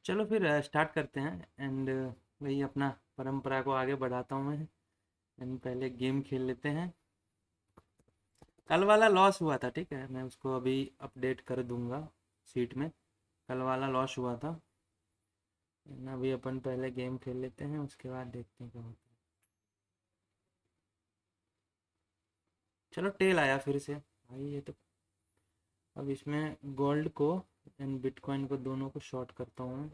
चलो फिर स्टार्ट करते हैं। एंड वही अपना परंपरा को आगे बढ़ाता हूँ मैं। एंड पहले गेम खेल लेते हैं। कल वाला लॉस हुआ था, ठीक है, मैं उसको अभी अपडेट कर दूंगा सीट में। कल वाला लॉस हुआ था। एंड अभी अपन पहले गेम खेल लेते हैं, उसके बाद देखते हैं क्या होता है। चलो टेल आया फिर से भाई ये तो। अब इसमें गोल्ड को एंड बिटकॉइन को दोनों को शॉर्ट करता हूँ मैं।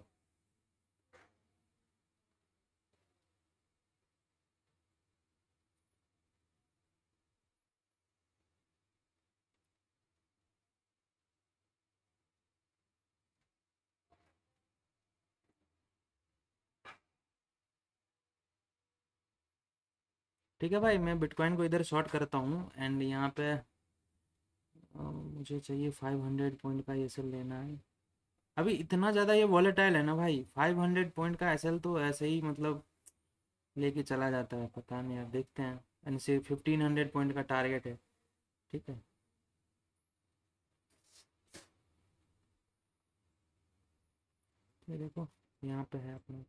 ठीक है भाई, मैं बिटकॉइन को इधर शॉर्ट करता हूँ। एंड यहाँ पे मुझे चाहिए 500 पॉइंट का एसएल लेना है। अभी इतना ज़्यादा ये वॉलेटाइल है ना भाई, 500 पॉइंट का एसएल तो ऐसे ही मतलब लेके चला जाता है, पता नहीं यार, देखते हैं। एंड से 1500 पॉइंट का टारगेट है, ठीक है। ये देखो यहाँ पे है अपना।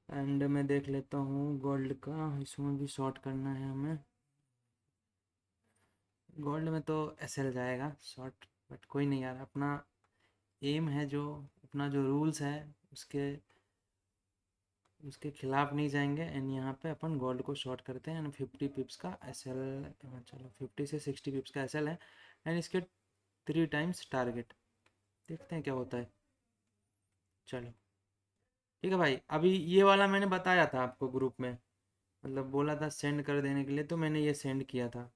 एंड मैं देख लेता हूँ गोल्ड का, इसमें भी शॉर्ट करना है हमें। गोल्ड में तो एसएल जाएगा शॉर्ट, बट कोई नहीं यार, अपना एम है जो, अपना जो रूल्स है उसके उसके खिलाफ नहीं जाएंगे। एंड यहाँ पे अपन गोल्ड को शॉर्ट करते हैं। एंड 50 पिप्स का एसएल, चलो 50 से 60 पिप्स का एसएल है। एंड इसके 3 टाइम्स टारगेट, देखते हैं क्या होता है। चलो ठीक है भाई, अभी ये वाला मैंने बताया था आपको ग्रुप में, मतलब बोला था सेंड कर देने के लिए, तो मैंने ये सेंड किया था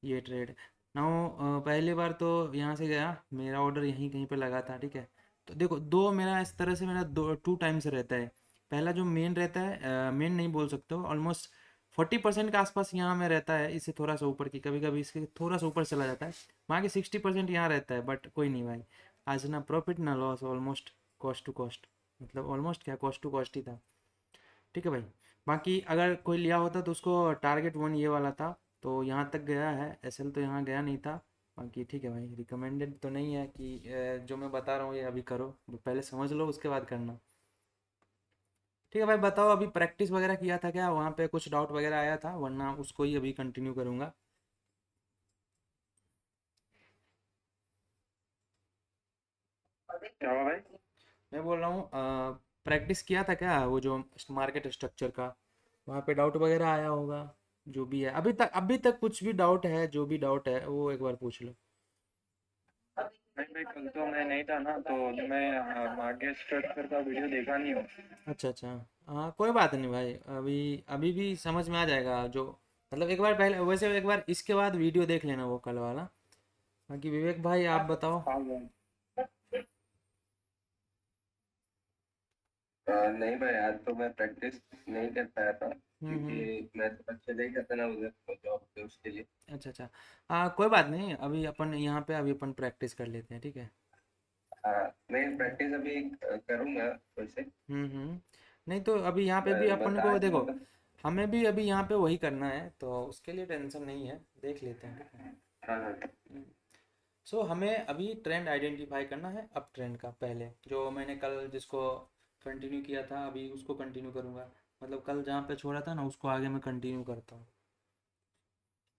ये ट्रेड। नाउ पहली बार तो यहाँ से गया, मेरा ऑर्डर यहीं कहीं पे लगा था, ठीक है। तो देखो दो मेरा इस तरह से मेरा दो 2 टाइम्स रहता है। पहला जो मेन रहता है, मेन नहीं बोल सकते हो, ऑलमोस्ट 40% के आसपास यहाँ में रहता है, इससे थोड़ा सा ऊपर की, कभी कभी इसके थोड़ा सा ऊपर चला जाता है। बाकी 60% यहाँ रहता है, बट कोई नहीं भाई, आज ना प्रॉफिट ना loss, almost cost to cost, मतलब ऑलमोस्ट क्या, कॉस्ट टू कॉस्ट ही था। ठीक है भाई, बाकी अगर कोई लिया होता तो उसको टारगेट वन ये वाला था, तो यहाँ तक गया है। एसएल तो यहाँ गया नहीं था। बाकी ठीक है भाई, रिकमेंडेड तो नहीं है कि जो मैं बता रहा हूँ ये अभी करो, पहले समझ लो उसके बाद करना। ठीक है भाई, बताओ अभी प्रैक्टिस वगैरह किया था क्या, वहाँ पे कुछ डाउट वगैरह आया था, वरना उसको ही अभी कंटिन्यू करूँगा। क्या हुआ भाई? मैं बोल रहा हूँ प्रैक्टिस किया था क्या वो जो मार्केट स्ट्रक्चर का, वहाँ पे डाउट वगैरह आया होगा। जो भी है अभी तक कुछ भी डाउट है, जो भी डाउट है वो एक बार पूछ लो। नहीं भाई, कल तो मैं नहीं था ना, तो मैं आगे स्ट्रक्चर का वीडियो देखा नहीं हूँ। अच्छा अच्छा। हाँ कोई बात नहीं भाई, अभी अभी भी समझ में आ जाएगा जो, मतलब एक बार पहले, वैसे एक बार इसके बाद वीडियो देख लेना वो कल वाला। बाकी विवेक भाई आप बताओ। हाँ भाई। नहीं भाई, आज तो मैं प्रैक्टिस नहीं कर पाया था हम्म। क्योंकि मैं थोड़ा चले गया था ना उधर तो जॉब पे, उसके लिए। अच्छा अच्छा। हाँ कोई बात नहीं, अभी अपन यहाँ पे अभी अपन प्रैक्टिस कर लेते हैं, ठीक है। हाँ, मैं प्रैक्टिस अभी करूँगा वैसे। नहीं तो अभी यहाँ पे भी बस अपन को आज देखो, मतलब। हमें भी अभी यहाँ पे वही करना है, तो उसके लिए टेंशन नहीं है, देख लेते हैं, ठीक हाँ हाँ। है। सो हमें अभी ट्रेंड आइडेंटिफाई करना है, अप ट्रेंड का, पहले जो मैंने कल जिसको कंटिन्यू किया था अभी उसको कंटिन्यू करूँगा। मतलब कल जहाँ पे छोड़ा था ना उसको आगे मैं कंटिन्यू करता हूँ,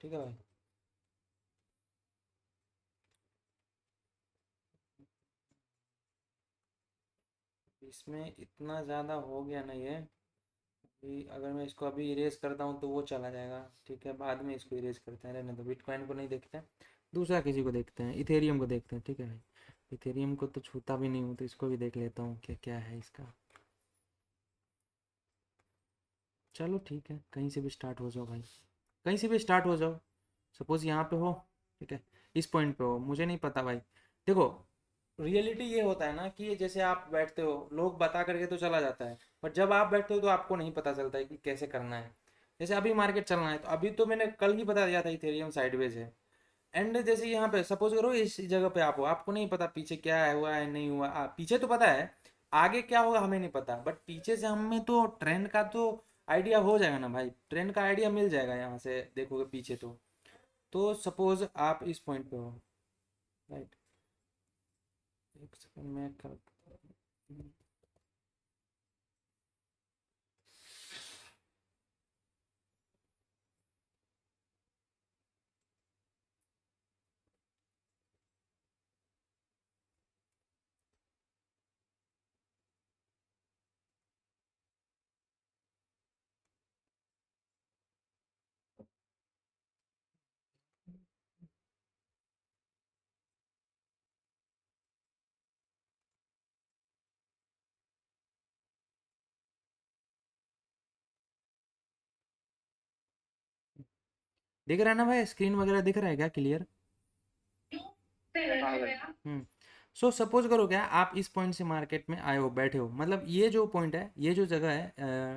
ठीक है भाई। इसमें इतना ज़्यादा हो गया ना ये, अभी अगर मैं इसको अभी इरेज करता हूँ तो वो चला जाएगा, ठीक है, बाद में इसको इरेज करते हैं, रहने दो, बिटकॉइन को नहीं देखते हैं, दूसरा किसी को देखते हैं, इथेरियम को देखते हैं, ठीक है भाई। इथेरियम को तो छूता भी नहीं हूँ, तो इसको भी देख लेता हूँ क्या क्या है इसका। चलो ठीक है, कहीं से भी स्टार्ट हो जाओ भाई, कहीं से भी स्टार्ट हो जाओ। सपोज यहाँ पे हो, ठीक है, इस पॉइंट पे हो, मुझे नहीं पता भाई। देखो रियलिटी ये होता है ना कि ये जैसे आप बैठते हो, लोग बता करके तो चला जाता है, पर जब आप बैठते हो तो आपको नहीं पता चलता है कि कैसे करना है। जैसे अभी मार्केट चलना है, तो अभी तो मैंने कल ही बता दिया था इथेरियम साइडवेज है। एंड जैसे यहाँ पे सपोज करो इस जगह पे आप हो, आपको नहीं पता पीछे क्या है, हुआ है नहीं हुआ, पीछे तो पता है, आगे क्या होगा हमें नहीं पता, बट पीछे से हमें तो ट्रेंड का तो आइडिया हो जाएगा ना भाई, ट्रेंड का आइडिया मिल जाएगा यहाँ से देखोगे पीछे तो सपोज आप इस पॉइंट पे हो, राइट। एक सेकंड में कर। दिख रहा है ना भाई, स्क्रीन वगैरह दिख रहा है क्या क्लियर? हाँ भाई। हम्म। सो सपोज करो क्या आप इस पॉइंट से मार्केट में आए हो, बैठे हो, मतलब ये जो पॉइंट है, ये जो जगह है,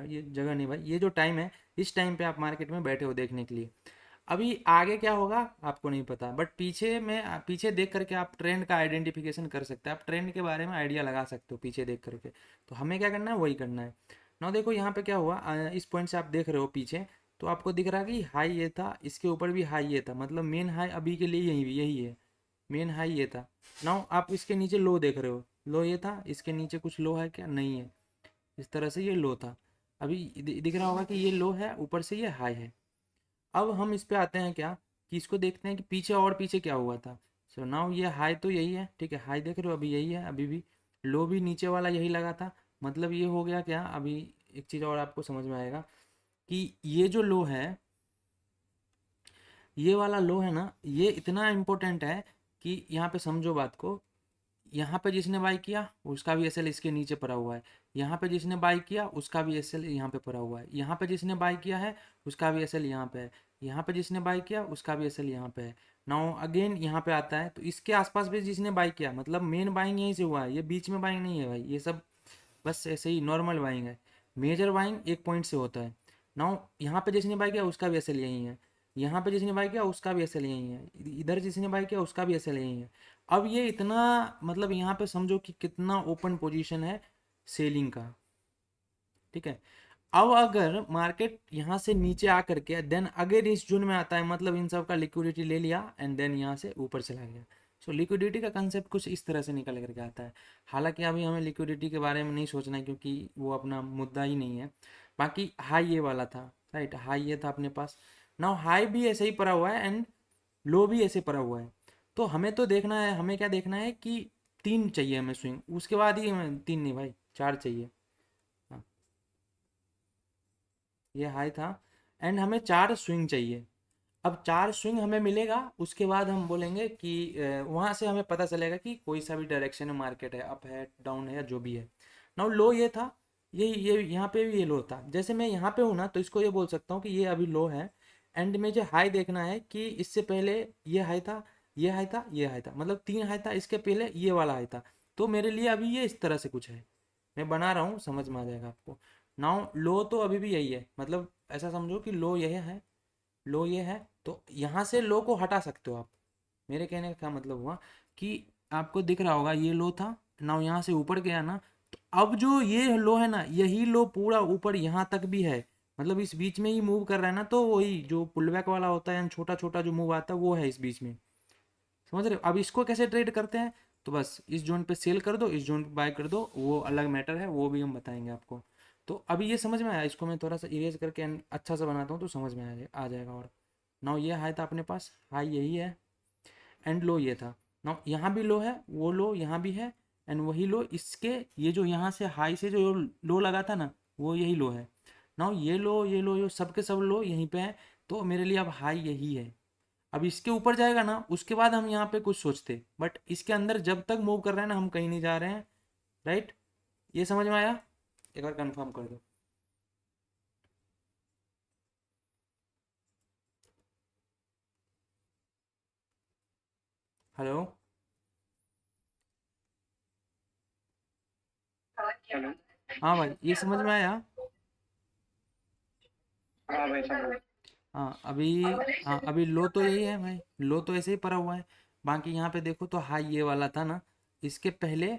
ये जगह नहीं भाई, ये जो टाइम है, इस टाइम पे आप मार्केट में बैठे हो देखने के लिए। अभी आगे क्या होगा आपको नहीं पता, बट पीछे में, पीछे देख करके आप ट्रेंड का आइडेंटिफिकेशन कर सकते हैं, आप ट्रेंड के बारे में आइडिया लगा सकते हो पीछे देख करके। तो हमें क्या करना है, वही करना है। ना देखो यहाँ पे क्या हुआ, इस पॉइंट से आप देख रहे हो पीछे, तो आपको दिख रहा है कि हाई ये था, इसके ऊपर भी हाई ये था, मतलब मेन हाई अभी के लिए यही यही है, मेन हाई ये था। नाउ आप इसके नीचे लो देख रहे हो, लो ये था, इसके नीचे कुछ लो है क्या, नहीं है, इस तरह से ये लो था। अभी दिख रहा होगा कि ये लो है, ऊपर से ये हाई है। अब हम इस पे आते हैं क्या, कि इसको देखते हैं कि पीछे और पीछे क्या हुआ था। सो नाउ ये हाई तो यही है, ठीक है, हाई देख रहे हो अभी यही है, अभी भी लो भी नीचे वाला यही लगा था। मतलब ये हो गया क्या, अभी एक चीज़ और आपको समझ में आएगा कि ये जो लो है, ये वाला लो है ना, ये इतना इम्पोर्टेंट है कि यहाँ पे समझो बात को। यहाँ पे जिसने बाई किया उसका भी एसएल इसके नीचे पड़ा हुआ है, यहाँ पे जिसने बाई किया उसका भी एसएल यहाँ पे पड़ा हुआ है, यहाँ पे जिसने बाई किया है उसका भी एसएल यहाँ पे है, यहाँ पे जिसने बाई किया उसका भी एसएल यहाँ पे है। नाउ अगेन यहाँ पे आता है, तो इसके आसपास भी जिसने बाई किया, मतलब मेन बाइंग यहीं से हुआ है, ये बीच में बाइंग नहीं है भाई, ये सब बस ऐसे ही नॉर्मल बाइंग है। मेजर बाइंग एक पॉइंट से होता है। नाउ यहाँ पे जिसने बाई किया उसका भी एसएल यही है, यहाँ पे जिसने बाई किया उसका भी एसएल यही है, इधर जिसने बाई किया उसका भी एसएल यही है। अब ये इतना, मतलब यहाँ पे समझो कि कितना ओपन पोजीशन है सेलिंग का, ठीक है। अब अगर मार्केट यहाँ से नीचे आ करके देन अगेन इस जोन में आता है, मतलब इन सब का लिक्विडिटी ले लिया एंड देन यहाँ से ऊपर चला गया। सो लिक्विडिटी का कंसेप्ट कुछ इस तरह से निकल करके आता है। हालांकि अभी हमें लिक्विडिटी के बारे में नहीं सोचना है क्योंकि वो अपना मुद्दा ही नहीं है। बाकी हाई ये वाला था, राइट, हाई ये था अपने पास। नाउ हाई भी ऐसे ही पड़ा हुआ है एंड लो भी ऐसे पड़ा हुआ है। तो हमें तो देखना है, हमें क्या देखना है कि तीन चाहिए हमें स्विंग, उसके बाद ही हमें, तीन नहीं भाई, चार चाहिए। हाँ, ये हाई था एंड हमें चार स्विंग चाहिए। अब चार स्विंग हमें मिलेगा, उसके बाद हम बोलेंगे कि वहाँ से हमें पता चलेगा कि कोई सा भी डायरेक्शन में मार्केट है, अप है डाउन है या जो भी है। नाउ लो ये था, ये यहाँ पे भी ये लो था, जैसे मैं यहाँ पे हूँ ना, तो इसको ये बोल सकता हूँ कि ये अभी लो है। एंड मुझे हाई देखना है कि इससे पहले ये हाई था, ये हाई था, ये हाई था, मतलब तीन हाई था, इसके पहले ये वाला हाई था। तो मेरे लिए अभी ये इस तरह से कुछ है, मैं बना रहा हूँ, समझ में आ जाएगा आपको। नाउ लो तो अभी भी यही है, मतलब ऐसा समझो कि लो यह है, लो ये है, तो यहाँ से लो को हटा सकते हो आप। मेरे कहने का क्या मतलब हुआ कि आपको दिख रहा होगा ये लो था, ना यहाँ से ऊपर गया ना, तो अब जो ये लो है ना, यही लो पूरा ऊपर यहाँ तक भी है, मतलब इस बीच में ही मूव कर रहा है ना, तो वही जो पुलबैक वाला होता है, छोटा छोटा जो मूव आता है वो है इस बीच में। समझ रहे हो? अब इसको कैसे ट्रेड करते हैं, तो बस इस जोन पे सेल कर दो, इस जोन पे बाय कर दो, वो अलग मैटर है, वो भी हम बताएंगे आपको। तो अभी ये समझ में आया, इसको मैं थोड़ा सा इरेज करके अच्छा सा बनाता हूँ तो समझ में आ जाएगा। और नाउ ये हाई था अपने पास, हाई यही है एंड लो ये था। नाउ यहाँ भी लो है, वो लो यहाँ भी है एंड वही लो, इसके ये जो यहाँ से हाई से जो लो लगा था ना, वो यही लो है। नाउ ये लो ये सब के सब लो यहीं पे है, तो मेरे लिए अब हाई यही है। अब इसके ऊपर जाएगा ना, उसके बाद हम यहाँ पे कुछ सोचते, बट इसके अंदर जब तक मूव कर रहे हैं ना, हम कहीं नहीं जा रहे हैं, राइट। ये समझ में आया, एक बार कंफर्म कर दो। हेलो। हेलो। हाँ भाई, ये समझ में आया। हाँ भाई समझ। हाँ अभी, हाँ अभी लो तो यही है भाई, लो तो ऐसे ही पड़ा हुआ है। बाकी यहाँ पे देखो तो हाई ये वाला था ना, इसके पहले,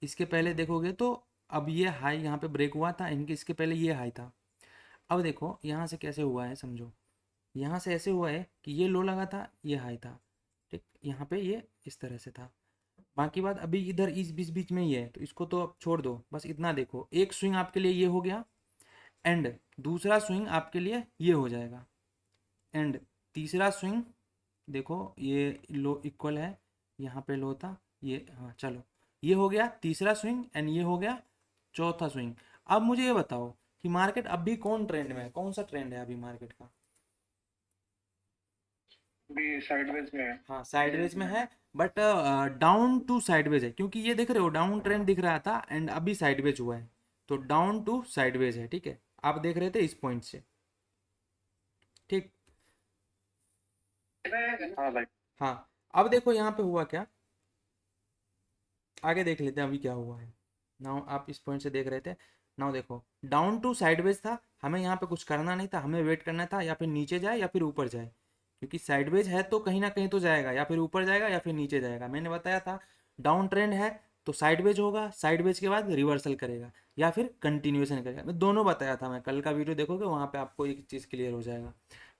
इसके पहले देखोगे तो अब ये हाई यहाँ पे ब्रेक हुआ था, इनके इसके पहले ये हाई था। अब देखो यहाँ से कैसे हुआ है, समझो। यहाँ से ऐसे हुआ है कि ये लो लगा था, ये हाई था, ठीक, यहाँ पे ये इस तरह से था। बाकी बात अभी इधर इस बीच बीच में ही है, तो इसको तो अब छोड़ दो, बस इतना देखो, एक स्विंग आपके लिए ये हो गया, एंड दूसरा स्विंग आपके लिए ये हो जाएगा, एंड तीसरा स्विंग देखो ये लो इक्वल है, यहाँ पे लो था ये, हाँ चलो, ये हो गया तीसरा स्विंग, एंड ये हो गया चौथा स्विंग। अब मुझे ये बताओ कि मार्केट अभी कौन ट्रेंड में है, कौन सा ट्रेंड है अभी मार्केट का? भी साइडवेज में है। हाँ साइडवेज में है, बट डाउन टू साइडवेज है, क्योंकि ये देख रहे हो डाउन ट्रेंड दिख रहा था एंड अभी साइडवेज हुआ है, तो डाउन टू साइडवेज है, ठीक है, आप देख रहे थे इस पॉइंट से, ठीक। हाँ भाई। हाँ अब देखो यहाँ पे हुआ क्या, आगे देख लेते हैं अभी क्या हुआ है। नाउ आप इस पॉइंट से देख रहे थे, नाउ देखो डाउन टू साइडवेज था, हमें यहाँ पे कुछ करना नहीं था, हमें वेट करना था या फिर नीचे जाए या फिर ऊपर जाए, क्योंकि साइडवेज है तो कहीं ना कहीं तो जाएगा, या फिर ऊपर जाएगा या फिर नीचे जाएगा, मैंने बताया था डाउन ट्रेंड है तो साइडवेज होगा, साइडवेज के बाद रिवर्सल करेगा या फिर कंटिन्यूएशन करेगा, मैं दोनों बताया था, मैं कल का वीडियो देखोगे वहाँ पे आपको एक चीज़ क्लियर हो जाएगा।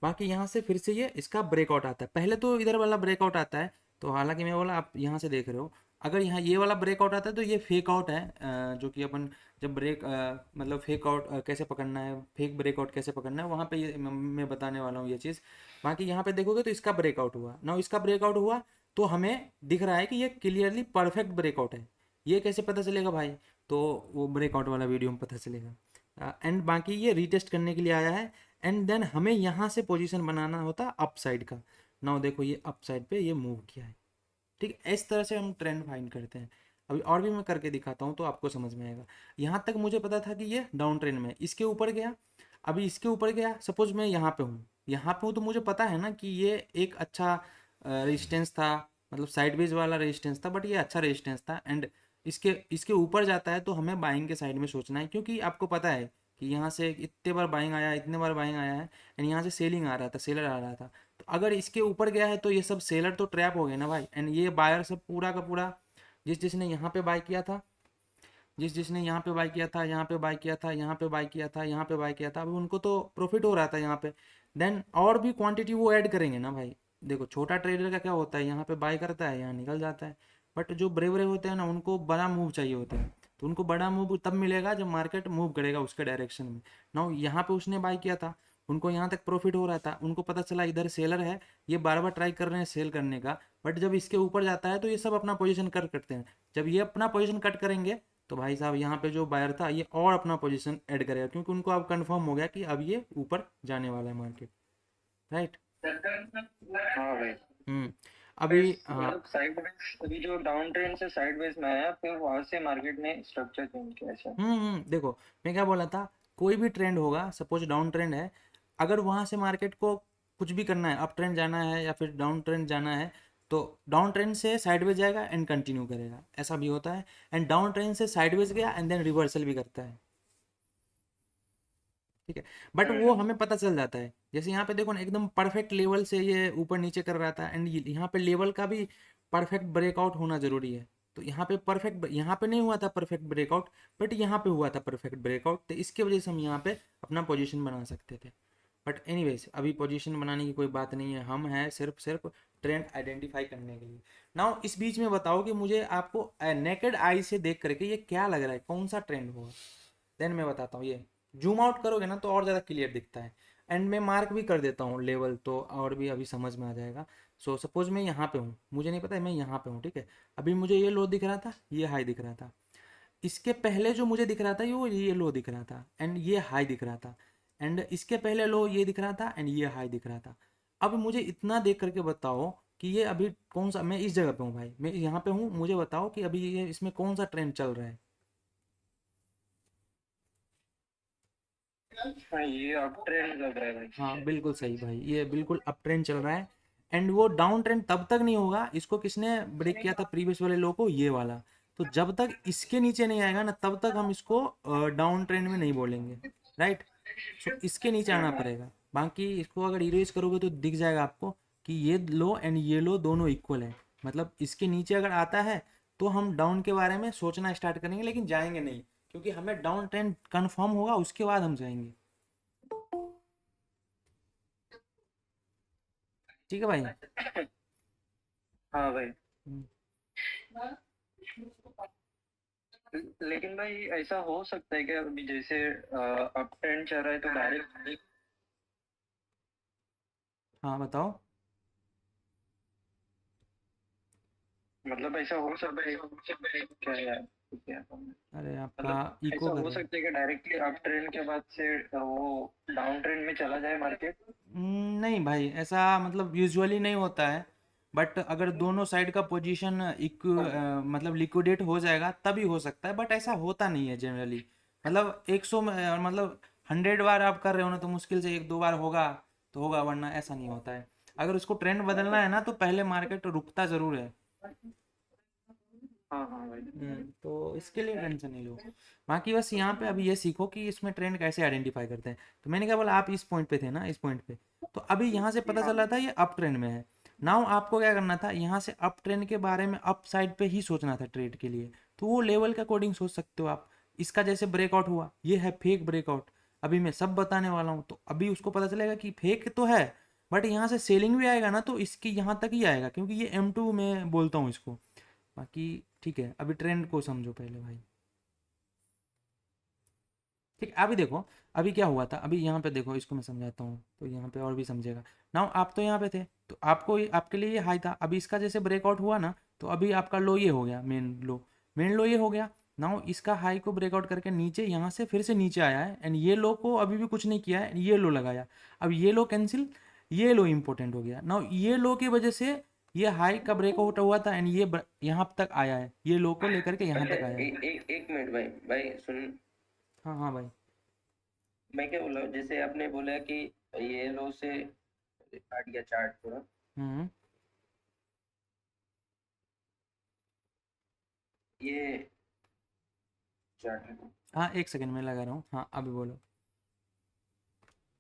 बाकी यहाँ से फिर से ये इसका ब्रेकआउट आता है, पहले तो इधर वाला ब्रेकआउट आता है, तो हालांकि मैं बोला आप यहाँ से देख रहे हो, अगर यहाँ ये वाला ब्रेकआउट आता है तो ये फेक आउट है, जो कि अपन जब मतलब फेक आउट कैसे पकड़ना है, फेक ब्रेकआउट कैसे पकड़ना है, वहाँ पे ये मैं बताने वाला हूँ ये चीज़। बाकी यहाँ पे देखोगे तो इसका ब्रेकआउट हुआ ना, इसका ब्रेकआउट हुआ तो हमें दिख रहा है कि ये क्लियरली परफेक्ट ब्रेकआउट है, ये कैसे पता चलेगा भाई, तो वो ब्रेकआउट वाला वीडियो में पता चलेगा। एंड बाकी ये रीटेस्ट करने के लिए आया है, एंड देन हमें यहाँ से पोजीशन बनाना होता अप साइड का, नाउ देखो ये अप साइड पे ये मूव किया है, ठीक है, इस तरह से हम ट्रेंड फाइंड करते हैं। अभी और भी मैं करके दिखाता हूँ तो आपको समझ में आएगा। यहाँ तक मुझे पता था कि ये डाउन ट्रेंड में है, इसके ऊपर गया, अभी इसके ऊपर गया, सपोज मैं यहाँ पे हूँ तो मुझे पता है ना कि ये एक अच्छा रेजिस्टेंस था, मतलब साइडवेज वाला रेजिस्टेंस था, बट ये अच्छा रेजिस्टेंस था, एंड इसके इसके ऊपर जाता है तो हमें बाइंग के साइड में सोचना है, क्योंकि आपको पता है कि यहाँ से इतने बार बाइंग आया, इतने बार बाइंग आया है, एंड यहाँ से सेलिंग आ रहा था, सेलर आ रहा था, तो अगर इसके ऊपर गया है तो ये सब सेलर तो ट्रैप हो गए ना भाई, एंड ये बायर सब पूरा का पूरा, जिसने यहाँ पे बाय किया था, जिसने यहाँ पे बाय किया था, यहाँ पे बाय किया था, यहाँ पे बाय किया था, यहाँ पे बाय किया था, अभी उनको तो प्रॉफिट हो रहा था यहाँ पे, देन और भी क्वांटिटी वो ऐड करेंगे ना भाई। देखो छोटा ट्रेडर का क्या होता है, यहाँ पे बाय करता है, यहाँ निकल जाता है, बट जो बड़े बड़े होते हैं ना उनको बड़ा मूव चाहिए होता है, तो उनको बड़ा मूव तब मिलेगा जब मार्केट मूव करेगा उसके डायरेक्शन में। ना यहाँ पे उसने बाय किया था, उनको यहाँ तक प्रॉफिट हो रहा था, उनको पता चला इधर सेलर है, ये बार बार ट्राई कर रहे हैं सेल करने का, बट जब इसके ऊपर जाता है तो ये सब अपना पोजीशन कट करते हैं, जब ये अपना पोजीशन कट करेंगे तो भाई साहब यहाँ पे जो बायर था ये और अपना पोजीशन ऐड करेगा, क्योंकि उनको अब कंफर्म हो गया कि अब ये ऊपर जाने वाला है मार्केट, राइट। हाँ भाई। अभी हाँ। मतलब साइडवेज, अभी जो डाउन ट्रेंड से साइडवेज में आया, फिर वहां से मार्केट ने स्ट्रक्चर चेंज किया ऐसा। देखो मैं क्या बोला था, कोई भी ट्रेंड होगा, सपोज डाउन ट्रेंड है, अगर वहां से मार्केट को कुछ भी करना है, अप ट्रेंड जाना है या फिर डाउन ट्रेंड जाना है, तो डाउन ट्रेंड से साइडवेज जाएगा एंड कंटिन्यू करेगा, ऐसा भी होता है, एंड डाउन ट्रेंड से साइडवेज गया एंड देन रिवर्सल भी करता है, ठीक है, बट वो हमें पता चल जाता है, जैसे यहाँ पे देखो ना एकदम परफेक्ट लेवल से ये ऊपर नीचे कर रहा था, एंड यहाँ पे लेवल का भी परफेक्ट ब्रेकआउट होना जरूरी है, तो यहाँ पे परफेक्ट, यहाँ पे नहीं हुआ था परफेक्ट ब्रेकआउट, बट यहाँ पे हुआ था परफेक्ट ब्रेकआउट, तो इसके वजह से हम यहाँ पे अपना पोजीशन बना सकते थे। बट एनीवेज अभी पोजीशन बनाने की कोई बात नहीं है, हम हैं सिर्फ सिर्फ ट्रेंड आइडेंटिफाई करने के लिए। नाउ इस बीच में बताओ कि मुझे आपको नेकेड आई से देख करके ये क्या लग रहा है, कौन सा ट्रेंड होगा, देन मैं बताता हूँ। ये जूम आउट करोगे ना तो और ज़्यादा क्लियर दिखता है, एंड मैं मार्क भी कर देता हूँ लेवल, तो और भी अभी समझ में आ जाएगा। सो सपोज मैं यहाँ पे हूँ, मुझे नहीं पता है मैं यहाँ पे हूँ, ठीक है, अभी मुझे ये लो दिख रहा था, ये हाई दिख रहा था, इसके पहले जो मुझे दिख रहा था ये लो दिख रहा था एंड ये हाई दिख रहा था, एंड इसके पहले लो ये दिख रहा था एंड ये हाई दिख रहा था। अब मुझे इतना देख करके बताओ कि ये अभी कौन सा, मैं इस जगह पे हूँ भाई, मैं यहाँ पे हूँ, मुझे बताओ कि अभी ये इसमें कौन सा ट्रेंड चल रहा है। हाँ, ये अप ट्रेंड लग रहा है भाई। हाँ बिल्कुल सही भाई, ये बिल्कुल अप ट्रेंड चल रहा है, एंड वो डाउन ट्रेंड तब तक नहीं होगा, इसको किसने ब्रेक किया था प्रीवियस वाले लो को, ये वाला, तो जब तक इसके नीचे नहीं आएगा ना तब तक हम इसको डाउन ट्रेंड में नहीं बोलेंगे, राइट। सो इसके नीचे आना पड़ेगा, बाकी इसको अगर इरेज करोगे तो दिख जाएगा आपको कि ये लो एंड ये लो दोनों इक्वल है, मतलब इसके नीचे अगर आता है तो हम डाउन के बारे में सोचना स्टार्ट करेंगे, लेकिन जाएंगे नहीं, क्योंकि हमें डाउन ट्रेंड कन्फर्म होगा उसके बाद हम जाएंगे, ठीक है भाई। हाँ भाई। हम्म। लेकिन भाई ऐसा हो सकता है क्या, अभी जैसे अप ट्रेंड चल रहा है तो डायरेक्ट, हाँ बताओ। मतलब ऐसा हो सकता है क्या यार, क्या अरे आपका मतलब इको ऐसा कर हो रहा है। सकता है कि डायरेक्टली अप ट्रेंड के बाद से वो डाउन ट्रेंड में चला जाए मार्केट? नहीं भाई, ऐसा मतलब यूजुअली नहीं होता है। बट अगर दोनों साइड का पोजीशन मतलब लिक्विडेट हो जाएगा तभी हो सकता है, बट ऐसा होता नहीं है जनरली। मतलब 100 में मतलब 100 बार आप कर रहे हो ना तो मुश्किल से 1-2 बार होगा तो होगा, वरना ऐसा नहीं होता है। अगर उसको ट्रेंड बदलना है ना तो पहले मार्केट रुकता ज़रूर है। हाँ हाँ भाई। तो इसके लिए टेंशन नहीं लो। बाकी बस यहाँ पे अभी ये सीखो कि इसमें ट्रेंड कैसे आइडेंटिफाई करते हैं। तो मैंने क्या बोला, आप इस पॉइंट पे थे ना, इस पॉइंट पे। तो अभी यहाँ से पता चला था ये अप ट्रेंड में है। नाउ आपको क्या करना था, यहाँ से अप ट्रेंड के बारे में अप साइड पे ही सोचना था ट्रेड के लिए। तो वो लेवल के अकॉर्डिंग सोच सकते हो आप। इसका जैसे ब्रेकआउट हुआ, ये है फेक ब्रेकआउट। अभी मैं सब बताने वाला हूँ, तो अभी उसको पता चलेगा कि फेक तो है, बट यहाँ से सेलिंग भी आएगा ना तो इसकी यहाँ तक ही आएगा, क्योंकि ये M2 में बोलता हूँ इसको। बाकी ठीक है, अभी ट्रेंड को समझो पहले भाई। ठीक है, अभी देखो। अभी क्या हुआ था, अभी यहाँ पे देखो, इसको मैं समझाता हूँ तो यहाँ पे और भी समझेगा। नाउ आप तो यहाँ पे थे, तो आपको आपके लिए ये हाई था। अभी इसका जैसे ब्रेकआउट हुआ ना, तो अभी आपका लो ये हो गया, मेन लो ये हो गया। नाउ इसका हाई को ब्रेकआउट करके नीचे यहाँ से फिर से नीचे आया है, एंड ये लो को अभी भी कुछ नहीं किया है, ये लो लगाया। अब ये लो कैंसिल, ये लो इंपॉर्टेंट हो गया। नाउ ये लो की वजह से ये हाई का ब्रेकआउट हुआ था, एंड ये यहाँ तक आया है, ये लो को लेकर के यहाँ अच्छा, तक आया है। एक मिनट भाई, भाई सुन। हाँ हाँ भाई। मैं क्या बोला, जैसे आपने बोला कि ये लो से हट गया चार्ट थोड़ा। हम्म। ये चार्ट है। हाँ, एक सेकंड में लगा रहा हूँ। हाँ अभी बोलो।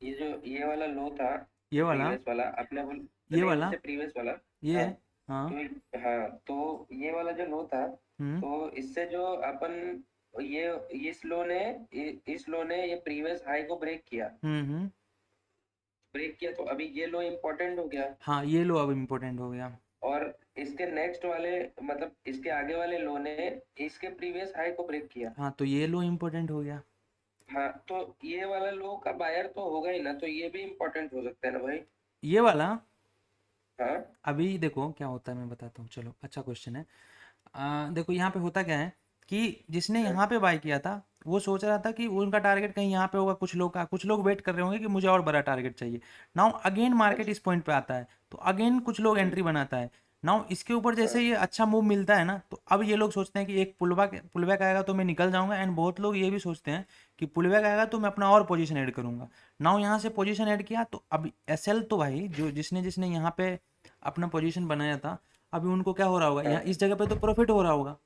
ये जो ये वाला लो था, ये वाला, प्रीवियस वाला आपने बोल, ये नहीं वाला, जैसे प्रीवियस वाला। ये हाँ। है। हाँ। तो हाँ, तो ये वाला जो लो था, हम्म तो इससे जो अपन ये इस लो ने इस लो ने ये प्रीवियस हाई को हम्म। ब्रेक किया, तो अभी ये लो इम्पोर्टेंट हो गया। हाँ, ये लो अब इम्पोर्टेंट हो गया। और इसके नेक्स्ट वाले, मतलब इसके आगे वाले लो ने इसके प्रीवियस हाई को ब्रेक किया। हाँ, तो ये लो इम्पोर्टेंट हो गया। हाँ, तो ये वाला लो का बायर तो होगा ही ना, तो ये भी इम्पोर्टेंट हो सकता है ना भाई? ये वाला, हाँ। अभी देखो क्या होता है मैं बताता हूँ, चलो अच्छा क्वेश्चन है। देखो यहाँ पे होता क्या है कि जिसने हाँ। यहाँ पे बाय किया था, वो सोच रहा था कि उनका टारगेट कहीं यहाँ पे होगा, कुछ लोग वेट कर रहे होंगे कि मुझे और बड़ा टारगेट चाहिए। नाउ अगेन मार्केट अच्छा। इस पॉइंट पे आता है, तो अगेन कुछ लोग हम्म। एंट्री बनाता है। नाउ इसके ऊपर जैसे हाँ। ये अच्छा मूव मिलता है ना, तो अब ये लोग सोचते हैं कि एक पुलबैक आएगा तो मैं निकल जाऊंगा, एंड बहुत लोग ये भी सोचते हैं कि पुलबैक आएगा तो मैं अपना और पोजीशन ऐड करूंगा। नाउ यहाँ से पोजीशन ऐड किया, तो अब एसएल तो भाई जो जिसने जिसने यहाँ पे अपना पोजीशन बनाया था, अभी उनको क्या हो रहा होगा, यहाँ हाँ। इस जगह पे तो प्रॉफिट हो रहा होगा।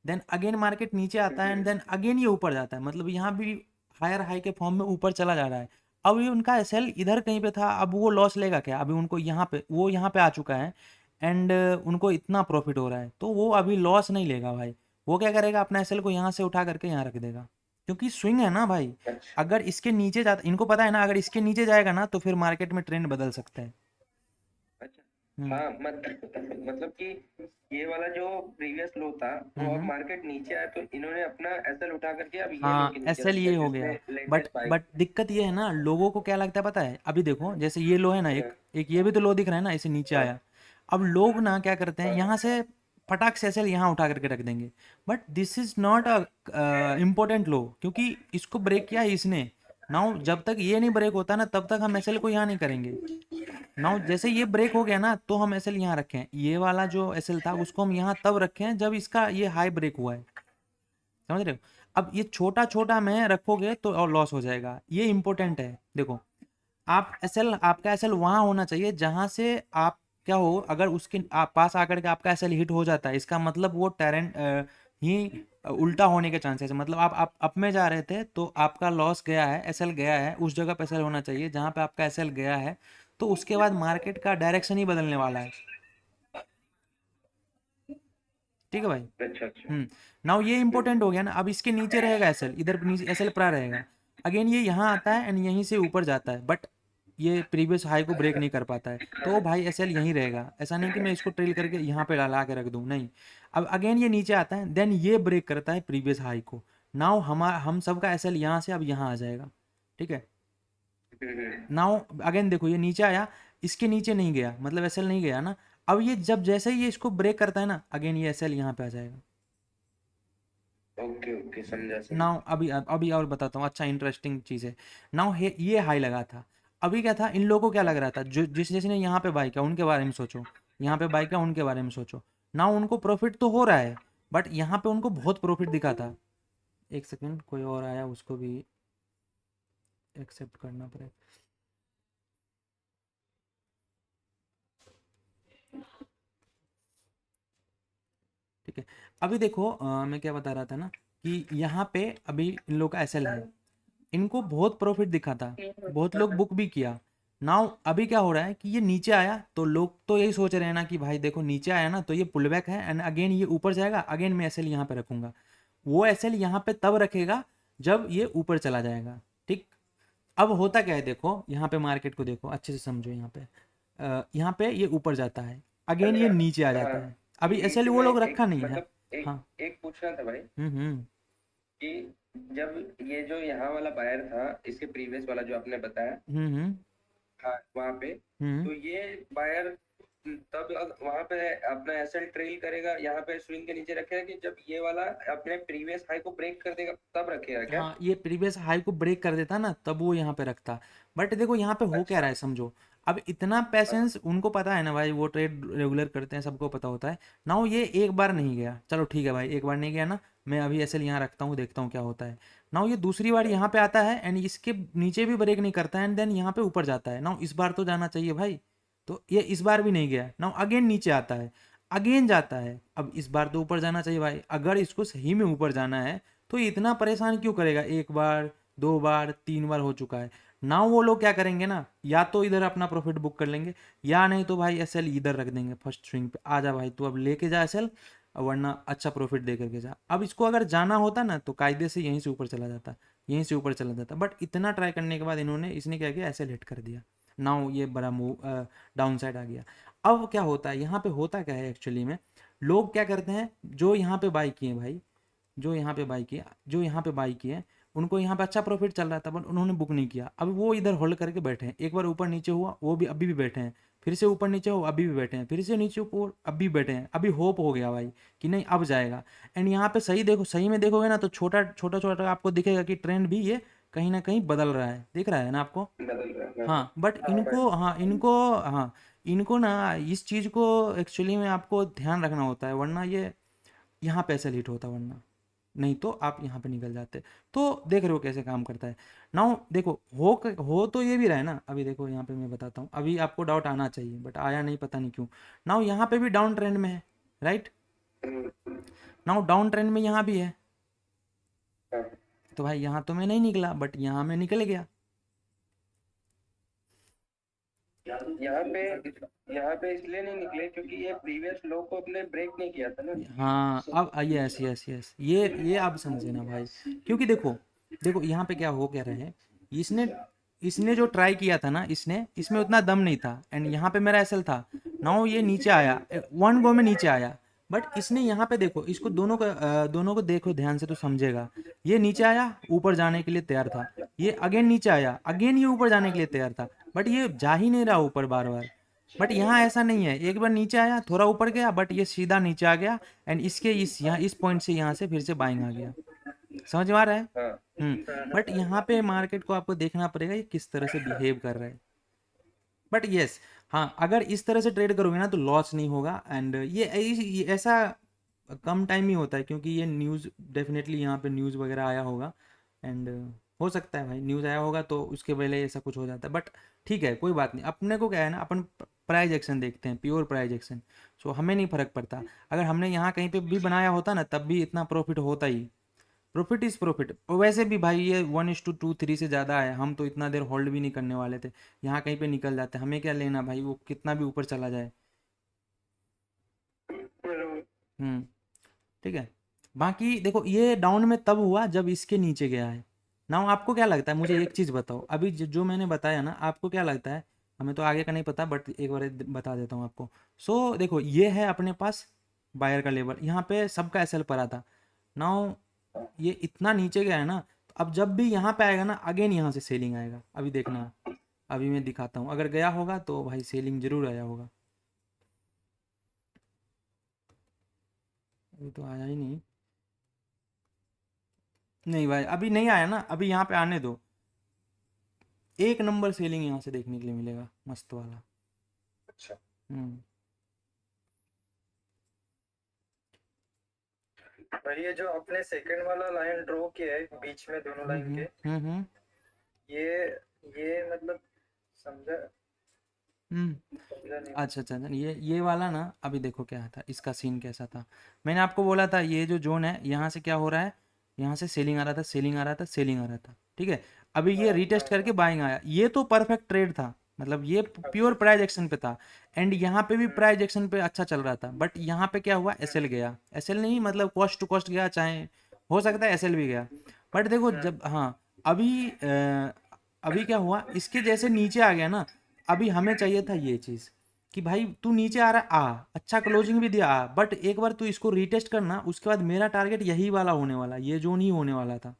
देन अगेन मार्केट नीचे आता है, एंड हम्म। देन अगेन ये ऊपर जाता है, मतलब यहाँ भी हायर हाई के फॉर्म में ऊपर चला जा रहा है। अब ये उनका एसएल इधर कहीं पे था, अब वो लॉस लेगा क्या, अभी उनको यहाँ पे, वो यहाँ पे आ चुका है, एंड उनको इतना प्रॉफिट हो रहा है, तो वो अभी लॉस नहीं लेगा भाई। वो क्या करेगा, अपना एसएल को यहाँ से उठा करके यहाँ रख देगा, क्योंकि स्विंग है ना भाई। अच्छा। अगर इसके नीचे जाता, इनको पता है ना, अगर इसके नीचे जाएगा ना तो फिर मार्केट में ट्रेंड बदल सकता है। अच्छा। हम्म हाँ, मतलब कि ये वाला जो प्रीवियस लो था, वो अब हम्म। मार्केट नीचे आया तो इन्होंने अपना एसएल उठा करके अब ये लो हाँ, के नीचे एसएल रख दिया ये हो जिसमें गया। But latest bike. बट दिक्कत ये है ना, लोगों को क्या लगता है पता है, अभी देखो जैसे ये लो है ना, एक एक ये भी तो लो दिख रहा है ना, इसे नीचे हाँ। आया। अब लोग ना क्या करते हैं, हाँ। यहाँ से फटाक से एसएल यहाँ उठा करके रख देंगे। But this is not a important law, क्योंकि इसको ब्रेक किया है इसने। नाउ जब तक ये नहीं ब्रेक होता ना, तब तक हम एसएल को यहाँ नहीं करेंगे। नाउ जैसे ये ब्रेक हो गया ना, तो हम एसएल यहाँ रखें, ये वाला जो एसएल था उसको हम यहाँ तब रखें जब इसका ये हाई ब्रेक हुआ है। समझ रहे हो? अब ये छोटा छोटा में रखोगे तो और लॉस हो जाएगा, ये इंपॉर्टेंट है। देखो, आप एसएल, आपका एसएल वहां होना चाहिए जहां से आप क्या हो, अगर उसके आप पास आकर के आपका एसएल हिट हो जाता है, इसका मतलब वो टेरेंट ही उल्टा होने के चांसेस है। मतलब आप अप में जा रहे थे तो आपका लॉस गया है, एसएल गया है, उस जगह पे एसएल होना चाहिए जहां पे आपका एसएल गया है। तो उसके बाद मार्केट का डायरेक्शन ही बदलने वाला है। ठीक है भाई। अच्छा। अच्छा। नाउ ये हम्म। इंपॉर्टेंट हो गया ना, अब इसके नीचे रहेगा एसएल, इधर नीचे एसएल पड़ा रहेगा। अगेन ये यहाँ आता है एंड यहीं से ऊपर जाता है, बट ये प्रीवियस हाई को ब्रेक नहीं कर पाता है, तो भाई एसएल यहीं रहेगा। ऐसा नहीं कि मैं इसको ट्रेल करके यहाँ पे ला के रख दूँ, नहीं। अब अगेन ये नीचे आता है, देन ये ब्रेक करता है प्रीवियस हाई को। नाउ हम सबका एसएल यहाँ से अब यहाँ आ जाएगा, ठीक है। नाउ अगेन देखो ये नीचे आया, इसके नीचे नहीं गया, मतलब एसएल नहीं गया ना। अब ये जब जैसे ही ये इसको ब्रेक करता है ना, अगेन ये एसएल यहाँ पे आ जाएगा। ओके ओके, समझा समझा। नाउ अभी अभी और बताता हूँ, अच्छा इंटरेस्टिंग चीज़ है। नाउ ये हाई लगा था, अभी क्या था, इन लोगों को क्या लग रहा था, जो जिसने यहाँ पे बाई किया उनके बारे में सोचो, यहाँ पे बाई किया उनके बारे में सोचो। नाउ उनको प्रॉफिट तो हो रहा है, बट यहाँ पे उनको बहुत प्रॉफिट दिखा था। एक सेकेंड, कोई और आया, उसको भी एक्सेप्ट करना पड़ेगा। ठीक है, अभी देखो मैं क्या बता रहा था ना, कि यहाँ पे अभी इन लोग का एसएल है, इनको बहुत प्रॉफिट दिखा था, बहुत लोग बुक भी किया। नाउ अभी क्या हो रहा है कि ये नीचे आया, तो लोग तो यही सोच रहे हैं ना कि भाई देखो नीचे आया ना, तो ये पुल बैक है, एंड अगेन ये ऊपर जाएगा, अगेन मैं एसएल यहाँ पे रखूंगा। वो एसएल यहाँ पे तब रखेगा जब ये ऊपर चला जाएगा, ठीक। अब होता क्या है, देखो यहाँ पे मार्केट को देखो अच्छे से समझो, यहाँ पे ये ऊपर जाता है, अगेन ये नीचे आ जाता हाँ, है। अभी एसएल वो इसमें लोग एक रखा नहीं है। मतलब एक हाँ। एक पूछना था भाई हम्म। कि जब ये जो यहाँ वाला बायर था, इसके प्रीवियस वाला जो आपने बताया, हम्म। हाँ वहाँ पे, हम्म। तो ये बायर तब वहाँ पे अपना एसएल ट्रेल करेगा, यहाँ पे स्विंग के नीचे रखेगा, कि जब ये वाला अपने प्रीवियस हाई को ब्रेक कर देगा तब रखेगा क्या? हाँ, ये प्रीवियस हाई को ब्रेक कर देता ना, तब वो यहाँ पे रखता। बट देखो यहाँ पे हो क्या अच्छा। रहा है, समझो। अब इतना पैसेंस उनको पता है ना भाई, वो ट्रेड रेगुलर करते हैं, सबको पता होता है ना। वो ये एक बार नहीं गया, चलो ठीक है भाई, एक बार नहीं गया ना, मैं अभी ऐसे यहाँ रखता हूँ, देखता हूँ क्या होता है। ना ये दूसरी बार यहाँ पे आता है, एंड इसके नीचे भी ब्रेक नहीं करता है, एंड देन यहाँ पे ऊपर जाता है ना, इस बार तो जाना चाहिए भाई। तो ये इस बार भी नहीं गया ना, अगेन नीचे आता है, अगेन जाता है। अब इस बार तो ऊपर जाना चाहिए भाई, अगर इसको सही में ऊपर जाना है तो ये इतना परेशान क्यों करेगा, एक बार, दो बार, तीन बार हो चुका है ना। वो लोग क्या करेंगे ना, या तो इधर अपना प्रॉफिट बुक कर लेंगे, या नहीं तो भाई एसएल इधर रख देंगे फर्स्ट स्विंग पे। आ जा भाई तू अब लेके जा एसएल, वरना अच्छा प्रॉफिट दे करके जा। अब इसको अगर जाना होता ना, तो कायदे से यहीं से ऊपर चला जाता, यहीं से ऊपर चला जाता, बट इतना ट्राई करने के बाद इसने क्या किया, एसएल हिट कर दिया। नाउ ये बड़ा मूव डाउन साइड आ गया। अब क्या होता है यहाँ पे, होता क्या है एक्चुअली में, लोग क्या करते हैं, जो यहाँ पे बाई किए भाई, जो यहाँ पे बाई किए, उनको यहाँ पे अच्छा प्रॉफिट चल रहा था, बट उन्होंने बुक नहीं किया। अब वो इधर होल्ड करके बैठे हैं, एक बार ऊपर नीचे हुआ वो भी अभी भी बैठे हैं, फिर से ऊपर नीचे हुआ अभी भी बैठे हैं, फिर से नीचे ऊपर अभी भी बैठे हैं। अभी होप हो गया भाई कि नहीं अब जाएगा। एंड यहाँ पे सही देखो, सही में देखोगे ना, तो छोटा छोटा छोटा आपको दिखेगा कि ट्रेंड भी ये कहीं ना कहीं बदल रहा है, दिख रहा है ना आपको। बदल रहा है, हाँ। हाँ, बट हाँ भाई। इनको ना इस चीज़ को एक्चुअली में आपको ध्यान रखना होता है, वरना ये यहाँ पे ऐसे लेट होता, वरना नहीं तो आप यहाँ पे निकल जाते। तो देख रहे हो कैसे काम करता है। नाउ देखो हो तो ये भी रहा है ना, अभी देखो यहाँ पे मैं बताता हूँ, अभी आपको डाउट आना चाहिए बट आया नहीं, पता नहीं क्यों। नाउ यहाँ पे भी डाउन ट्रेंड में है, राइट। हम्म, नाउ डाउन ट्रेंड में यहाँ भी है, हाँ। तो भाई यहाँ तो मैं नहीं निकला, बट यहाँ मैं निकल गया। यहाँ पे इसलिए नहीं निकले क्योंकि ये प्रीवियस लो को अपने ब्रेक नहीं किया था ना। हाँ, अब यस यस यस, ये आप समझे ना भाई, क्योंकि देखो देखो यहाँ पे क्या हो क्या रहा है, इसने इसने जो ट्राई किया था ना, इसने इसमें उतना दम नहीं था, एंड यहाँ पे मेरा एसएल था। नाउ ये नीचे आया, वन गो में नीचे आया, बट इसने यहाँ पे देखो, इसको दोनों को देखो ध्यान से तो समझेगा। ये नीचे आया, ऊपर जाने के लिए तैयार था, ये अगेन नीचे आया, अगेन ये ऊपर जाने के लिए तैयार था, बट ये जा ही नहीं रहा ऊपर बार बार। बट यहाँ ऐसा नहीं है, एक बार नीचे आया, थोड़ा ऊपर गया, बट ये सीधा नीचे आ गया, एंड इसके इस पॉइंट से यहाँ से फिर से बाइंग आ गया। समझ में आ रहा है। हाँ बट यहाँ पे मार्केट को आपको देखना पड़ेगा ये किस तरह से बिहेव कर रहा है। बट यस, हाँ, अगर इस तरह से ट्रेड करोगे ना तो लॉस नहीं होगा। एंड ये ऐसा कम टाइम ही होता है, क्योंकि ये न्यूज़ डेफिनेटली यहाँ पे न्यूज़ वगैरह आया होगा, एंड हो सकता है भाई न्यूज़ आया होगा तो उसके पहले ऐसा कुछ हो जाता है। बट ठीक है, कोई बात नहीं, अपने को क्या है ना, अपन प्राइज एक्शन देखते हैं, प्योर प्राइज एक्शन। सो हमें नहीं फर्क पड़ता, अगर हमने यहाँ कहीं पे भी बनाया होता ना, तब भी इतना प्रॉफिट होता ही। Profit is profit. वैसे भी भाई ये 1:2 3 से ज़्यादा है, हम तो इतना देर होल्ड भी नहीं करने वाले थे, यहाँ कहीं पे निकल जाते, हमें क्या लेना भाई, वो कितना भी ऊपर चला जाए। हम्म। ठीक है, बाकी देखो ये डाउन में तब हुआ जब इसके नीचे गया है, नाउ आपको क्या लगता है, मुझे एक चीज़ बताओ, अभी जो मैंने बताया ना, आपको क्या लगता है, हमें तो आगे का नहीं पता बट एक बार बता देता हूँ आपको। सो देखो ये है अपने पास बायर का लेवल, यहाँ पे सबका एसएल पड़ा था। नाउ ये इतना नीचे गया है ना, तो अब जब भी यहाँ पे आएगा ना, अगेन यहाँ से सेलिंग आएगा। अभी देखना, अभी मैं दिखाता हूँ, अगर गया होगा तो भाई सेलिंग जरूर आया होगा। अभी तो आया ही नहीं, नहीं भाई अभी नहीं आया ना, अभी यहाँ पे आने दो। एक नंबर सेलिंग यहाँ से देखने के लिए मिलेगा, मस्त वाला। अच्छा, हम्म भाई ये जो आपने सेकंड वाला लाइन ड्रॉ किया है बीच में दोनों लाइन के, हम्म ये ये मतलब समझा हम्म समझा नहीं। अच्छा अच्छा अच्छा, ये वाला ना, अभी देखो क्या था, इसका सीन कैसा था। मैंने आपको बोला था ये जो जोन है, यहाँ से क्या हो रहा है, यहाँ से सेलिंग आ रहा था, सेलिंग आ रहा था, सेलिंग आ रहा था, ठीक है। अभी ये हाँ रीटेस्ट हाँ करके हाँ। बाइंग आया, ये तो परफेक्ट ट्रेड था, मतलब ये अच्छा प्योर अच्छा। प्राइस एक्शन पे था। एंड यहाँ पे भी प्राइस एक्शन पे अच्छा चल रहा था, बट यहाँ पे क्या हुआ, एसएल गया, एसएल नहीं मतलब कॉस्ट टू कॉस्ट गया, चाहे हो सकता है एसएल भी गया। बट देखो जब, हाँ, अभी अभी क्या हुआ, इसके जैसे नीचे आ गया ना, अभी हमें चाहिए था ये चीज़ कि भाई तू नीचे आ रहा, आ अच्छा क्लोजिंग भी दिया, आ बट एक बार तू इसको रीटेस्ट करना, उसके बाद मेरा टारगेट यही वाला होने वाला, ये जोन ही होने वाला था।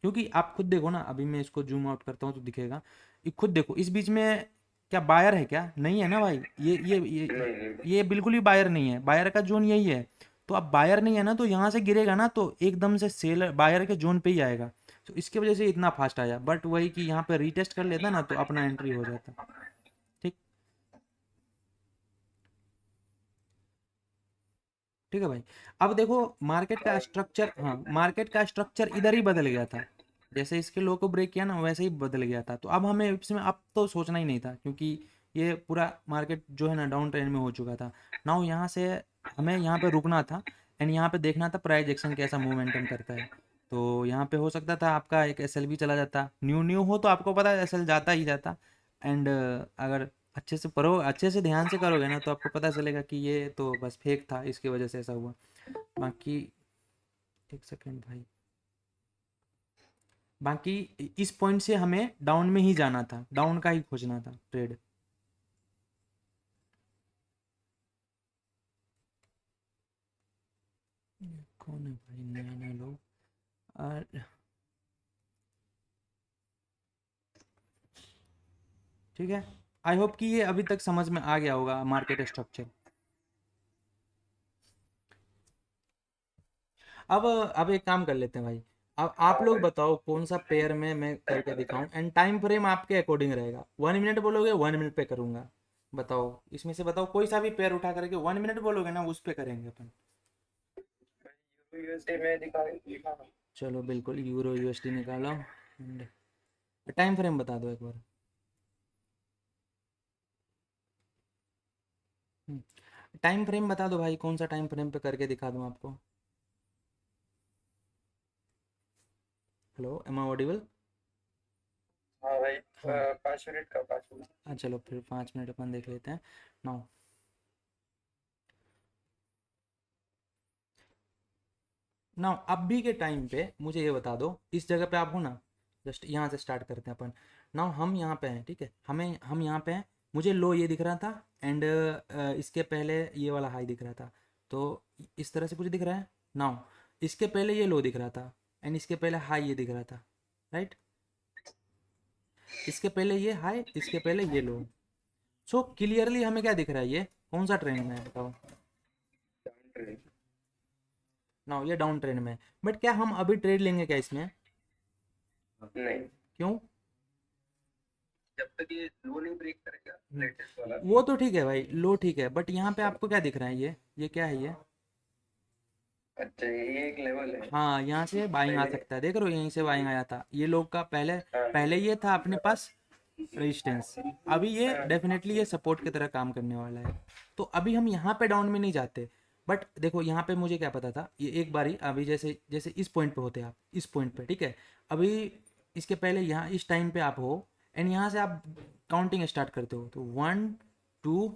क्योंकि आप खुद देखो ना, अभी मैं इसको जूम आउट करता हूँ तो दिखेगा, ये खुद देखो इस बीच में क्या बायर है, क्या नहीं है ना भाई, नहीं नहीं। ये बिल्कुल भी बायर नहीं है, बायर का जोन यही है। तो अब बायर नहीं है ना, तो यहाँ से गिरेगा ना तो एकदम से सेलर बायर के जोन पे ही आएगा। तो इसकी वजह से इतना फास्ट आया, बट वही कि यहाँ पे रीटेस्ट कर लेता ना तो अपना एंट्री हो जाता। ठीक, ठीक है भाई। अब देखो मार्केट का स्ट्रक्चर, हाँ मार्केट का स्ट्रक्चर इधर ही बदल गया था, जैसे इसके लो को ब्रेक किया ना वैसे ही बदल गया था। तो अब हमें इसमें अब तो सोचना ही नहीं था, क्योंकि ये पूरा मार्केट जो है ना डाउन ट्रेंड में हो चुका था। नाउ यहाँ से हमें यहाँ पे रुकना था, एंड यहाँ पे देखना था प्राइस एक्शन कैसा मोमेंटम करता है। तो यहाँ पे हो सकता था आपका एक एसएल भी चला जाता, न्यू न्यू हो तो आपको पता है एसएल जाता ही जाता। एंड अगर अच्छे से पढ़ो, अच्छे से ध्यान से करोगे ना, तो आपको पता चलेगा कि ये तो बस फेक था, इसकी वजह से ऐसा हुआ। बाकी एक सेकेंड भाई, बाकी इस पॉइंट से हमें डाउन में ही जाना था, डाउन का ही खोजना था ट्रेड। कौन है भाई, नया नया लोग। और ठीक है, आई होप कि ये अभी तक समझ में आ गया होगा मार्केट स्ट्रक्चर। अब एक काम कर लेते हैं भाई, अब आप लोग बताओ कौन सा पेयर में मैं करके दिखाऊं, एंड टाइम फ्रेम आपके अकॉर्डिंग रहेगा। 1 मिनट बोलोगे 1 मिनट पे करूंगा, बताओ इसमें से, बताओ कोई सा भी पेयर उठा करके 1 मिनट बोलोगे ना, उस पे करेंगे अपन। यूएसडी में दिखा। चलो बिल्कुल, यूरो यूएसडी निकालो, एंड टाइम फ्रेम बता दो एक बार। टाइम फ्रेम बता दो भाई, कौन सा टाइम फ्रेम पे करके दिखा दूं आपको। Hello, am I audible. हाँ भाई, हाँ 5 मिनट का 5 मिनट। हाँ, चलो फिर 5 मिनट अपन देख लेते हैं। नाउ नाउ अभी के टाइम पे मुझे ये बता दो, इस जगह पे आप हो ना, जस्ट यहाँ से स्टार्ट करते हैं अपन। नाउ हम यहाँ पे हैं, ठीक है, हम यहाँ पे हैं, मुझे लो ये दिख रहा था, एंड इसके पहले ये वाला हाई दिख रहा था। तो इस तरह से कुछ दिख रहा है। नाउ इसके पहले ये लो दिख रहा था, एंड इसके पहले हाई ये दिख रहा था, राइट। इसके पहले ये हाई, इसके पहले ये लो। सो क्लियरली हमें क्या दिख रहा है, ये कौन सा ट्रेंड में है बताओ। नाउ ये डाउन ट्रेंड में है, बट क्या हम अभी ट्रेड लेंगे क्या इसमें, नहीं, क्यों। जब तक ये लो नहीं ब्रेक करेगा हम्म, लेटेस्ट वाला। वो तो ठीक है भाई, लो ठीक है, बट यहाँ पे आपको क्या दिख रहा है, ये क्या है ये। अच्छा, ये एक लेवल है। हाँ यहाँ से बाइंग आ पहले सकता है, देख रहे हो यहीं से बाइंग आया था ये लोग का, पहले पहले ये था अपने पास रेजिस्टेंस, अभी ये डेफिनेटली ये सपोर्ट की तरह काम करने वाला है। तो अभी हम यहाँ पे डाउन में नहीं जाते, बट देखो यहाँ पे मुझे क्या पता था, ये एक बारी अभी जैसे जैसे इस पॉइंट पे होते आप, इस पॉइंट पे, ठीक है, अभी इसके पहले यहाँ इस टाइम पे आप हो, एंड यहाँ से आप काउंटिंग स्टार्ट करते हो, तो 1 2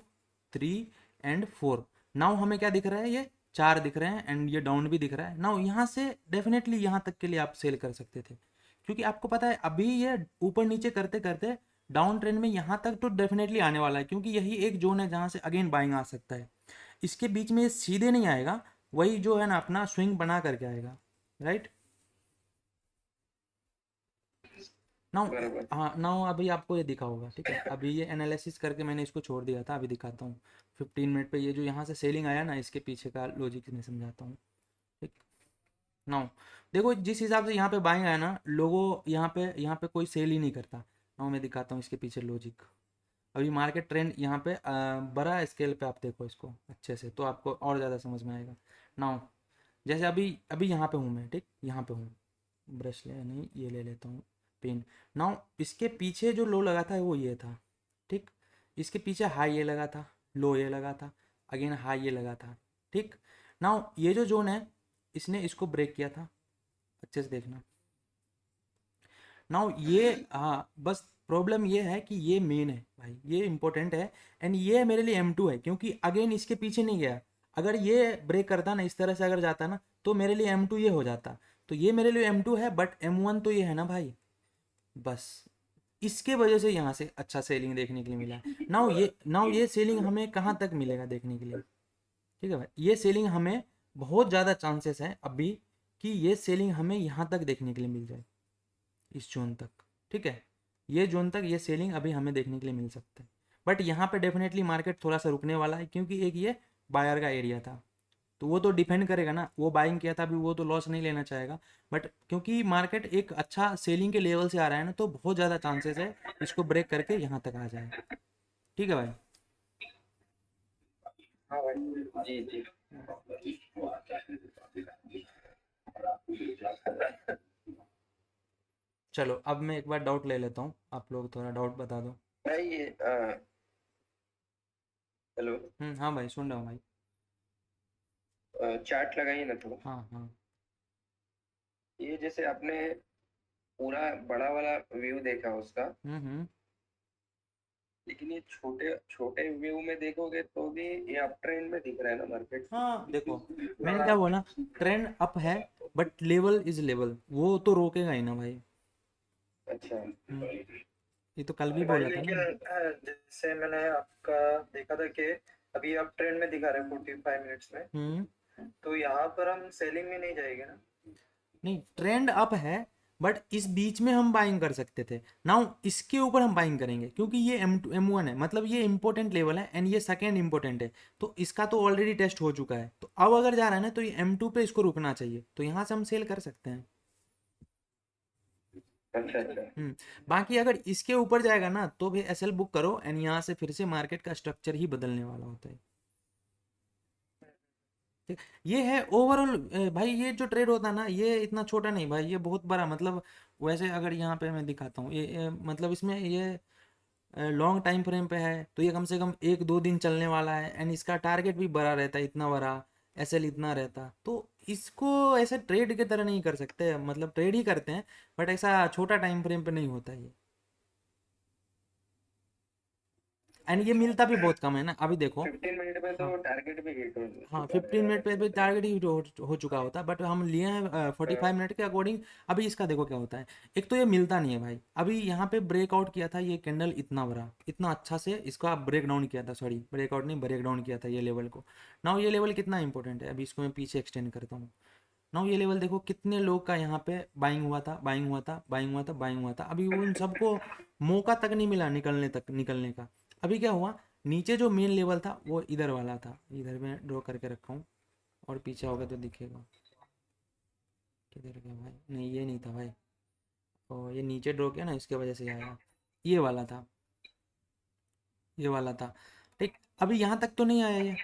3 एंड 4। नाउ हमें क्या दिख रहा है, ये 4 दिख रहे हैं, एंड ये डाउन भी दिख रहा है। नाउ यहाँ से डेफिनेटली यहाँ तक के लिए आप सेल कर सकते थे, क्योंकि आपको पता है अभी ये ऊपर नीचे करते करते डाउन ट्रेंड में यहाँ तक तो डेफिनेटली आने वाला है, क्योंकि यही एक जोन है जहाँ से अगेन बाइंग आ सकता है। इसके बीच में ये सीधे नहीं आएगा, वही जो है ना अपना स्विंग बना करके आएगा, राइट। नाउ, बराबर। हाँ नाउ अभी आपको ये दिखा होगा, ठीक है। अभी ये एनालिसिस करके मैंने इसको छोड़ दिया था, अभी दिखाता हूँ 15 मिनट पे ये जो यहाँ से सेलिंग आया ना, इसके पीछे का लॉजिक मैं समझाता हूँ, ठीक। नाउ देखो जिस हिसाब से यहाँ पे बाइंग आया ना, लोगों यहाँ पे कोई सेल ही नहीं करता। नाउ मैं दिखाता हूँ इसके पीछे लॉजिक। अभी मार्केट ट्रेंड यहाँ पे बड़ा स्केल पे आप देखो इसको अच्छे से, तो आपको और ज़्यादा समझ में आएगा। नाउ जैसे अभी अभी यहाँ पे हूँ मैं, ठीक, यहाँ पे हूँ, ब्रश ले नहीं ये ले लेता हूँ पेन। नाउ इसके पीछे जो लो लगा था वो ये था, ठीक। इसके पीछे हाई ये लगा था, लो ये लगा था, अगेन हाई ये लगा था, ठीक। नाउ ये जो जोन है इसने इसको ब्रेक किया था, अच्छे से देखना। नाउ ये, हाँ बस प्रॉब्लम ये है कि ये मेन है भाई, ये इंपॉर्टेंट है। एंड ये मेरे लिए M2 है, क्योंकि अगेन इसके पीछे नहीं गया। अगर ये ब्रेक करता ना, इस तरह से अगर जाता ना, तो मेरे लिए M2 ये हो जाता। तो ये मेरे लिए M2 है, बट M1 तो ये है ना भाई, बस इसके वजह से यहाँ से अच्छा सेलिंग देखने के लिए मिला है। नाउ ये सेलिंग हमें कहाँ तक मिलेगा देखने के लिए, ठीक है भाई। ये सेलिंग हमें बहुत ज़्यादा चांसेस है अभी कि ये सेलिंग हमें यहाँ तक देखने के लिए मिल जाए, इस जोन तक, ठीक है। ये जोन तक ये सेलिंग अभी हमें देखने के लिए मिल सकता है, बट यहाँ पे डेफिनेटली मार्केट थोड़ा सा रुकने वाला है, क्योंकि एक ये बायर का एरिया था, तो वो तो डिपेंड करेगा ना, वो बाइंग किया था अभी, वो तो लॉस नहीं लेना चाहेगा। बट क्योंकि मार्केट एक अच्छा सेलिंग के लेवल से आ रहा है ना, तो बहुत ज़्यादा चांसेस है इसको ब्रेक करके यहाँ तक आ जाए, ठीक है भाई। हाँ भाई, जी जी। चलो अब मैं एक बार डाउट ले लेता हूँ, आप लोग थोड़ा डाउट बता दो। भाई ये हेलो, हाँ भाई सुन रहा हूँ भाई। चार्ट लगाइए ना थोड़ा। हाँ हाँ। ये जैसे आपने पूरा बड़ा वाला व्यू देखा उसका, हम्म। लेकिन ये छोटे छोटे व्यू में देखोगे तो भी ये अप ट्रेंड में दिख रहा है ना मार्केट। हाँ देखो, मैंने क्या बोला, ट्रेंड अप है, बट लेवल इज लेवल, वो तो रोकेगा ही ना भाई। अच्छा ये तो कल भी भाई बोला था लेकिन ना। जैसे मैंने आपका देखा था कि अभी आप ट्रेंड में दिखा रहे हैं 45 मिनट्स में, हम्म। तो यहाँ पर हम सेलिंग में नहीं जाएंगे ना। नहीं, ट्रेंड अप है, बट इस बीच में हम बाइंग कर सकते थे। नाउ इसके ऊपर हम बाइंग करेंगे, क्योंकि ये M2 M1 है, मतलब ये इंपॉर्टेंट लेवल है, एंड ये सेकेंड इंपॉर्टेंट है। तो इसका तो ऑलरेडी टेस्ट हो चुका है, तो अब अगर जा रहा है ना, तो ये M2 पे इसको रुकना चाहिए, तो यहाँ से हम सेल कर सकते हैं। अच्छा अच्छा। बाकी अगर इसके ऊपर जाएगा ना, तो भी SL बुक करो, एंड यहाँ से फिर से मार्केट का स्ट्रक्चर ही बदलने वाला होता है, ठीक। ये है ओवरऑल भाई, ये जो ट्रेड होता है ना, ये इतना छोटा नहीं भाई, ये बहुत बड़ा, मतलब वैसे अगर यहाँ पे मैं दिखाता हूँ ये मतलब इसमें ये लॉन्ग टाइम फ्रेम पे है, तो ये कम से कम 1-2 दिन चलने वाला है, एंड इसका टारगेट भी बड़ा रहता है, इतना बड़ा SL इतना रहता, तो इसको ऐसे ट्रेड की तरह नहीं कर सकते, मतलब ट्रेड ही करते हैं, बट ऐसा छोटा टाइम फ्रेम पे नहीं होता ये। एंड ये मिलता भी बहुत कम है ना, अभी देखो। 15 मिनट में तो हाँ टारगेट भी हिट हो हाँ, चुका 15 मिनट पे है। भी टारगेट ही हो चुका होता, बट हम लिए हैं 45 मिनट के अकॉर्डिंग। अभी इसका देखो क्या होता है, एक तो ये मिलता नहीं है भाई, अभी यहाँ पे ब्रेकआउट किया था ये कैंडल, इतना बड़ा, इतना अच्छा से इसका ब्रेक डाउन किया था, सॉरी ब्रेकआउट नहीं, ब्रेक डाउन किया था ये लेवल को। नाउ ये लेवल कितना इंपॉर्टेंट है, अभी इसको मैं पीछे एक्सटेंड करता हूँ। नाउ ये लेवल देखो, कितने लोग का यहाँ पे बाइंग हुआ था, बाइंग हुआ था, बाइंग हुआ था, बाइंग हुआ था, अभी उन सबको मौका तक नहीं मिला निकलने का। अभी क्या हुआ, नीचे जो मेन लेवल था वो इधर वाला था, इधर मैं ड्रॉ करके रखा हूँ, और पीछे होगा तो दिखेगा। किधर गया भाई, नहीं ये नहीं था भाई, और ये नीचे ड्रॉ किया ना, इसके वजह से आया, ये वाला था, ये वाला था, ठीक। अभी यहाँ तक तो नहीं आया ये,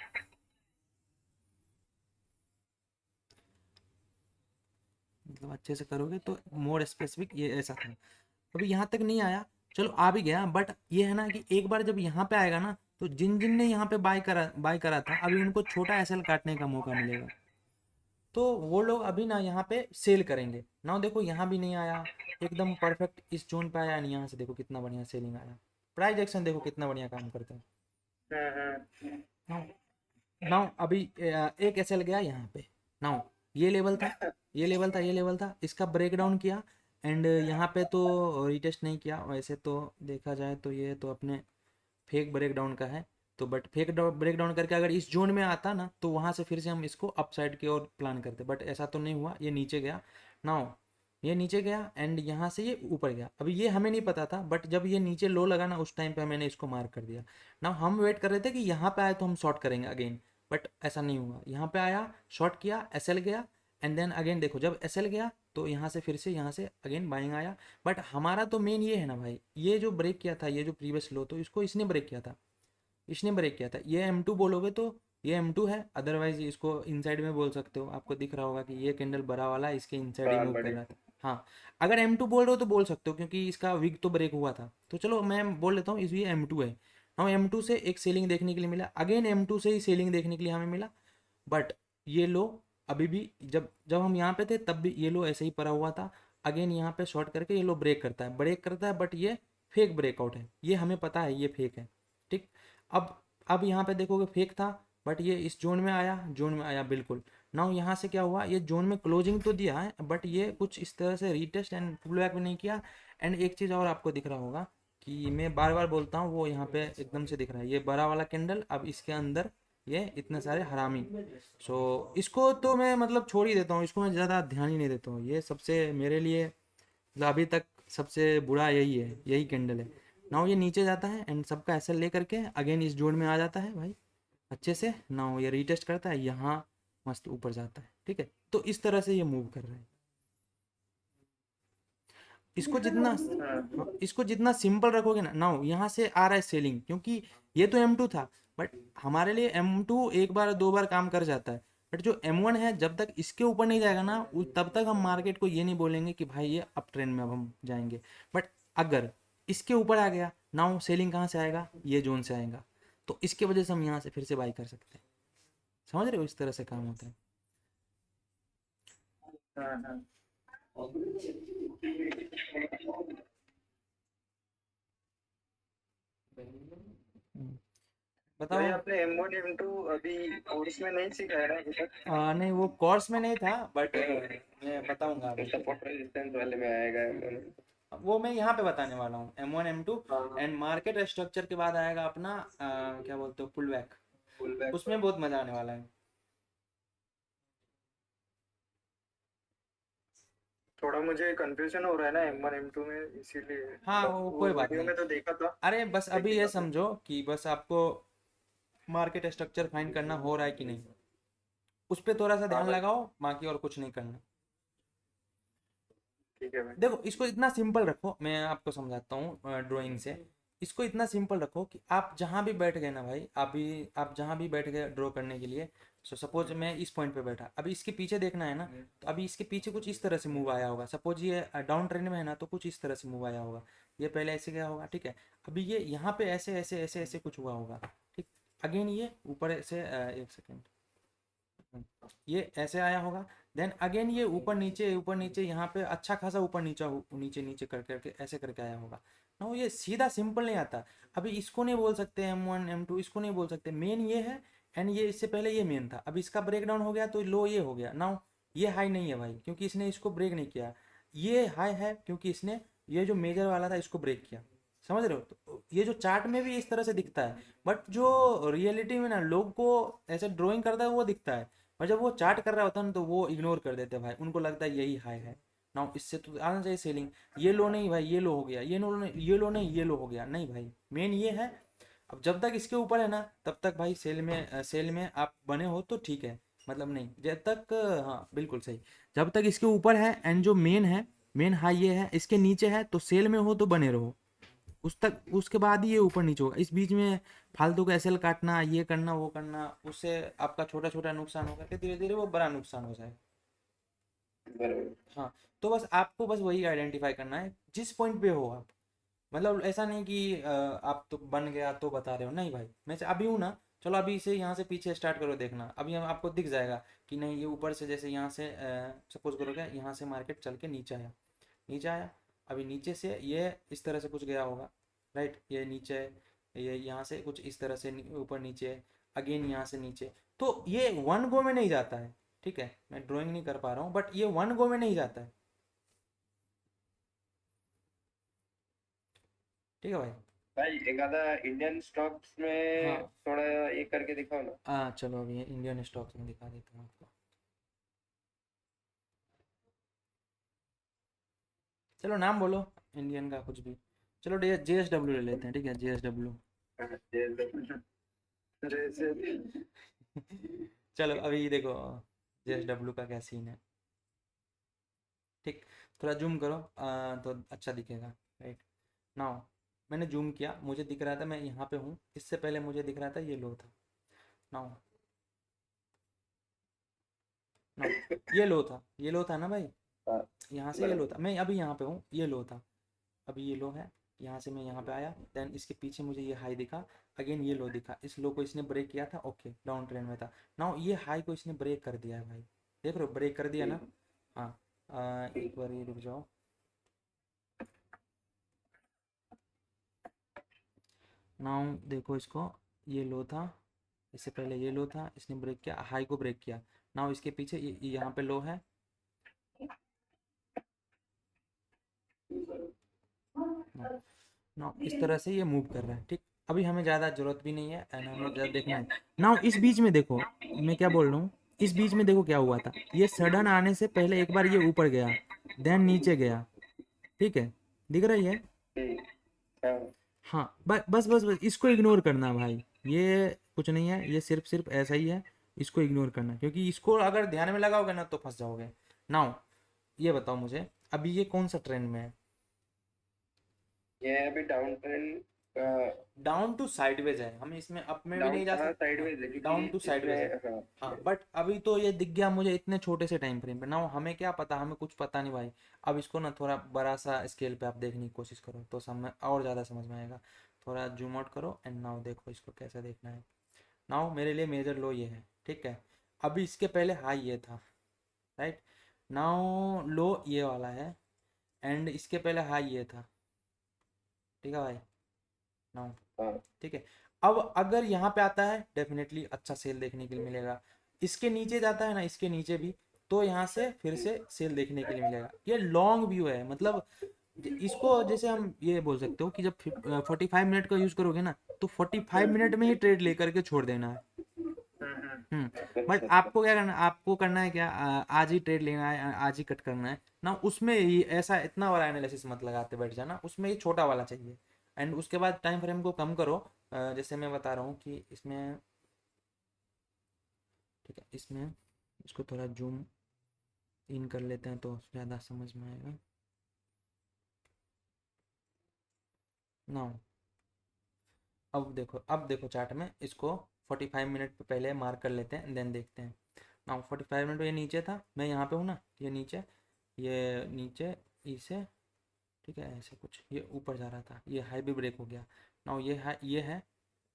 मतलब अच्छे से करोगे तो मोर स्पेसिफिक, ये ऐसा था। अभी यहाँ तक नहीं आया, चलो आ भी गया, बट ये है ना कि एक बार जब यहाँ पे आएगा ना, तो जिन जिन ने यहाँ पे बाय करा था, अभी उनको छोटा SL काटने का मौका मिलेगा, तो वो लोग अभी ना यहाँ पे सेल करेंगे ना। देखो यहाँ भी नहीं आया, एकदम परफेक्ट इस जोन पे आया नहीं, यहाँ से देखो कितना बढ़िया सेलिंग आया, प्राइस एक्शन देखो कितना बढ़िया काम करता है। हम्म। नाउ नाउ अभी एक SL गया यहाँ पे। नाउ ये लेवल था, ये लेवल था, ये लेवल था, इसका ब्रेक डाउन किया, एंड यहाँ पे तो रीटेस्ट नहीं किया, वैसे तो देखा जाए तो ये तो अपने फेक ब्रेक डाउन का है। तो बट फेक ब्रेक डाउन करके अगर इस जोन में आता ना तो वहाँ से फिर से हम इसको अप साइड की ओर प्लान करते, बट ऐसा तो नहीं हुआ, ये नीचे गया। नाउ ये नीचे गया एंड यहाँ से ये ऊपर गया। अभी ये हमें नहीं पता था, बट जब ये नीचे लो लगा ना उस टाइम पे मैंने इसको मार्क कर दिया। नाउ हम वेट कर रहे थे कि यहाँ पे आए तो हम शॉर्ट करेंगे अगेन, बट ऐसा नहीं हुआ। यहाँ पे आया, शॉर्ट किया, एसएल गया एंड देन अगेन देखो जब एसएल गया तो यहाँ से फिर से यहाँ से अगेन बाइंग आया। बट हमारा तो मेन ये है ना भाई, ये जो ब्रेक किया था, ये जो प्रीवियस लो, तो इसको इसने ब्रेक किया था, इसने ब्रेक किया था। ये M2 बोलोगे तो ये M2 है, अदरवाइज इसको इनसाइड में बोल सकते हो। आपको दिख रहा होगा कि ये कैंडल बड़ा वाला इसके इनसाइड ही बाल मूव कर बड़े। रहा था। हाँ, अगर M2 बोल रहे हो तो बोल सकते हो क्योंकि इसका विग तो ब्रेक हुआ था। तो चलो मैं बोल लेता हूँ इस ये M2 है। हम M2 से एक सेलिंग देखने के लिए मिला, अगेन M2 से ही सेलिंग देखने के लिए हमें मिला। बट ये लो अभी भी, जब जब हम यहाँ पे थे तब भी ये लो ऐसे ही पड़ा हुआ था। अगेन यहाँ पे शॉर्ट करके ये लो ब्रेक करता है, ब्रेक करता है, बट ये फेक ब्रेकआउट है, ये हमें पता है ये फेक है। ठीक, अब यहाँ पे देखोगे फेक था, बट ये इस जोन में आया, जोन में आया बिल्कुल। नाउ यहाँ से क्या हुआ, ये जोन में क्लोजिंग तो दिया है, बट ये कुछ इस तरह से रीटेस्ट एंड पुल बैक भी नहीं किया। एंड एक चीज़ और आपको दिख रहा होगा कि मैं बार बार बोलता हूँ, वो यहाँ पे एकदम से दिख रहा है, ये बड़ा वाला कैंडल, अब इसके अंदर ये इतने सारे हरामी। सो इसको तो मैं मतलब छोड़ ही देता हूँ, इसको मैं ज़्यादा ध्यान ही नहीं देता हूँ। ये सबसे मेरे लिए मतलब अभी तक सबसे बुरा यही है, यही कैंडल है। नाउ ये नीचे जाता है एंड सबका एसएल ले करके अगेन इस जोन में आ जाता है भाई अच्छे से। नाउ ये रीटेस्ट करता है, यहाँ मस्त ऊपर जाता है। ठीक है, तो इस तरह से ये मूव कर रहा है। इसको जितना, हाँ, इसको जितना सिंपल रखोगे ना। नाउ यहाँ से आ रहा है सेलिंग, क्योंकि ये तो M2 था, बट हमारे लिए M2 एक बार दो बार काम कर जाता है। बट जो M1 है, जब तक इसके ऊपर नहीं जाएगा ना तब तक हम मार्केट को ये नहीं बोलेंगे कि भाई ये अप ट्रेंड में अब हम जाएंगे। बट अगर इसके ऊपर आ गया, नाउ सेलिंग कहाँ से आएगा, ये जोन से आएगा, तो इसके वजह से हम यहाँ से फिर से बाई कर सकते हैं। समझ रहे हो, इस तरह से काम होता है। हाँ हाँ। हम्म, भाई बताओ। आपने M1 M2 अभी कोर्स में नहीं सीखा है ना अभी तक? नहीं, वो कोर्स में नहीं था, बट मैं बताऊंगा तो अभी। सपोर्ट रेजिस्टेंस वाले में आएगा M1। वो मैं यहाँ पे बताने वाला हूँ, M1 M2 हाँ एंड मार्केट स्ट्रक्चर के बाद आएगा अपना क्या बोलते हो, पुल बैक। फुल बैक उसमें बहुत मजा आने वाला है। थोड़ा मुझे कंफ्यूजन हो रहा है ना M1 M2 में, इसीलिए हाँ, मतलब वो वो कोई बात वीडियो नहीं। में तो देखा था अरे बस अभी लेकिन ये अभी समझो कि बस आपको मार्केट स्ट्रक्चर फाइंड करना हो रहा है कि नहीं, उस पर थोड़ा सा हाँ ध्यान भाई लगाओ, बाकी और कुछ नहीं करना। ठीक है भाई। देखो इसको इतना सिंपल रखो, मैं आपको समझाता हूँ ड्राइंग से। इसको इतना सिंपल रखो कि आप जहाँ भी बैठ गए ना भाई, अभी आप जहाँ भी बैठ गए ड्रॉ करने के लिए। सो सपोज मैं इस पॉइंट पे बैठा, अभी इसके पीछे देखना है ना, तो अभी इसके पीछे कुछ इस तरह से मूव आया होगा। सपोज ये डाउन ट्रेंड में है ना, तो कुछ इस तरह से मूव आया होगा। ये पहले ऐसे गया होगा, ठीक है। अभी ये यहाँ पे ऐसे ऐसे ऐसे ऐसे कुछ हुआ होगा, ठीक। अगेन ये ऊपर से एक सेकेंड, ये ऐसे आया होगा। देन अगेन ये ऊपर नीचे यहाँ पे अच्छा खासा ऊपर नीचे नीचे नीचे कर करके ऐसे करके आया होगा ना। ये सीधा सिंपल नहीं आता। अभी इसको नहीं बोल सकते M1 M2, इसको नहीं बोल सकते, मेन ये है। एंड ये इससे पहले ये मेन था, अब इसका ब्रेक डाउन हो गया तो लो ये हो गया ना। ये हाई नहीं है भाई, क्योंकि इसने इसको ब्रेक नहीं किया। ये हाई है क्योंकि इसने ये जो मेजर वाला था इसको ब्रेक किया। समझ रहे हो, तो ये जो चार्ट में भी इस तरह से दिखता है, बट जो रियलिटी में ना लोग को ऐसे ड्राइंग करता है वो दिखता है। और जब वो चार्ट कर रहा होता है ना तो वो इग्नोर कर देते हैं भाई, उनको लगता है यही हाई है ना, इससे तो आना चाहिए सेलिंग। ये लो नहीं भाई, ये लो हो गया, ये लो नहीं, ये लो नहीं, ये लो हो गया, नहीं भाई, मेन ये है। अब जब तक इसके ऊपर है ना तब तक भाई सेल में आप बने हो तो ठीक है, मतलब नहीं जब तक हाँ बिल्कुल सही। जब तक इसके ऊपर है एंड जो मेन है, मेन हाई ये है, इसके नीचे है तो सेल में हो तो बने रहो उस तक, उसके बाद ही ये ऊपर नीचे होगा। इस बीच में फालतू का एसएल काटना, ये करना वो करना, उससे आपका छोटा छोटा नुकसान होगा कि धीरे धीरे वो बड़ा नुकसान हो जाए। बराबर। हाँ, तो बस आपको बस वही आइडेंटिफाई करना है जिस पॉइंट पे हो आप। मतलब ऐसा नहीं कि आप तो बन गया तो बता रहे हो, नहीं भाई, मैं से अभी हूँ ना। चलो अभी इसे यहाँ से पीछे स्टार्ट करो देखना, अभी हम आपको दिख जाएगा कि नहीं, ये ऊपर से जैसे यहाँ से सपोज करोगे यहाँ से मार्केट चल के नीचे आया, नीचे आया। अभी नीचे से ये इस तरह से कुछ गया होगा, राइट, ये नीचे है, ये यहाँ से कुछ इस तरह से ऊपर नीचे है, अगेन यहाँ से नीचे। तो ये वन गो में नहीं जाता है, ठीक है। मैं ड्राइंग नहीं कर पा रहा हूँ, बट ये वन गो में नहीं जाता है। ठीक है भाई। भाई एक आधा इंडियन स्टॉक्स में हाँ थोड़ा ये करके दिखाओ ना। चलो अभी इंडियन स्टॉक्स में दिखा देता हूँ आपको। चलो नाम बोलो इंडियन का कुछ भी। चलो JSW ले लेते हैं, ठीक है, JSW। चलो अभी देखो JSW का क्या सीन है, ठीक। थोड़ा जूम करो तो अच्छा दिखेगा, राइट। नाउ मैंने जूम किया, मुझे दिख रहा था मैं यहाँ पे हूँ, इससे पहले मुझे दिख रहा था ये लो था। नाउ नाउ ये लो था ना भाई, हाँ, यहाँ से ये लो बराबर। था, मैं अभी यहाँ पे हूँ, ये लो था, अभी ये लो है, यहाँ से मैं यहाँ पे आया, देन इसके पीछे मुझे ये हाई दिखा, अगेन ये लो दिखा, इस लो को इसने ब्रेक किया था, ओके डाउन ट्रेंड में था। नाउ ये हाई को इसने ब्रेक कर दिया है भाई, देख रहे हो ब्रेक कर दिया ना। हाँ एक बार ये रुक जाओ। नाउ देखो इसको, ये लो था, इससे पहले ये लो था, इसने ब्रेक किया, हाई को ब्रेक किया। नाउ इसके पीछे ये यहाँ पे लो है। नाउ नाउ इस तरह से ये मूव कर रहा है, ठीक। अभी हमें ज़्यादा ज़रूरत भी नहीं है एंड हमें ज़्यादा देखना है। नाउ इस बीच में देखो, मैं क्या बोल रहा हूँ, इस बीच में देखो क्या हुआ था, ये सडन आने से पहले एक बार ये ऊपर गया, देन नीचे गया, ठीक है, दिख रही है। हाँ, हाँ बस इसको इग्नोर करना भाई, ये कुछ नहीं है, ये सिर्फ सिर्फ ऐसा ही है, इसको इग्नोर करना, क्योंकि इसको अगर ध्यान में लगाओगे ना तो फंस जाओगे। नाउ ये बताओ मुझे, अभी ये कौन सा ट्रेंड में है। ये अभी down trend, down to sideways है, हम इसमें अप में भी डाउन, नहीं जा हाँ सकते। हाँ साइडवेज है क्योंकि डाउन टू साइडवेज है। इसमें, हाँ। हाँ बट अभी तो ये दिख गया मुझे इतने छोटे से टाइम फ्रेम पे ना, हमें क्या पता, हमें कुछ पता नहीं भाई। अब इसको ना थोड़ा बड़ा सा स्केल पे आप देखने की कोशिश करो तो समझ और ज़्यादा समझ में आएगा। थोड़ा जूम आउट करो एंड नाउ देखो इसको कैसे देखना है। नाउ मेरे लिए मेजर लो ये है, ठीक है। अभी इसके पहले हाई ये था, राइट। नाउ लो ये वाला है एंड इसके पहले हाई ये था, ठीक है भाई। नाउ हाँ, ठीक है। अब अगर यहाँ पे आता है डेफिनेटली अच्छा सेल देखने के लिए मिलेगा, इसके नीचे जाता है ना, इसके नीचे भी, तो यहाँ से फिर से सेल देखने के लिए मिलेगा। ये लॉन्ग व्यू है, मतलब इसको जैसे हम ये बोल सकते हो कि जब 45 मिनट का यूज़ करोगे ना, तो 45 मिनट में ही ट्रेड लेकर के छोड़ देना है। बट अच्छा अच्छा। आपको क्या करना है, आपको करना है क्या, आज ही ट्रेड लेना है, आज ही कट करना है ना, उसमें ये ऐसा इतना बड़ा एनालिसिस मत लगाते बैठ जाना, उसमें ये छोटा वाला चाहिए। एंड उसके बाद टाइम फ्रेम को कम करो, जैसे मैं बता रहा हूँ कि इसमें, ठीक है, इसमें इसको थोड़ा जूम इन कर लेते हैं तो ज़्यादा समझ में आएगा। ना अब देखो चार्ट में इसको 45 मिनट पे पहले मार्क कर लेते हैं, देन देखते हैं। ना 45 मिनट ये नीचे था, मैं यहाँ पे हूँ ना, ये नीचे इसे, ठीक है, ऐसे कुछ ये ऊपर जा रहा था, ये हाई भी ब्रेक हो गया। नाउ ये है,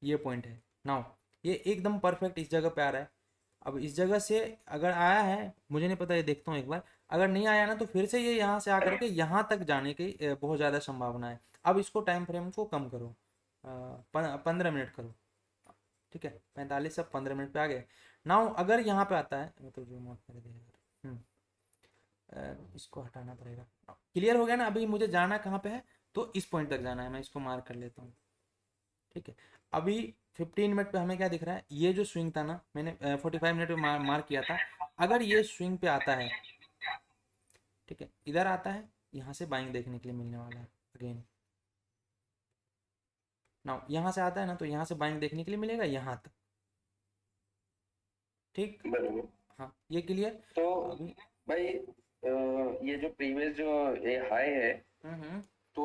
ये पॉइंट है। नाउ ये एकदम परफेक्ट इस जगह पे आ रहा है। अब इस जगह से अगर आया है, मुझे नहीं पता, ये देखता हूँ एक बार, अगर नहीं आया ना तो फिर से ये यहाँ से आकर के यहाँ तक जाने की बहुत ज़्यादा संभावना है। अब इसको टाइम फ्रेम को कम करो, 15 मिनट करो, ठीक है, 45 से 15 मिनट पे आ गए। नाउ अगर यहाँ पे आता है, मतलब जो मार्क कर देगा, इसको हटाना पड़ेगा। क्लियर हो गया ना, अभी मुझे जाना कहाँ पे है, तो इस पॉइंट तक जाना है, मैं इसको मार्क कर लेता हूँ, ठीक है। अभी 15 मिनट पे हमें क्या दिख रहा है, ये जो स्विंग था ना, मैंने 45 मिनट पे मार्क किया था, अगर ये स्विंग पे आता है, ठीक है, इधर आता है, यहाँ से बाइंग देखने के लिए मिलने वाला है अगेन। ना यहाँ से आता है ना, तो यहाँ से बाइंग देखने के लिए मिलेगा यहाँ तक, ठीक। बराबर। हाँ ये क्लियर। तो अभी भाई ये जो प्रीवियस जो ये हाई है, हम्म। तो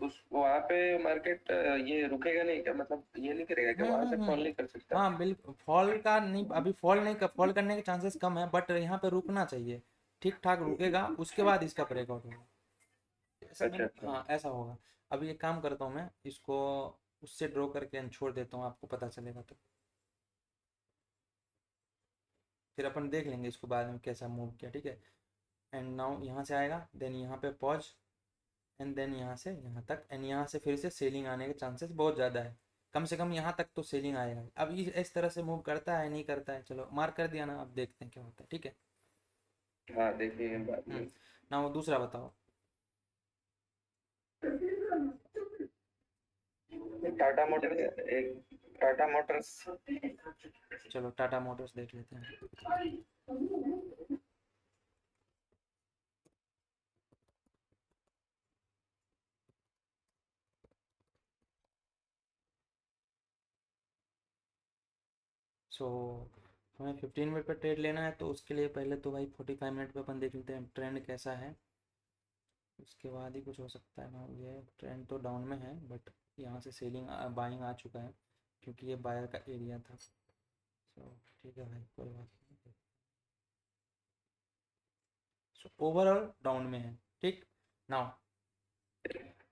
उस वहां पे मार्केट ये रुकेगा नहीं क्या, मतलब ये नहीं करेगा क्या, वहां से फॉल हम्म। नहीं कर सकता? हाँ बिल्कुल, फॉल का नहीं, अभी फॉल नहीं कर, फॉल करने के चांसेस कम है, बट यहाँ पे रुकना चाहिए, ठीक ठाक रुकेगा, उसके बाद इसका ब्रेकआउट होगा, ऐसा अच्छा मैंने, अच्छा। हाँ ऐसा होगा। अभी एक काम करता हूँ मैं इसको उससे ड्रॉ करके छोड़ देता हूँ, आपको पता चलेगा तो फिर अपन देख लेंगे इसको बाद में कैसा मूव किया, ठीक है। एंड नाउ यहाँ से आएगा, देन यहाँ पे पॉज, एंड देन यहाँ से यहाँ तक, एंड यहाँ से फिर से सेलिंग आने के चांसेस बहुत ज़्यादा है, कम से कम यहाँ तक तो सेलिंग आएगा। अब इस तरह से मूव करता है नहीं करता है, चलो मार्क कर दिया ना, अब देखते हैं क्या होता है, ठीक है। हाँ देखेंगे बाद में। ना वो दूसरा बताओ। टाटा मोटर्स, एक टाटा मोटर्स। चलो टाटा मोटर्स देख लेते हैं। सो हमें 15 मिनट पर ट्रेड लेना है, तो उसके लिए पहले तो भाई 45 मिनट पे अपन देख लेते हैं ट्रेंड कैसा है, उसके बाद ही कुछ हो सकता है ना। ये ट्रेंड तो डाउन में है, बट यहाँ से सेलिंग बाइंग आ चुका है, क्योंकि ये बायर का एरिया था। सो ठीक है भाई, कोई बात नहीं। सो ओवरऑल डाउन में है, ठीक। नाउ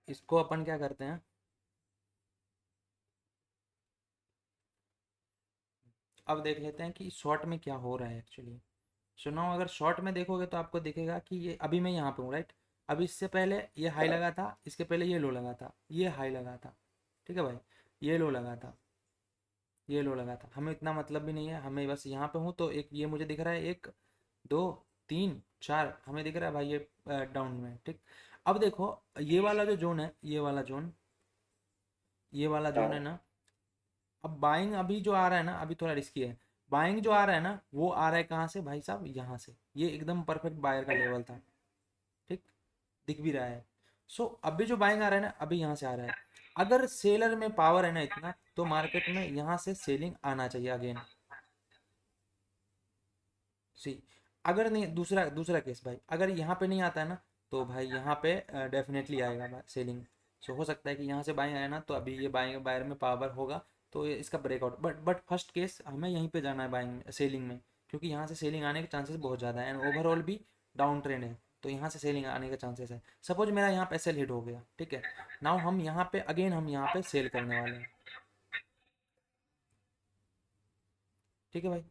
इसको अपन क्या करते हैं, अब देख लेते हैं कि शॉर्ट में क्या हो रहा है एक्चुअली। सो नाउ अगर शॉर्ट में देखोगे तो आपको दिखेगा कि ये अभी मैं यहाँ पे हूँ, राइट। अभी इससे पहले ये हाई लगा था, इसके पहले ये लो लगा था, ये हाई लगा था, ठीक है भाई। ये लो लगा था, ये लो लगा था, हमें इतना मतलब भी नहीं है, हमें बस यहाँ पे हूँ तो एक ये मुझे दिख रहा है, एक दो तीन चार हमें दिख रहा है भाई, ये डाउन में है, ठीक। अब देखो ये वाला जो जोन है, ये वाला जोन, ये वाला जोन है हाँ ना। अब बाइंग अभी जो आ रहा है ना, अभी थोड़ा रिस्की है। बाइंग जो आ रहा है ना, वो आ रहा है कहाँ से भाई साहब, यहाँ से। ये एकदम परफेक्ट बायर का लेवल था, ठीक, दिख भी रहा है। सो अभी जो बाइंग आ रहा है ना, अभी यहाँ से आ रहा है। अगर सेलर में पावर है ना इतना, तो मार्केट में यहाँ से सेलिंग आना चाहिए अगेन। सी, अगर नहीं, दूसरा दूसरा केस भाई, अगर यहाँ पे नहीं आता है ना, तो भाई यहाँ पे डेफिनेटली आएगा भाई सेलिंग। सो हो सकता है कि यहाँ से बाइंग आया ना, तो अभी ये बाइंग बायर में पावर होगा, तो ये इसका ब्रेकआउट। बट फर्स्ट केस हमें यहीं पे जाना है बाइंग सेलिंग में, क्योंकि यहाँ से सेलिंग आने के चांसेस बहुत ज़्यादा है, एंड ओवरऑल भी डाउन ट्रेंड है, तो यहाँ से सेलिंग आने के चांसेस है। सपोज मेरा यहाँ पे सेल हिट हो गया, ठीक है। नाउ हम यहाँ पे अगेन हम यहाँ पे सेल करने वाले हैं, ठीक है भाई।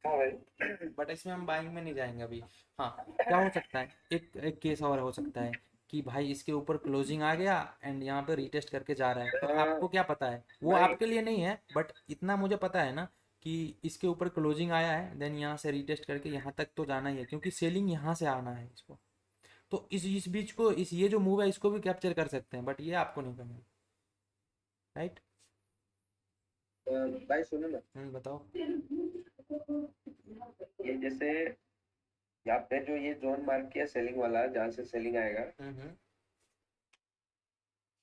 हाँ भाई। बट इसमें हम बाइंग में नहीं जाएंगे अभी। हाँ, क्या हो सकता है, एक एक केस और हो सकता है कि भाई इसके ऊपर क्लोजिंग आ गया एंड यहाँ पे रीटेस्ट करके जा रहा है, तो आपको क्या पता है, वो भाई आपके लिए नहीं है, बट इतना मुझे पता है ना कि इसके ऊपर क्लोजिंग आया है, देन यहाँ से रीटेस्ट करके यहाँ तक तो जाना ही है, क्योंकि सेलिंग यहाँ से आना है इसको। तो इस बीच को, इस ये जो मूव है इसको भी कैप्चर कर सकते हैं, बट ये आपको नहीं करना, राइट। भाई सुनो ना, बताओ। ये जैसे आपने जो ये जोन मार्क किया सेलिंग वाला, जहाँ से सेलिंग आएगा, हम्म।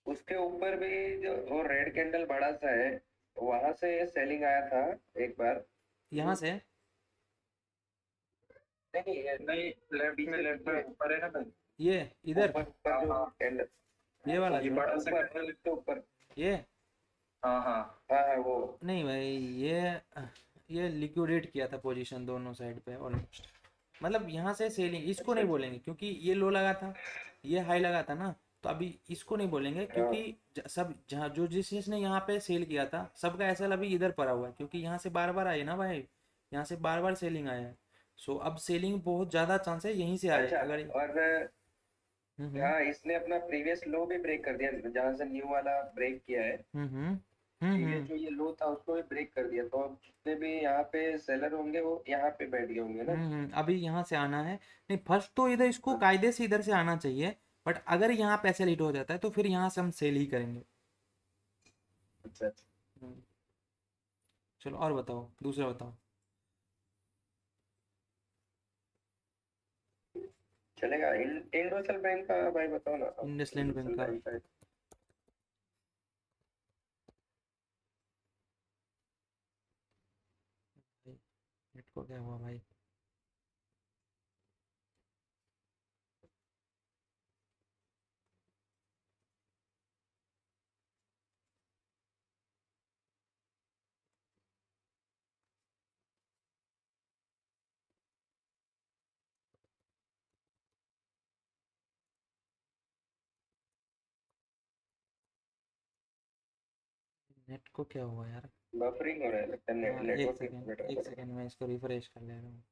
उसके ऊपर भी जो वो रेड कैंडल बड़ा सा है, वहां से सेलिंग आया था एक बार। यहाँ से नहीं नहीं, लेफ्ट में, पीछे लेफ्ट में पीछे ऊपर है ना भाई। ये इधर, ऊपर ऊपर हाँ जो हाँ, कैंडल, ये वाला ये जोन, बड़ा सा ऊपर कैंडल। उसके ऊपर। ये हाँ हाँ। हाँ हाँ वो। नहीं भाई, ये लिक्विडेट किया था पोजीशन दोनों साइड पे ऑलमोस्ट। मतलब यहाँ से सेलिंग इसको अच्छा नहीं अच्छा। बोलेंगे, क्योंकि ये लो लगा था, ये हाई लगा था ना। तो अभी इसको नहीं बोलेंगे, हाँ क्योंकि सब जहाँ जो जिस जिसने यहाँ पे सेल किया था, सबका एसएल अभी इधर पड़ा हुआ है, क्योंकि यहाँ से बार बार आए ना भाई, यहाँ से बार बार सेलिंग आया है। सो अब सेलिंग बहुत ज़्यादा चांस है यहीं से आए अच्छा। अगर। और हम्म हाँ, इसने अपना प्रीवियस लो भी ब्रेक कर दिया, जहाँ से न्यू वाला ब्रेक किया है। हम्म हम्म प्रीवियस जो ये लो था उसको भी ब्रेक कर दिया, तो अब जितने भी यहाँ पे सेलर होंगे वो यहाँ पे बैठ गए होंगे ना। अभी यहाँ से आना है। नहीं, फर्स्ट तो इधर इसको कायदे से इधर से आना चाहिए, बट अगर यहाँ पैसे लीड हो जाता है तो फिर यहाँ से हम सेल ही करेंगे। अच्छा अच्छा। हम्म, चलो और बताओ, दूसरा बताओ। चलेगा। इंडोसल बैंक का भाई बताओ ना। इंडसलैंड बैंक इंडोसल का, बैंक का नेट को क्या हुआ भाई। नेट को क्या हुआ यार। बफरिंग हो रहा है लगता है, हाँ, नेटवर्क इशू एक सेकेंड मैं इसको रिफ्रेश कर ले रहा हूँ।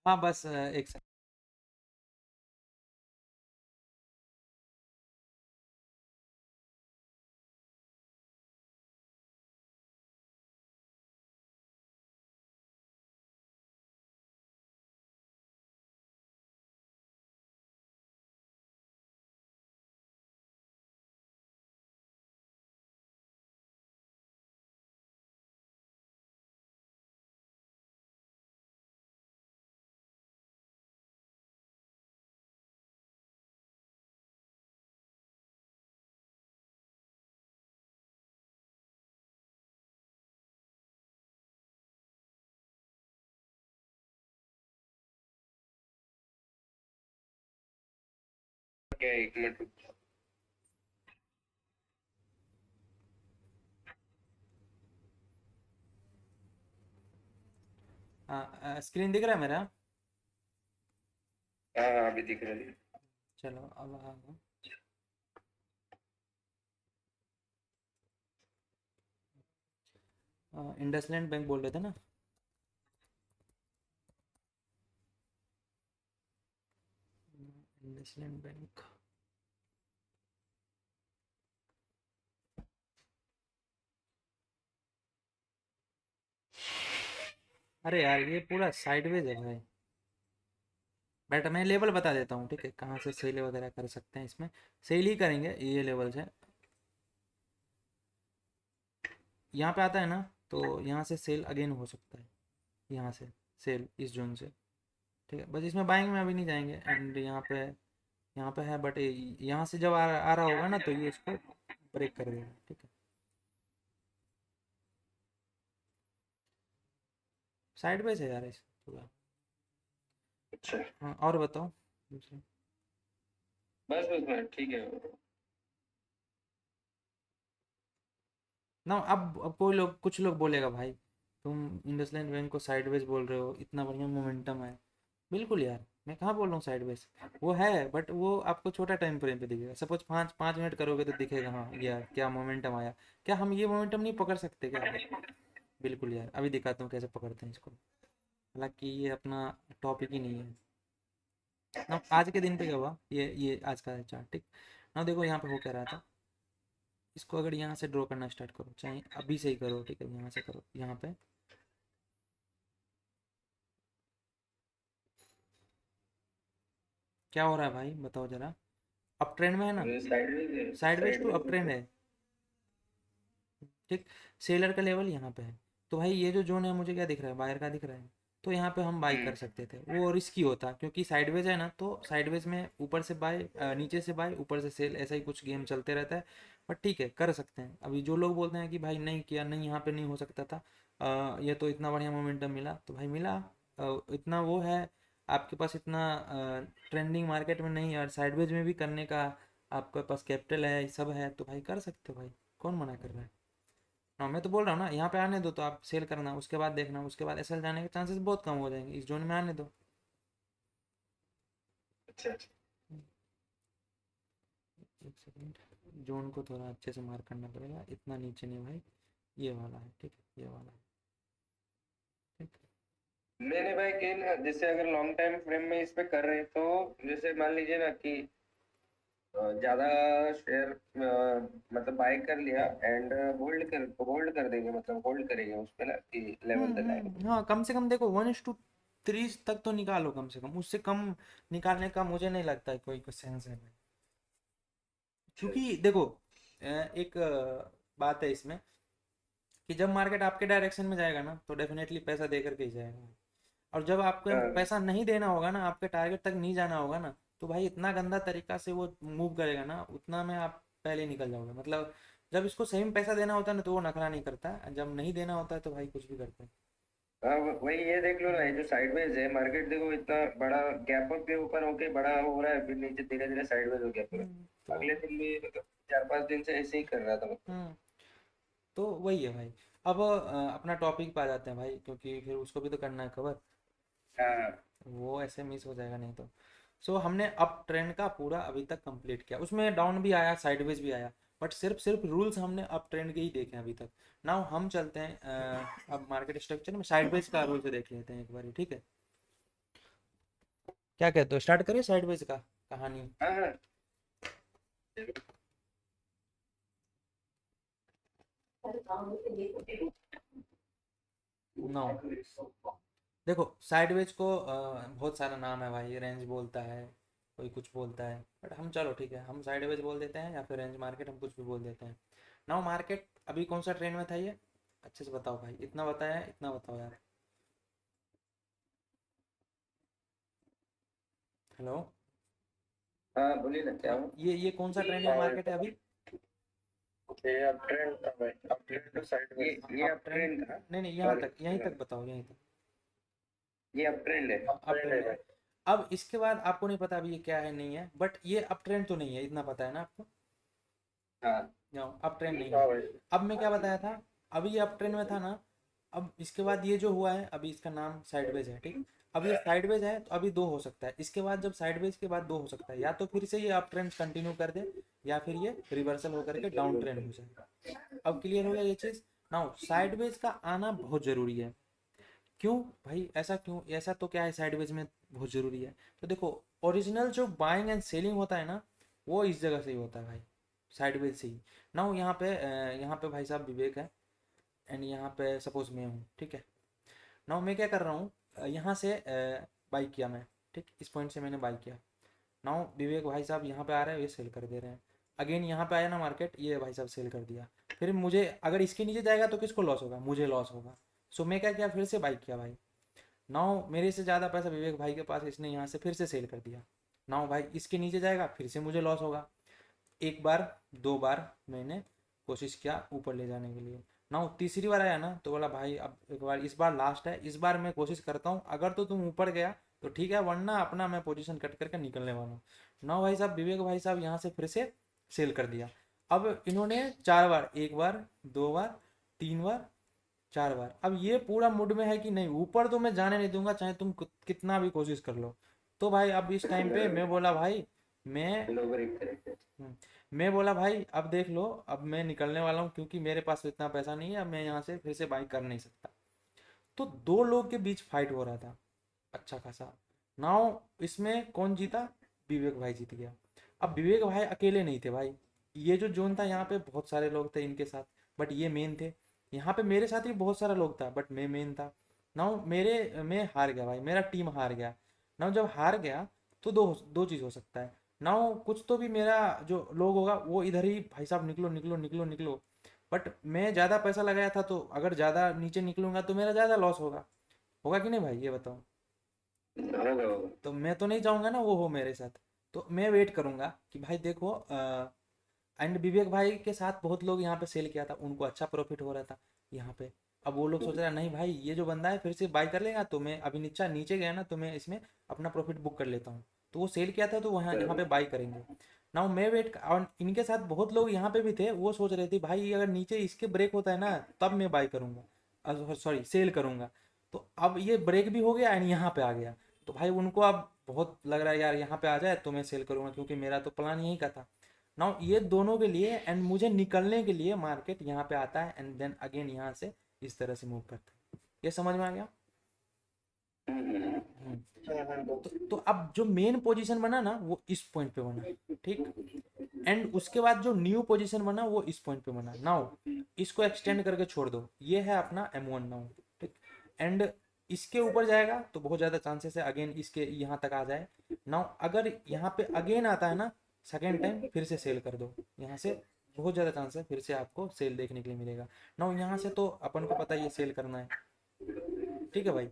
हाँ बस एक सेकंड। क्या 1 मिनट रुक जाओ। हाँ स्क्रीन दिख रहा है मेरा? हाँ हाँ अभी दिख रहा है। चलो अब आ गया। इंडसलैंड बैंक बोल रहे थे ना? IndusInd bank. अरे यार ये पूरा साइडवेज है भाई। बट मैं लेवल बता देता हूँ, ठीक है, कहाँ से सेल वगैरह कर सकते हैं। इसमें सेल ही करेंगे, ये लेवल्स है। यहाँ पे आता है ना, तो यहाँ से सेल अगेन हो सकता है, यहाँ से सेल इस जोन से, ठीक है। बस इसमें बाइंग में अभी नहीं जाएंगे। एंड यहाँ पे है, बट यहाँ से जब आ रहा होगा ना, तो ये इसको ब्रेक कर देगा, ठीक है। साइडवेज है यार इस पूरा। अच्छा हाँ और बताओ दूसरा। बस बस बस ठीक है। ना अब कोई लोग, कुछ लोग बोलेगा भाई तुम इंडसलैंड बैंक को साइडवेज बोल रहे हो, इतना बढ़िया मोमेंटम है। बिल्कुल यार, मैं कहाँ बोल रहा हूँ साइडवेज, वो है, बट वो आपको छोटा टाइम फ्रेम पे दिखेगा। सपोज 5 मिनट करोगे तो दिखेगा, हाँ यार क्या मोमेंटम आया। क्या हम ये मोमेंटम नहीं पकड़ सकते क्या भाई? बिल्कुल यार, अभी दिखाता हूँ कैसे पकड़ते हैं इसको। हालांकि ये अपना टॉपिक ही नहीं है ना। आज के दिन पे क्या हुआ, ये आज का चार्ट, ठीक ना। देखो यहाँ पे हो क्या रहा था। इसको अगर यहाँ से ड्रॉ करना स्टार्ट करो, चाहे अभी से ही करो, ठीक है, यहाँ से करो, यहाँ पे क्या हो रहा है भाई बताओ जरा। अप ट्रेंड में है ना, साइडवेज है sideways to up sideways trend है। है, ठीक। सेलर का लेवल यहाँ पे है, तो भाई ये जो जोन है मुझे क्या दिख रहा है, बायर का दिख रहा है। तो यहाँ पे हम बाई कर सकते थे, वो रिस्की होता क्योंकि साइडवेज है ना, तो साइडवेज में ऊपर से बाय, नीचे से बाय, ऊपर से सेल, ऐसा ही कुछ गेम चलते रहता है। बट ठीक है, कर सकते हैं। अभी जो लोग बोलते हैं कि भाई नहीं किया, नहीं यहाँ पे नहीं हो सकता था, ये तो इतना बढ़िया मोमेंटम मिला, तो भाई मिला। इतना वो है आपके पास, इतना ट्रेंडिंग मार्केट में नहीं है, और साइडवेज में भी करने का आपके पास कैपिटल है, सब है, तो भाई कर सकते हो भाई। कौन मना कर रहा है? हाँ मैं तो बोल रहा हूँ ना, यहाँ पे आने दो तो आप सेल करना, उसके बाद देखना, उसके बाद एसएल जाने के चांसेस बहुत कम हो जाएंगे। इस जोन में आने दो। अच्छा अच्छा। एक सेकंड, जोन को थोड़ा अच्छे से मार्क करना पड़ेगा, इतना नीचे नहीं भाई। ये वाला है, ठीक है, ये वाला है, ठीक है। मैंने भाई कि ना जैसे अगर लॉन्ग टाइम फ्रेम में इस पे कर रहे हैं तो जैसे मान लीजिए ना कि ज्यादा शेयर मतलब बाय कर लिया एंड होल्ड कर देंगे, मतलब होल्ड करेंगे उस पे ना कि लेवल तक आए। हाँ कम से कम देखो 1:3 तक तो निकालो, कम से कम। उससे कम निकालने का मुझे नहीं लगता है कोई सेंस है भाई। अच्छा क्योंकि देखो एक बात है इसमें, कि जब मार्केट आपके डायरेक्शन में जाएगा ना, तो डेफिनेटली पैसा दे करके ही जाएगा। और जब आपको हाँ पैसा नहीं देना होगा ना, आपके टारगेट तक नहीं जाना होगा ना, तो भाई इतना गंदा तरीका से वो मूव करेगा ना, उतना में आप पहले ही निकल जाओगे। मतलब जब इसको सही में पैसा देना होता है ना, तो वो नखरा नहीं करता है, जब नहीं देना होता है तो भाई कुछ भी करता है। हाँ वही ये देख लो ना, ये जो साइडवेज है मार्केट देखो इतना बड़ा गैप अप के ऊपर होके बड़ा हो रहा है, फिर नीचे धीरे धीरे साइडवेज हो गया पूरा। तो अगले दिन भी मतलब 4 5 दिन से ऐसे ही कर रहा था मतलब। हम्म तो वही है भाई। अब अपना टॉपिक पे आ जाते हैं भाई, क्योंकि फिर उसको भी तो करना है कवर। हाँ वो ऐसे मिस हो जाएगा नहीं तो। सो हमने अप ट्रेंड का पूरा अभी तक कंप्लीट किया, उसमें डाउन भी आया, साइडवेज भी आया, बट सिर्फ सिर्फ रूल्स हमने अप ट्रेंड के ही देखे हैं अभी तक। नाउ हम चलते हैं अब मार्केट स्ट्रक्चर में साइडवेज का रूल देख लेते हैं एक बार, ठीक है। क्या कहते हो, स्टार्ट करें साइडवेज का कहानी? हाँ हाँ। नो, देखो साइडवेज को बहुत सारा नाम है भाई, रेंज बोलता है, कोई कुछ बोलता है, बट हम चलो ठीक है, हम साइडवेज बोल देते हैं या फिर रेंज मार्केट, हम कुछ भी बोल देते हैं। नाउ मार्केट अभी कौन सा ट्रेंड में था ये अच्छे से बताओ भाई, इतना बताया, इतना बताओ यार। हेलो। हाँ बोलिए ना, क्या हाँ, हो? ये कौन सा ट्रेंड में मार्केट है अभी? ये अप ट्रेंड था भाई, अप ट्रेंड टू ये साइडवेज। ये अप अप ट्रेंड? ट्रेंड था। नहीं नहीं, यहाँ और तक, यहीं तक बताओ, यहीं तक। ये अप ट्रेंड है। हाँ, अप ट्रेंड है। अब इसके बाद आपको नहीं पता अभी ये क्या है नहीं है, बट ये अप ट्रेंड तो नहीं है, इतना पता है ना आपको? हाँ जाओ, अप ट्रेंड नहीं हाँ है। भाई। अब मैं क्या बताया था, अभी ये अप ट्रेंड में था ना, अब इसके बाद ये जो हुआ है अभी इसका नाम साइडवेज है, ठीक। अब ये साइडवेज है तो अभी दो हो सकता है, इसके बाद जब साइडवेज के बाद दो हो सकता है, या तो फिर से ये अप ट्रेंड कंटिन्यू कर दे, या फिर ये रिवर्सल होकर के डाउन ट्रेंड हो जाए। अब क्लियर हो गया ये चीज़। नाउ साइडवेज का आना बहुत ज़रूरी है। क्यों भाई, ऐसा क्यों, ऐसा तो क्या है साइडवेज में बहुत ज़रूरी है? तो देखो, ओरिजिनल जो बाइंग एंड सेलिंग होता है ना, वो इस जगह से ही होता है भाई, साइडवेज से ही। नाउ यहाँ पे भाई साहब विवेक है, एंड यहाँ पे सपोज मैं हूँ, ठीक है। नाउ मैं क्या कर रहा हूँ, यहाँ से बाई किया मैं, ठीक, इस पॉइंट से मैंने बाई किया। नाउ विवेक भाई साहब यहाँ पे आ रहे हैं, ये सेल कर दे रहे हैं। अगेन यहाँ पे आया ना मार्केट, ये भाई साहब सेल कर दिया। फिर मुझे अगर इसके नीचे जाएगा तो किसको लॉस होगा, मुझे लॉस होगा। सो मैं क्या किया, फिर से बाई किया भाई। नाउ मेरे से ज़्यादा पैसा विवेक भाई के पास, इसने यहाँ से फिर से सेल कर दिया। नाउ भाई इसके नीचे जाएगा, फिर से मुझे लॉस होगा। एक बार, दो बार मैंने कोशिश किया ऊपर ले जाने के लिए। नाउ तीसरी बार आया ना, तो बोला भाई अब एक बार, इस बार लास्ट है, इस बार मैं कोशिश करता हूँ, अगर तो तुम ऊपर गया तो ठीक है, वरना अपना मैं पोजीशन कट करके निकलने वाला हूँ। नाउ भाई साहब विवेक भाई साहब यहाँ से फिर से सेल कर दिया। अब इन्होंने चार बार, एक बार, दो बार, तीन बार, चार बार, अब ये पूरा मूड में है कि नहीं, ऊपर तो मैं जाने नहीं दूंगा, चाहे तुम कितना भी कोशिश कर लो। तो भाई अब इस टाइम पे मैं बोला भाई, मैं लो ब्रेक करेक्ट। हम्म, मैं बोला भाई अब देख लो, अब मैं निकलने वाला हूँ, क्योंकि मेरे पास इतना पैसा नहीं है, अब मैं यहाँ से फिर से बाई कर नहीं सकता। तो दो लोग के बीच फाइट हो रहा था, अच्छा खासा। नाउ इसमें कौन जीता, विवेक भाई जीत गया। अब विवेक भाई अकेले नहीं थे भाई, ये जो जोन था यहाँ पे बहुत सारे लोग थे इनके साथ, बट ये मेन थे। यहाँ पे मेरे साथ भी बहुत सारा लोग था, बट मैं मेन था। नाउ मैं हार गया भाई, मेरा टीम हार गया। नाउ जब हार गया तो दो दो चीज़ हो सकता है। नाउ कुछ तो भी मेरा जो लोग होगा वो इधर ही, भाई साहब निकलो निकलो निकलो निकलो। बट मैं ज़्यादा पैसा लगाया था, तो अगर ज़्यादा नीचे निकलूंगा तो मेरा ज़्यादा लॉस होगा, होगा कि नहीं भाई, ये बताओ। होगा होगा। तो मैं तो नहीं चाहूंगा ना वो हो मेरे साथ। तो मैं वेट करूंगा कि भाई देखो, एंड विवेक भाई के साथ बहुत लोग यहाँ पे सेल किया था, उनको अच्छा प्रॉफिट हो रहा था यहाँ पे। अब वो लोग सोच रहे हैं नहीं भाई, ये जो बंदा है फिर से बाई कर लेगा, तो मैं अभी नीचे नीचे गया ना, तो मैं इसमें अपना प्रॉफिट बुक कर लेता हूँ। तो वो सेल किया था, तो वहाँ यहाँ पे बाई करेंगे। नाउ मैं वेट, और इनके साथ बहुत लोग यहाँ पे भी थे, वो सोच रहे थे भाई अगर नीचे इसके ब्रेक होता है ना, तब मैं बाई करूँगा, सॉरी सेल करूँगा। तो अब ये ब्रेक भी हो गया एंड यहाँ पे आ गया। तो भाई उनको अब बहुत लग रहा है यार, यहाँ पे आ जाए तो मैं सेल करूँगा, क्योंकि मेरा तो प्लान यही का था। नाउ ये दोनों के लिए एंड मुझे निकलने के लिए मार्केट यहाँ पे आता है, एंड देन अगेन यहाँ से इस तरह से मूव करता है। ये समझ में आ गया? हम्म। तो अब जो मेन पोजीशन बना ना, वो इस पॉइंट पे बना, ठीक। एंड उसके बाद जो न्यू पोजीशन बना वो इस पॉइंट पे बना। नाउ इसको एक्सटेंड करके छोड़ दो, ये है अपना M1 नाउ, ठीक। एंड इसके ऊपर जाएगा तो बहुत ज़्यादा चांसेस है अगेन इसके यहाँ तक आ जाए। नाउ अगर यहाँ पे अगेन आता है ना सेकेंड टाइम, फिर से सेल कर दो यहाँ से, बहुत ज़्यादा चांस है फिर से आपको सेल देखने के लिए मिलेगा। नाउ यहाँ से तो अपन को पता है ये सेल करना है, ठीक है भाई।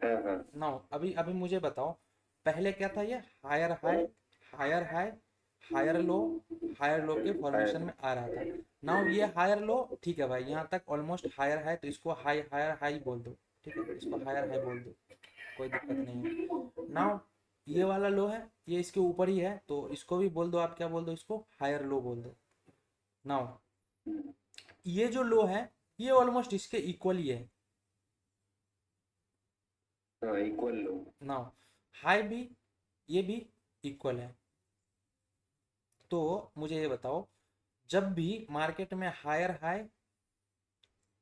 हाँ हाँ। नाउ अभी अभी मुझे बताओ, पहले क्या था, ये higher high, higher high, higher low, higher low के फॉर्मेशन में आ रहा था। नाउ ये हायर लो, ठीक है भाई, यहाँ तक ऑलमोस्ट हायर हाई, तो इसको हाई हायर हाई बोल दो, ठीक है, इसको हायर हाई बोल दो, कोई दिक्कत नहीं है। नाउ ये वाला लो है, ये इसके ऊपर ही है, तो इसको भी बोल दो, आप क्या बोल दो, इसको हायर लो बोल दो। नाउ ये जो लो है, ये ऑलमोस्ट इसके इक्वल ही है। हाँ इक्वल लो। नाउ हाई भी, ये भी इक्वल है। तो मुझे ये बताओ, जब भी मार्केट में higher high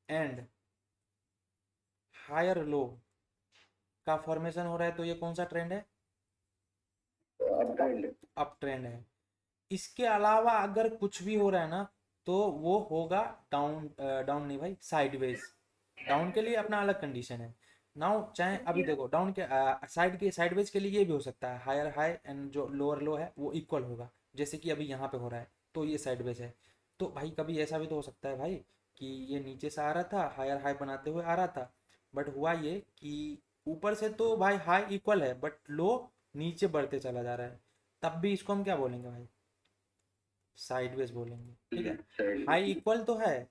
and higher low का फॉर्मेशन हो रहा है, तो ये कौन सा ट्रेंड है? Up trend. अप ट्रेंड है। इसके अलावा अगर कुछ भी हो रहा है ना, तो वो होगा डाउन, डाउन नहीं भाई, साइडवेज। डाउन के लिए अपना अलग कंडीशन है। नाउ चाहे अभी देखो डाउन के साइड के साइडवेज के लिए ये भी हो सकता है, हायर हाई एंड जो लोअर लो है वो इक्वल होगा, जैसे कि अभी यहाँ पे हो रहा है, तो ये साइडवेज है। तो भाई कभी ऐसा भी तो हो सकता है भाई कि ये नीचे से आ रहा था, हायर हाई बनाते हुए आ रहा था, बट हुआ ये कि ऊपर से तो भाई हाई इक्वल है बट लो नीचे बढ़ते चला जा रहा है, तब भी इसको हम क्या बोलेंगे भाई? साइडवेज बोलेंगे, ठीक है। हाई इक्वल तो है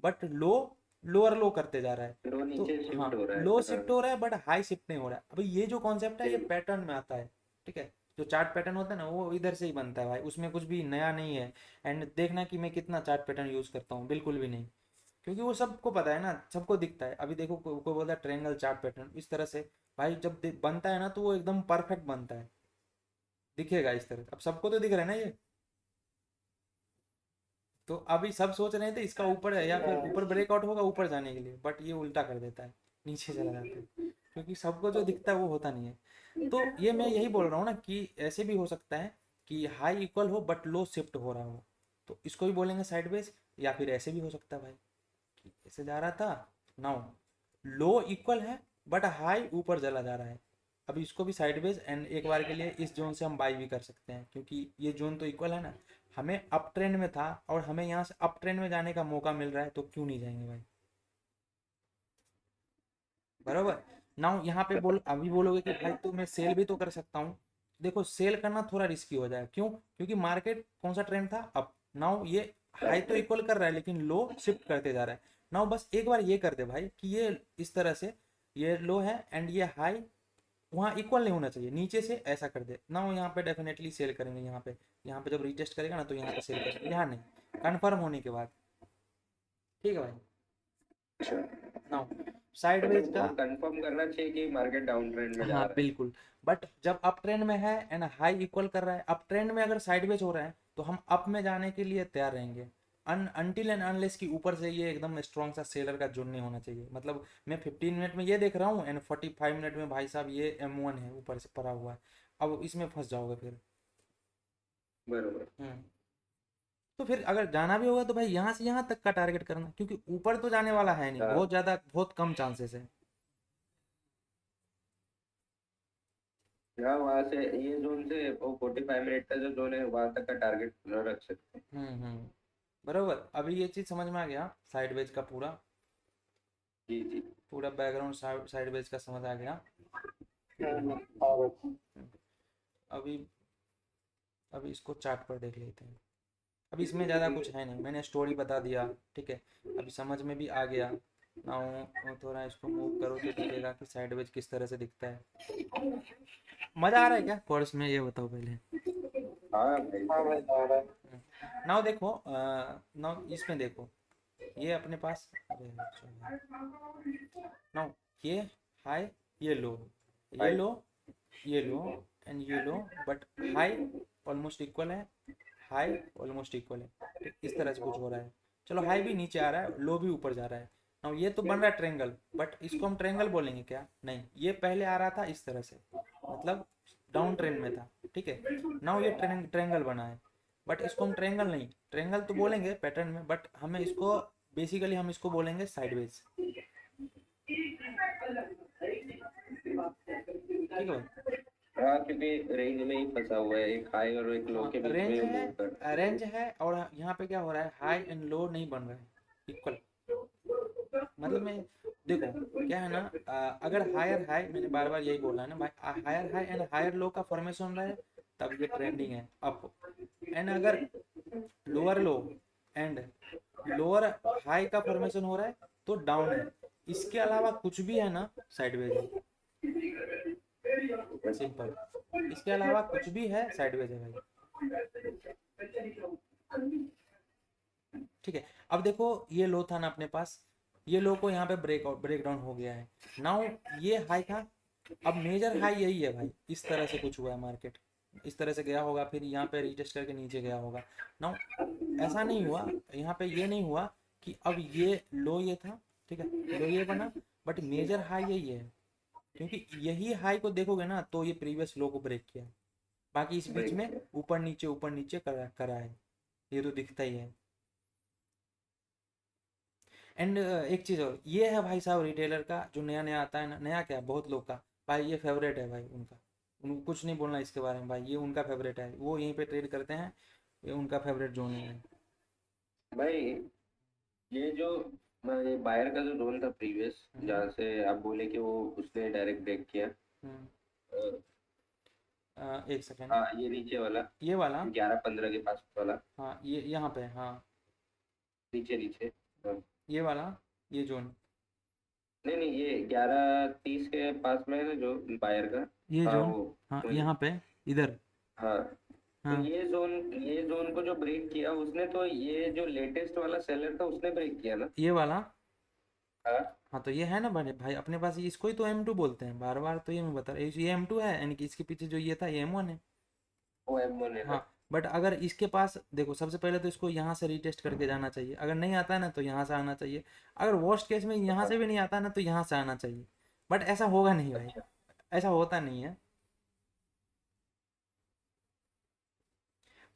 बट लो लोअर लो करते जा रहा है, लो तो नीचे हाँ शिफ्ट हो रहा लो है, हाँ। शिफ्ट हो रहा है बट हाई शिफ्ट नहीं हो रहा है। अभी ये जो कॉन्सेप्ट है ये पैटर्न में आता है, ठीक है। जो चार्ट पैटर्न होता है ना वो इधर से ही बनता है भाई, उसमें कुछ भी नया नहीं है। एंड देखना कि मैं कितना चार्ट पैटर्न यूज करता हूँ, बिल्कुल भी नहीं, क्योंकि वो सबको पता है ना, सबको दिखता है। अभी देखो कोई बोलता है ट्रायंगल चार्ट पैटर्न इस तरह से, भाई जब बनता है ना तो वो एकदम परफेक्ट बनता है, दिखेगा इस तरह। अब सबको तो दिख रहा है ना ये। तो अभी सब सोच रहे थे इसका ऊपर है या फिर ऊपर ब्रेकआउट होगा ऊपर जाने के लिए, बट ये उल्टा कर देता है, नीचे चला जाता है, क्योंकि सबको जो दिखता है वो होता नहीं है। तो ये मैं यही बोल रहा हूँ ना कि ऐसे भी हो सकता है कि हाई इक्वल हो बट लो शिफ्ट हो रहा हो, तो इसको भी बोलेंगे साइडवेज। या फिर ऐसे भी हो सकता है भाई कि ऐसे जा रहा था, नाउ लो इक्वल है बट हाई ऊपर चला जा रहा है, अभी इसको भी साइडवेज। एंड एक बार के लिए इस जोन से हम बाई भी कर सकते हैं, क्योंकि ये जोन तो इक्वल है ना, हमें अप ट्रेंड में था और हमें यहाँ से अप ट्रेंड में जाने का मौका मिल रहा है, तो क्यों नहीं जाएंगे भाई? बराबर। नाउ यहाँ पे अभी बोलोगे कि भाई तो मैं सेल भी तो कर सकता हूँ। देखो सेल करना थोड़ा रिस्की हो जाएगा, क्यों? क्योंकि मार्केट कौन सा ट्रेंड था, अप। नाउ ये हाई तो इक्वल कर रहा है लेकिन लो शिफ्ट करते जा रहा है। नाउ बस एक बार ये कर दे भाई कि ये इस तरह से, ये लो है एंड ये हाई वहाँ इक्वल नहीं होना चाहिए, नीचे से ऐसा कर दे ना, वो यहाँ पे डेफिनेटली सेल करेंगे। यहाँ पे जब रीटेस्ट करेगा ना तो यहाँ पे सेल करेंगे, यहाँ नहीं, कन्फर्म होने के बाद, ठीक है भाई। अच्छा, नाउ साइडवेज मतलब का, वो कंफर्म करना चाहिए कि मार्केट डाउन ट्रेंड में जा हाँ रहा है। बिल्कुल। बट जब अप ट्रेंड में है एंड हाई इक्वल कर रहा है, अप ट्रेंड में अगर साइडवेज हो रहा है तो हम अप में जाने के लिए तैयार रहेंगे, अनटिल एंड अनलेस कि ऊपर से ये एकदम स्ट्रॉन्ग सा सेलर का जुड़ नहीं होना चाहिए। मतलब मैं 15 मिनट में ये देख रहा हूँ एंड 45 मिनट में भाई साहब ये M1 है ऊपर से पड़ा हुआ है, अब इसमें फंस जाओगे फिर। बरोबर। हम्म। तो फिर अगर जाना भी होगा तो भाई यहाँ से यहाँ तक का टारगेट करना, क्योंकि ऊपर तो जाने वाला है नहीं, हाँ बहुत ज़्यादा, बहुत कम चांसेस है। हाँ, वहां से ये जोन से वो 45 मिनट का जो जोन है वहां तक का टारगेट रख सकते हैं। बराबर। अभी ये चीज़ समझ में आ गया साइडवेज का पूरा, जी जी। पूरा बैकग्राउंड साइडवेज का समझ आ गया, ठीक है। हम्म, अभी अभी इसको चार्ट पर देख लेते हैं। अभी इसमें ज़्यादा कुछ है नहीं, मैंने स्टोरी बता दिया, ठीक है। अभी समझ में भी आ गया। नाउ थोड़ा इसको मूव करो तो दिखेगा कि साइडवेज किस तरह से दिखता है। मज़ा आ रहा है क्या कोर्स में, ये बताओ पहले। हाँ भाई। नाउ देखो, नाउ इसमें देखो, ये अपने पास, अरे नाउ ये हाई, ये लो, ये हाई। लो, ये लो एंड ये लो, बट हाई ऑलमोस्ट इक्वल है, हाई ऑलमोस्ट इक्वल है, ठीक इस तरह से कुछ हो रहा है। चलो हाई भी नीचे आ रहा है, लो भी ऊपर जा रहा है। नाउ ये तो बन रहा है ट्रेंगल, बट इसको हम ट्रेंगल बोलेंगे क्या? नहीं, ये पहले आ रहा था इस तरह से, मतलब डाउन ट्रेंड में था, ठीक है। नाउ ये ट्रेंगल बना है, बट इसको हम ट्रेंगल नहीं, ट्रेंगल तो बोलेंगे पैटर्न में, बट हमें इसको बेसिकली हम इसको बोलेंगे साइडवेज, ठीक है भाई। हाँ, क्योंकि रेंज में ही फंसा हुआ है, एक हाई और एक लो हाँ के बीच में रेंज ये है, मूव कर रहा है। रेंज है, और यहाँ पे क्या हो रहा है, हाई एंड लो नहीं बन रहा है इक्वल। मतलब मैं, देखो क्या है ना, अगर हायर हाई, मैंने बार बार यही बोला है ना भाई, higher high and higher low का फॉर्मेशन हो रहा है तब ये ट्रेंडिंग है अप। एंड अगर lower low and lower high का फॉर्मेशन हो रहा है तो डाउन है, इसके अलावा कुछ भी है ना साइडवेज है, सिंपल। इसके अलावा कुछ भी है साइडवेज है भाई, ठीक है। अब देखो ये लो था ना अपने पास, ये लो को यहाँ पे ब्रेक डाउन हो गया है। नाउ ये हाई था, अब मेजर हाई यही है भाई, इस तरह से कुछ हुआ है मार्केट, इस तरह से गया होगा, फिर यहाँ पे रीटेस्ट करके नीचे गया होगा। नाउ ऐसा नहीं हुआ, यहाँ पे ये नहीं हुआ कि अब ये लो ये था, ठीक है, लो ये बना, बट मेजर हाई यही है, क्योंकि यही हाई को देखोगे ना तो ये प्रीवियस लो को ब्रेक किया है, बाकी इस बीच ब्रेक में किया। ऊपर नीचे करा करा है, ये तो दिखता ही है। एंड एक चीज़ और ये है भाई साहब, रिटेलर का जो नया नया आता है ना, नया क्या बहुत लोग का भाई ये फेवरेट है भाई उनका, उनको कुछ नहीं बोलना इसके बारे में भाई, ये उनका फेवरेट है, वो यहीं पे ट्रेड करते हैं, ये उनका फेवरेट जोन है। भाई ये जो ये बायर का जो जोन था प्रीवियस, हम्म, जहाँ से आप बोले कि वो उसने डायरेक्ट ब्रेक किया। हम्म, अ, एक सेकेंड, हाँ ये नीचे वाला ये वाला, 11-15 के पास वाला। हाँ ये यहाँ पे, हाँ नीचे नीचे। हाँ। ये वाला, ये जोन, नहीं नहीं, ये 11:30 के पास में है ना जो बायर का। ये हाँ जोन, वो हाँ वही। यहाँ पे, इधर, हाँ तो हाँ ये जोन को जो ब्रेक किया उसने, तो ये जो लेटेस्ट वाला सेलर था उसने ब्रेक किया ना। ये वाला, हाँ हाँ तो ये है ना बड़े भाई अपने पास, इसको ही तो M2 बोलते हैं बार बार, तो ये मैं बता रहा हूँ, ये M2 है, यानी कि इसके पीछे जो ये था ये M1 है। वो M1 है हाँ, ना। बट अगर इसके पास देखो, सबसे पहले तो इसको यहाँ से रीटेस्ट करके जाना चाहिए, अगर नहीं आता है ना तो यहाँ से आना चाहिए, अगर वर्स्ट केस में यहाँ हाँ। से भी नहीं आता है ना तो यहाँ से आना चाहिए, बट ऐसा होगा नहीं भाई, अच्छा। ऐसा होता नहीं है।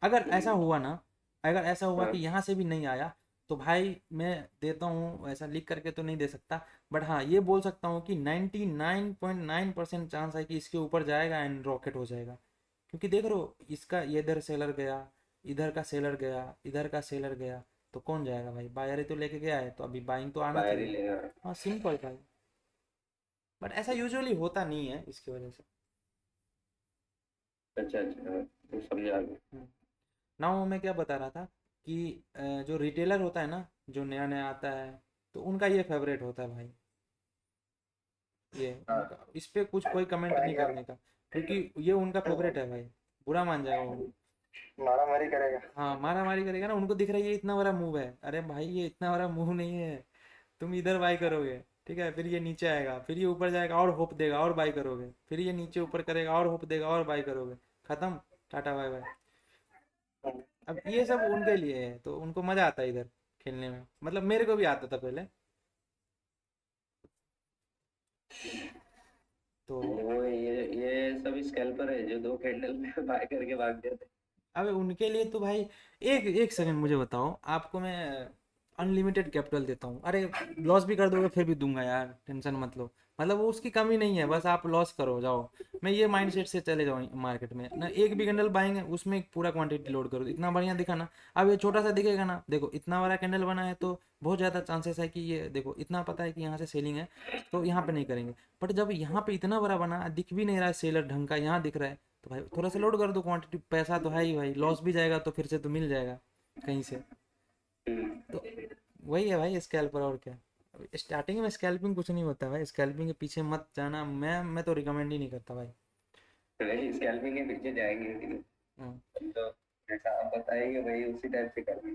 अगर ऐसा ठीक। हुआ ना, अगर ऐसा हुआ कि हाँ यहाँ से भी नहीं आया, तो भाई मैं देता हूँ, ऐसा लिख करके तो नहीं दे सकता, बट हाँ ये बोल सकता हूँ कि 99.9% चांस है कि इसके ऊपर जाएगा एंड रॉकेट हो जाएगा। क्योंकि देख रहे हो इसका, ये इधर सेलर गया, इधर का सेलर गया, इधर का सेलर गया, तो कौन जाएगा भाई, बायर ही तो लेके गया है, तो अभी बाइंग तो आना बायर ही चाहिए। लेगा। हाँ सिंपल भाई, बट ऐसा यूजुअली होता नहीं है इसकी वजह से। अच्छा अच्छा, हाँ, तो समझा गया। ना वो मैं क्या बता रहा था कि जो रिटेलर होता है ना, जो नया नया आता है, तो उनका ये फेवरेट होता है भाई, ये हाँ उनका, इस पे कुछ कोई कमेंट नहीं करने का, क्योंकि ये उनका फेवरेट है भाई, बुरा मान जाएगा वो। मारा मारी करेगा। हाँ मारा मारी करेगा ना, उनको दिख रहा है ये इतना बड़ा मूव है, अरे भाई ये इतना बड़ा मूव नहीं है, तुम इधर बाई करोगे, ठीक है, फिर ये नीचे आएगा, फिर ये ऊपर जाएगा और होप देगा और बाई करोगे, फिर ये नीचे ऊपर करेगा और होप देगा और बाई करोगे, खत्म, टाटा बाय बाय। अब ये सब उनके लिए है, तो उनको मजा आता है इधर खेलने में, मतलब मेरे को भी आता था पहले, तो वो ये सब स्कैल्पर है जो 2 कैंडल में बाय करके भाग जाते अब उनके लिए तो भाई, एक एक सेकंड मुझे बताओ, आपको मैं अनलिमिटेड कैपिटल देता हूँ, अरे लॉस भी कर दोगे फिर भी दूंगा यार, टेंशन मत लो, मतलब वो उसकी कमी नहीं है, बस आप लॉस करो जाओ, मैं ये माइंडसेट से चले जाऊँ मार्केट में ना, एक भी कैंडल बाएंगे उसमें पूरा क्वांटिटी लोड करो, इतना बढ़िया दिखा ना, अब ये छोटा सा दिखेगा ना, देखो इतना बड़ा कैंडल बना है तो बहुत ज़्यादा चांसेस है कि ये देखो, इतना पता है कि यहाँ से सेलिंग है, तो यहाँ पे नहीं करेंगे, बट जब यहाँ पे इतना बड़ा बना, दिख भी नहीं रहा है सेलर ढंग का, यहाँ दिख रहा है, तो भाई थोड़ा सा लोड कर दो क्वांटिटी, पैसा तो है ही भाई, लॉस भी जाएगा तो फिर से तो मिल जाएगा कहीं से, हैं। तो वही है भाई स्कैल्पर, और क्या। स्टार्टिंग में स्कैल्पिंग कुछ नहीं होता भाई, स्कैल्पिंग के पीछे मत जाना, मैं तो रिकमेंड ही नहीं करता भाई। नहीं, स्कैल्पिंग के पीछे जाएंगे लेकिन हम्म, तो जैसा आप बताएंगे वही उसी टाइप से करेंगे।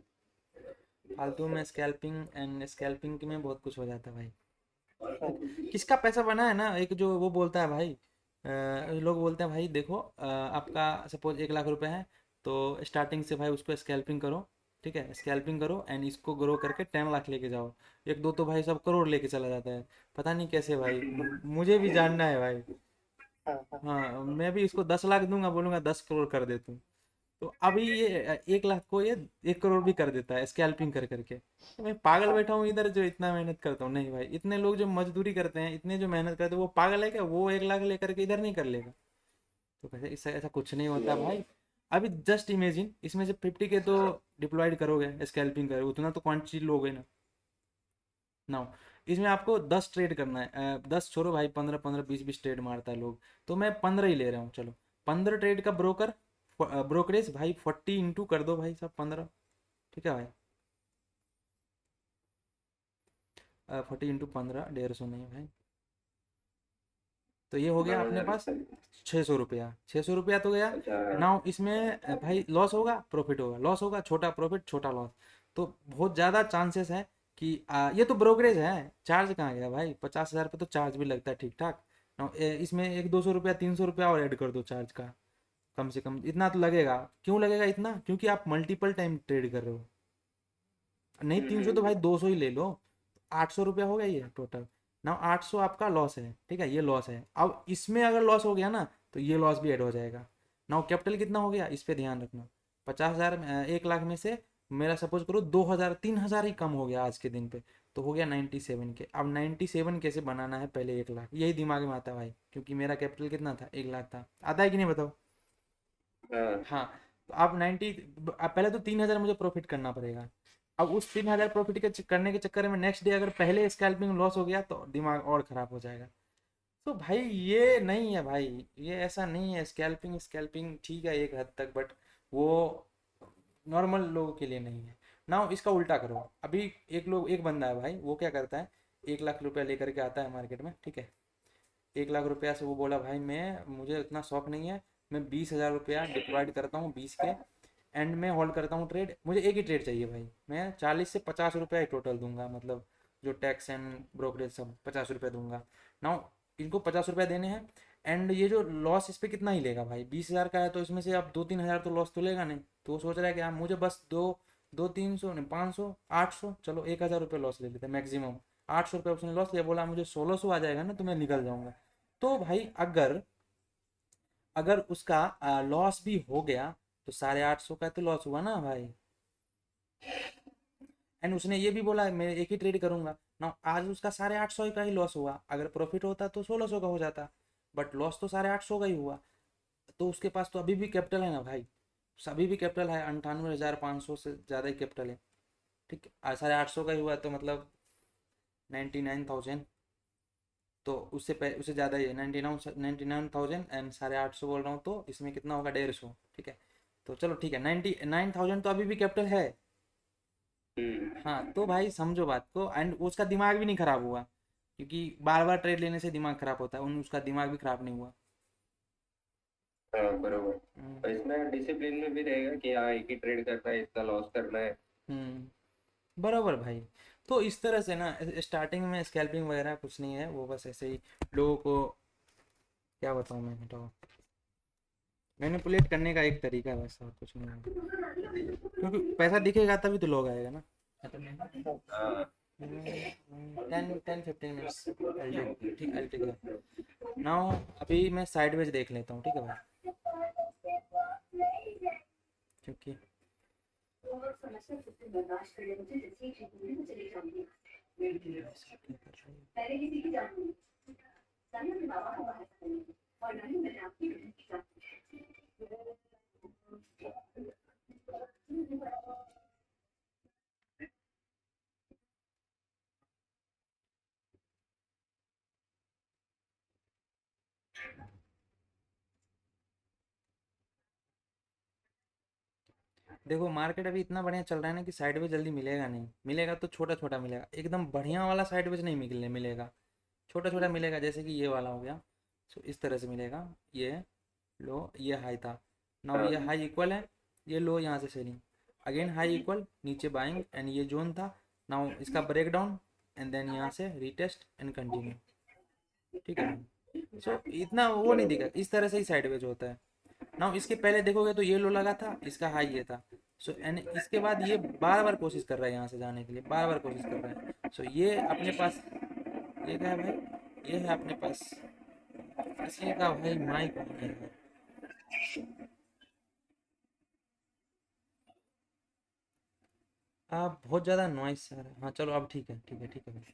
फालतू में स्कैल्पिंग, एंड स्कैल्पिंग में बहुत कुछ हो जाता है भाई, किसका पैसा बना है ना, एक जो वो बोलता है भाई, लोग बोलते हैं भाई देखो, आपका सपोज 1 लाख रुपए है, तो स्टार्टिंग से भाई उसको स्कैल्पिंग करो, ठीक है, स्कैल्पिंग करो एंड इसको ग्रो करके 10 लाख लेके जाओ, एक दो तो भाई सब करोड़ लेके चला जाता है, पता नहीं कैसे भाई, मुझे भी जानना है भाई। हाँ मैं भी इसको 10 लाख दूंगा, बोलूंगा 10 करोड़ कर दे तू, तो अभी ये 1 लाख को ये 1 करोड़ भी कर देता है स्कैल्पिंग कर करके, तो मैं पागल बैठा हूँ इधर जो इतना मेहनत करता हूँ, नहीं भाई इतने लोग जो मजदूरी करते हैं, इतने जो मेहनत करते हैं, वो पागल है क्या, वो 1 लाख लेकर के इधर नहीं कर लेगा, तो कहते इससे ऐसा कुछ नहीं होता भाई। अभी जस्ट इमेजिन इसमें से 50 के तो डिप्लॉयड करोगे स्कैल्पिंग करोगे, उतना तो क्वांटिटी लोगे ना, नाउ इसमें आपको 10 ट्रेड करना है, 10 छोड़ो भाई, 15 15 20 20 ट्रेड मारता है लोग, तो मैं 15 ही ले रहा हूँ, चलो 15 ट्रेड का ब्रोकर, ब्रोकरेज भाई 40 इंटू कर दो भाई साहब 15, ठीक है भाई, 40 इंटू 15, 150 नहीं भाई, तो ये हो गया अपने पास 600 रुपया, 600 रुपया तो गया। अच्छा। नाउ इसमें भाई लॉस होगा प्रॉफिट होगा, लॉस होगा छोटा प्रॉफिट छोटा लॉस, तो बहुत ज़्यादा चांसेस है कि ये तो ब्रोकरेज है, चार्ज कहाँ गया भाई, 50,000 पे तो चार्ज भी लगता है ठीक ठाक, नाउ इसमें एक 200 रुपया 300 रुपया और ऐड कर दो चार्ज का, कम से कम इतना तो लगेगा, क्यों लगेगा इतना, क्योंकि आप मल्टीपल टाइम ट्रेड कर रहे हो, नहीं 300 तो भाई 200 ही ले लो, 800 रुपया हो गया ये टोटल, ना 800 आपका लॉस है, ठीक है, ये लॉस है। अब इसमें अगर लॉस हो गया ना तो ये लॉस भी ऐड हो जाएगा। नाउ कैपिटल कितना हो गया इस पे ध्यान रखना। 50,000 1 लाख में से मेरा सपोज करो 2,000 3,000 ही कम हो गया आज के दिन पे, तो हो गया 97 के। अब 97 कैसे बनाना है, पहले 1 लाख, यही दिमाग में आता है भाई, क्योंकि मेरा कैपिटल कितना था, 1 लाख था। आता है कि नहीं बताओ। हाँ। हाँ, तो आप 90, अब पहले तो 3,000 मुझे प्रॉफिट करना पड़ेगा। अब उस 3,000 प्रॉफिट के करने के चक्कर में नेक्स्ट डे अगर पहले स्कैल्पिंग लॉस हो गया तो दिमाग और ख़राब हो जाएगा। तो भाई ये नहीं है भाई, ये ऐसा नहीं है। स्कैल्पिंग स्कैल्पिंग ठीक है एक हद तक, बट वो नॉर्मल लोगों के लिए नहीं है ना। इसका उल्टा करो। अभी एक बंदा है भाई, वो क्या करता है, 1 लाख रुपया लेकर के आता है मार्केट में, ठीक है। 1 लाख रुपया से वो बोला भाई मैं, मुझे इतना शौक नहीं है, मैं 20,000 रुपया डिप्लॉयड करता हूँ, 20 के एंड में होल्ड करता हूँ ट्रेड। मुझे एक ही ट्रेड चाहिए भाई, मैं 40 से 50 रुपया ही टोटल दूंगा, मतलब जो टैक्स एंड ब्रोकरेज सब 50 रुपया दूंगा। नाउ इनको 50 रुपया देने हैं, एंड ये जो लॉस इस पर कितना ही लेगा भाई, 20,000 का है तो इसमें से अब 2-3 हज़ार तो लॉस तो लेगा नहीं। तो वो सोच रहा है कि हाँ मुझे बस दो 200-300 नहीं, 500 800, चलो 1,000 रुपये लॉस ले लेते हैं मैक्सिमम। 800 रुपये उसने लॉस लिया, बोला मुझे 1,600 आ जाएगा ना तो मैं निकल जाऊंगा। तो भाई अगर अगर उसका लॉस भी हो गया तो 850 का तो लॉस हुआ ना भाई। एंड उसने ये भी बोला मैं एक ही ट्रेड करूंगा ना। आज उसका 850 का ही लॉस हुआ, अगर प्रॉफिट होता तो 1,600 का हो जाता, बट लॉस तो 850 का ही हुआ। तो उसके पास तो अभी भी कैपिटल है ना भाई, अभी भी कैपिटल है, 98,500 से ज़्यादा ही कैपिटल है, ठीक है। 850 का ही हुआ तो मतलब 99,000, तो उससे ज़्यादा ही है, 99,000 एंड 850 बोल रहा हूँ, तो इसमें कितना होगा, 150, ठीक है। तो चलो ठीक है, 99,000 तो अभी भी कैपिटल है। हाँ तो भाई समझो बात को, एंड उसका दिमाग भी नहीं खराब हुआ, क्योंकि बार बार ट्रेड लेने से दिमाग खराब होता है, उसका दिमाग भी खराब नहीं हुआ। हाँ बरोबर। हम्म। और इसमें डिसिप्लिन में भी रहेगा कि हाँ एक ही ट्रेड करना है, इतना लॉस करना है। बराबर भाई। तो इस तरह से ना स्टार्टिंग में स्कैल्पिंग वगैरह कुछ नहीं है, वो बस ऐसे ही लोगों को, क्या बताऊँ मैं, हटाओ, मैनिपुलेट करने का एक तरीका है, बस और कुछ नहीं है, क्योंकि पैसा दिखेगा तभी तो लोग आएगा ना। हाँ। 10-15 मिनट्स ठीक, आई टेक नाउ। अभी मैं साइडवेज देख लेता हूँ, ठीक है भाई, क्योंकि देखो मार्केट अभी इतना बढ़िया चल रहा है ना कि साइडवेज जल्दी मिलेगा नहीं, मिलेगा तो छोटा छोटा मिलेगा, एकदम बढ़िया वाला साइडवेज नहीं मिलेगा, छोटा छोटा मिलेगा, जैसे कि ये वाला हो गया। सो इस तरह से मिलेगा, ये लो, ये हाई था, नाउ ये हाँ। हाई इक्वल है, ये लो, यहाँ से सेलिंग, अगेन हाई इक्वल, नीचे बाइंग, एंड ये जोन था। नाउ इसका ब्रेक डाउन, एंड देन यहाँ से रीटेस्ट एंड कंटिन्यू, ठीक है भाई। सो इतना वो नहीं दिखा, बरोबर। इस तरह से ही साइडवेज होता है। नाउ इसके पहले देखोगे तो ये लो लगा था, इसका हाई ये था। सो एंड इसके बाद ये बार बार कोशिश कर रहा है यहाँ से जाने के लिए, बार बार कोशिश कर रहा है। सो ये अपने पास, ये क्या है भाई, ये है अपने पास किसी का भाई माइक ऑन है यार। आप बहुत ज़्यादा नॉइस आ रहा है, हाँ चलो अब ठीक है, ठीक है, ठीक है भाई।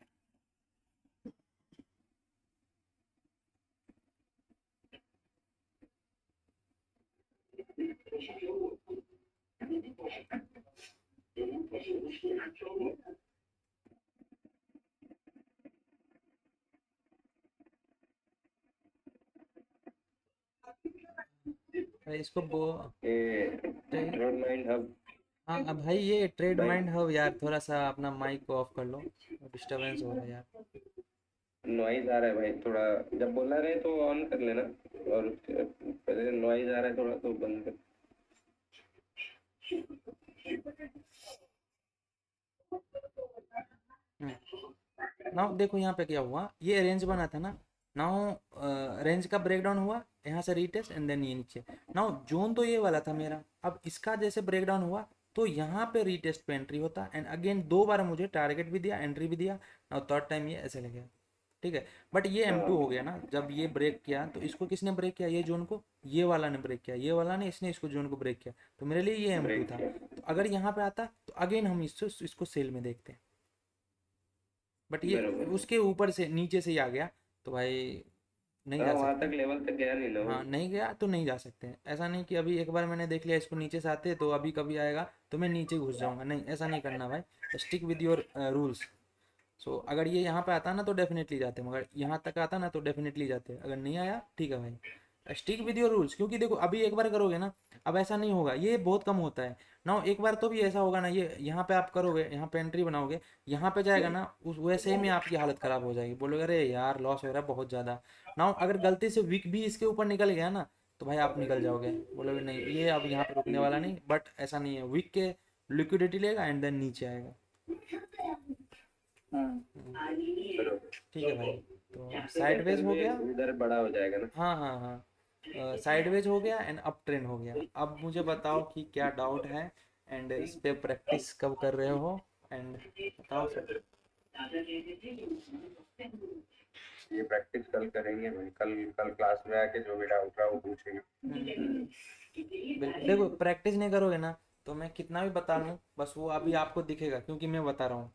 अरे इसको बो ये ट्रे- ट्रेड माइंड हब। हाँ अब भाई ये ट्रेड भाई माइंड हब यार, थोड़ा सा अपना माइक को ऑफ कर लो, डिस्टरबेंस हो रहा है यार। नॉइज आ रहा है भाई थोड़ा, जब बोला रहे तो ऑन कर लेना, और पहले नॉइज आ रहा है थोड़ा तो बंद कर। नाउ देखो यहाँ पे क्या हुआ, ये रेंज बना था ना। नाउ रेंज का ब्रेकडाउन हुआ, यहाँ से रीटेस्ट एंड देन ये नीचे। नाउ जोन तो ये वाला था मेरा, अब इसका जैसे ब्रेकडाउन हुआ तो यहाँ पे रीटेस्ट पे एंट्री होता, एंड अगेन 2 बार मुझे टारगेट भी दिया, एंट्री भी दिया। नाउ थर्ड टाइम ये ऐसे लगे, ठीक है। बट ये M2 हो गया ना, जब ये ब्रेक किया तो इसको किसने ब्रेक किया, ये जोन को, ये वाला ने ब्रेक किया, ये वाला ने, इसने इसको जोन को ब्रेक किया, तो मेरे लिए ये M2 ब्रेक था। किया। तो अगर यहाँ पे आता तो अगेन हम इसको सेल में देखते हैं, बट ये बरोबर। उसके ऊपर से नीचे से ही आ गया, तो भाई नहीं हाँ जा वहां सकते तक हैं। लेवल तक गया नहीं हाँ, लोग। नहीं गया तो नहीं जा सकते हैं। ऐसा नहीं कि अभी एक बार मैंने देख लिया इसको नीचे से आते तो अभी कभी आएगा तो मैं नीचे घुस जाऊंगा, नहीं ऐसा नहीं करना भाई। Stick with your rules. So अगर ये यहाँ पे आता ना तो डेफिनेटली जाते, मगर यहाँ तक आता ना तो डेफिनेटली जाते, अगर नहीं आया ठीक है भाई, स्टिक विद योर रूल्स। क्योंकि देखो अभी एक बार करोगे ना, अब ऐसा नहीं होगा, ये बहुत कम होता है ना। एक बार तो भी ऐसा होगा ना, ये यहाँ पे आप करोगे, यहाँ पे एंट्री बनाओगे, यहाँ पे जाएगा ना, उस वैसे में आपकी हालत खराब हो जाएगी, बोलोगे अरे यार लॉस हो रहा है बहुत ज़्यादा ना। अगर गलती से विक भी इसके ऊपर निकल गया ना, तो भाई आप निकल जाओगे, बोलोगे नहीं ये अब यहाँ पे रुकने वाला नहीं। बट ऐसा नहीं है, विक के लिक्विडिटी लेगा एंड देन नीचे आएगा। ठीक है भाई, तो साइडवेज फिर हो भी गया। उधर बड़ा हो जाएगा ना। हाँ हाँ हाँ, साइडवेज हो गया एंड अप ट्रेंड हो गया। अब मुझे बताओ कि क्या डाउट है, एंड इस पे प्रैक्टिस कब कर रहे हो, एंड बताओ सर। ये प्रैक्टिस कल करेंगे भाई, कल कल क्लास में आके जो भी डाउट रहा वो पूछेंगे। बिल्कुल, देखो प्रैक्टिस नहीं करोगे ना तो मैं कितना भी बता लूँ, बस वो अभी आपको दिखेगा क्योंकि मैं बता रहा हूँ,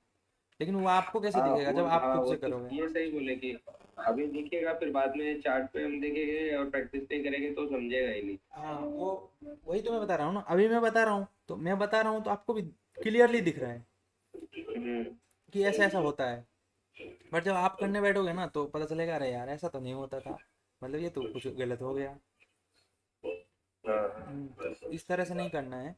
लेकिन वो आपको कैसे हाँ दिखेगा वो, जब आप हाँ खुद वो से तो करोगे। ये सही बोले कि अभी दिखेगा, फिर बाद में चार्ट पे हम देखेंगे और प्रैक्टिस नहीं करेंगे तो समझेगा ही नहीं। हाँ वो वही तो मैं बता रहा हूँ ना, अभी मैं बता रहा हूँ तो मैं बता रहा हूँ तो आपको भी क्लियरली दिख रहा है हम्म। कि ऐसा ऐसा होता है। बट जब आप करने बैठोगे ना तो पता चलेगा अरे यार ऐसा तो नहीं होता था, मतलब ये तो कुछ गलत हो गया। हाँ इस तरह से नहीं करना है,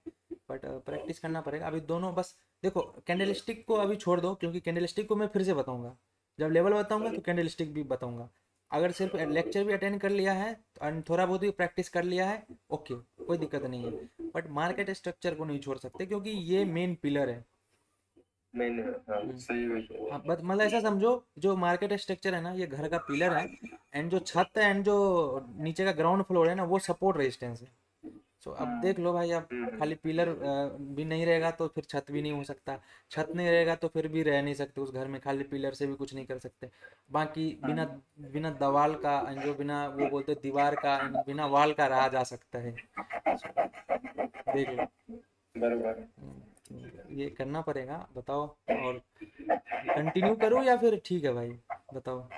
बट प्रैक्टिस करना पड़ेगा अभी दोनों। बस देखो कैंडल स्टिक को अभी छोड़ दो, क्योंकि कैंडल स्टिक को मैं फिर से बताऊंगा, जब लेवल बताऊंगा तो कैंडल स्टिक भी बताऊंगा। अगर सिर्फ लेक्चर भी अटेंड कर लिया है और थोड़ा बहुत भी प्रैक्टिस कर लिया है, ओके कोई दिक्कत नहीं है। बट मार्केट स्ट्रक्चर को नहीं छोड़ सकते क्योंकि ये मेन पिलर है। मैंने, हाँ हम्म, सही है। हाँ बस मतलब ऐसा समझो, जो मार्केट स्ट्रक्चर है ना ये घर का पिलर है, एंड जो छत है एंड जो नीचे का ग्राउंड फ्लोर है ना वो सपोर्ट रेजिस्टेंस है। सो अब देख लो भाई, अब खाली पिलर भी नहीं रहेगा तो फिर छत भी नहीं हो सकता, छत नहीं रहेगा तो फिर भी रह नहीं सकते उस घर में, खाली पिलर से भी कुछ नहीं कर सकते। बाकी बिना बिना दीवार का and जो बिना वो बोलते दीवार का and बिना वाल का रहा जा सकता है। So, देख लो। बराबर। ये करना पड़ेगा, बताओ। और कंटिन्यू करूँ या फिर ठीक है भाई, बताओ।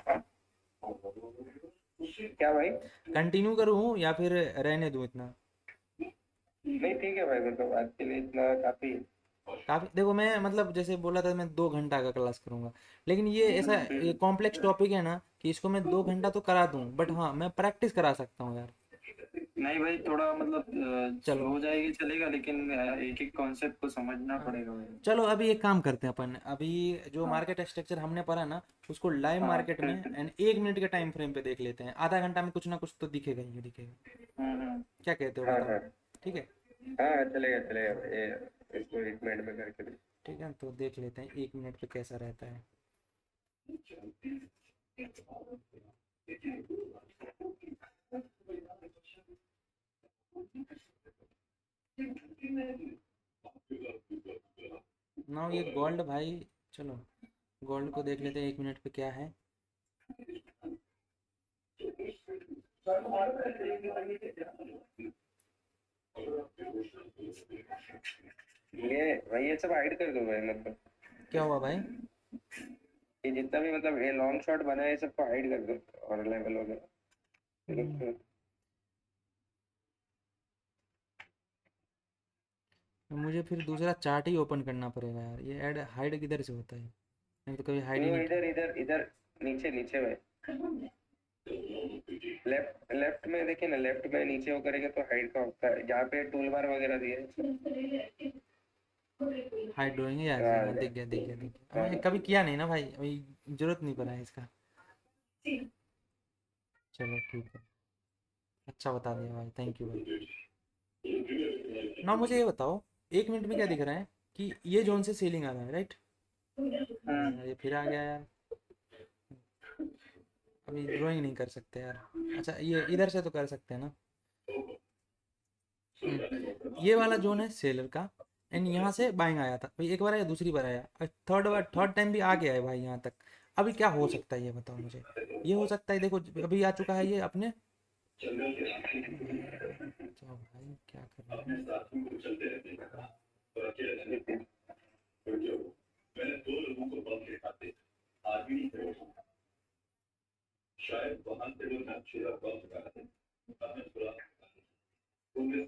क्या भाई? कंटिन्यू करूँ या फिर रहने दूँ इतना। नहीं ठीक है भाई, मतलब आज के लिए इतना काफी है। काफी, देखो मैं मतलब जैसे बोला था मैं 2 घंटा का क्लास करूंगा, लेकिन ये ऐसा ये कॉम्प्लेक्स टॉपिक है ना कि इसको मैं 2 घंटा तो करा दूं, बट हाँ मैं प्रैक्टिस करा सकता हूँ यार। नहीं भाई, थोड़ा मतलब चलो। हो जाएगी चलेगा, लेकिन एक एक कॉन्सेप्ट को समझना हाँ, पड़ेगा भाई। चलो अभी एक काम करते हैं अपन, अभी जो हाँ मार्केट स्ट्रक्चर हमने पढ़ा ना उसको लाइव हाँ मार्केट में ठीक है। एंड 1 मिनट के टाइम फ्रेम पे देख लेते हैं, आधा घंटा में कुछ ना कुछ तो दिखेगा ही दिखेगा। हम्म। क्या कहते हो हाँ बताओ। हाँ ठीक है। हाँ, चलेगा चलेगा ये, इसको 1 मिनट में करके दे। ठीक है तो देख लेते हैं 1 मिनट पे कैसा रहता है। ना ये गोल्ड भाई, चलो गोल्ड को देख लेते हैं 1 मिनट पे क्या है। ये भाई, ये सब हाइड कर दो भाई, मतलब क्या हुआ भाई। ये जितना भी मतलब ये लॉन्ग शॉट बना है सबको हाइड कर दो, और लेवल हम्म, वगैरह। मुझे फिर दूसरा चार्ट ही ओपन करना पड़ेगा यार, ये ऐड हाइड किधर से होता है, मैंने तो कभी हाइड ही तो नहीं इधर किया। इधर इधर नीचे नीचे में, लेफ्ट लेफ्ट में देखिए ना, लेफ्ट में नीचे वो करेंगे तो हाइड का होता है, जहाँ पे टूल बार वगैरह दिए हैं। हाइड ड्राइंग है ऐसे, हाँ दिख गया दिख गया दिख गया, हाँ मैं कभी किया नहीं ना भाई, अभी जरूरत नहीं पड़ा है इसका। चलो ठीक है, अच्छा बता दिया भाई, थैंक यू भाई। ना मुझे ये बताओ, 1 मिनट में क्या दिख रहा है कि ये जोन से सेलिंग आ रहा है, राइट। अरे यार ये फिर आ गया यार, अभी ड्राइंग नहीं कर सकते यार। अच्छा ये इधर से तो कर सकते हैं ना। ये वाला जोन है सेलर का, एंड यहाँ से बाइंग आया था भाई, एक बार आया दूसरी बार आया, थर्ड टाइम भी आ गया है भाई यहाँ तक। अभी क्या हो सकता है ये बताओ मुझे। ये हो सकता है, देखो अभी आ चुका है ये अपने। तो भाई क्या कर रहे हैं।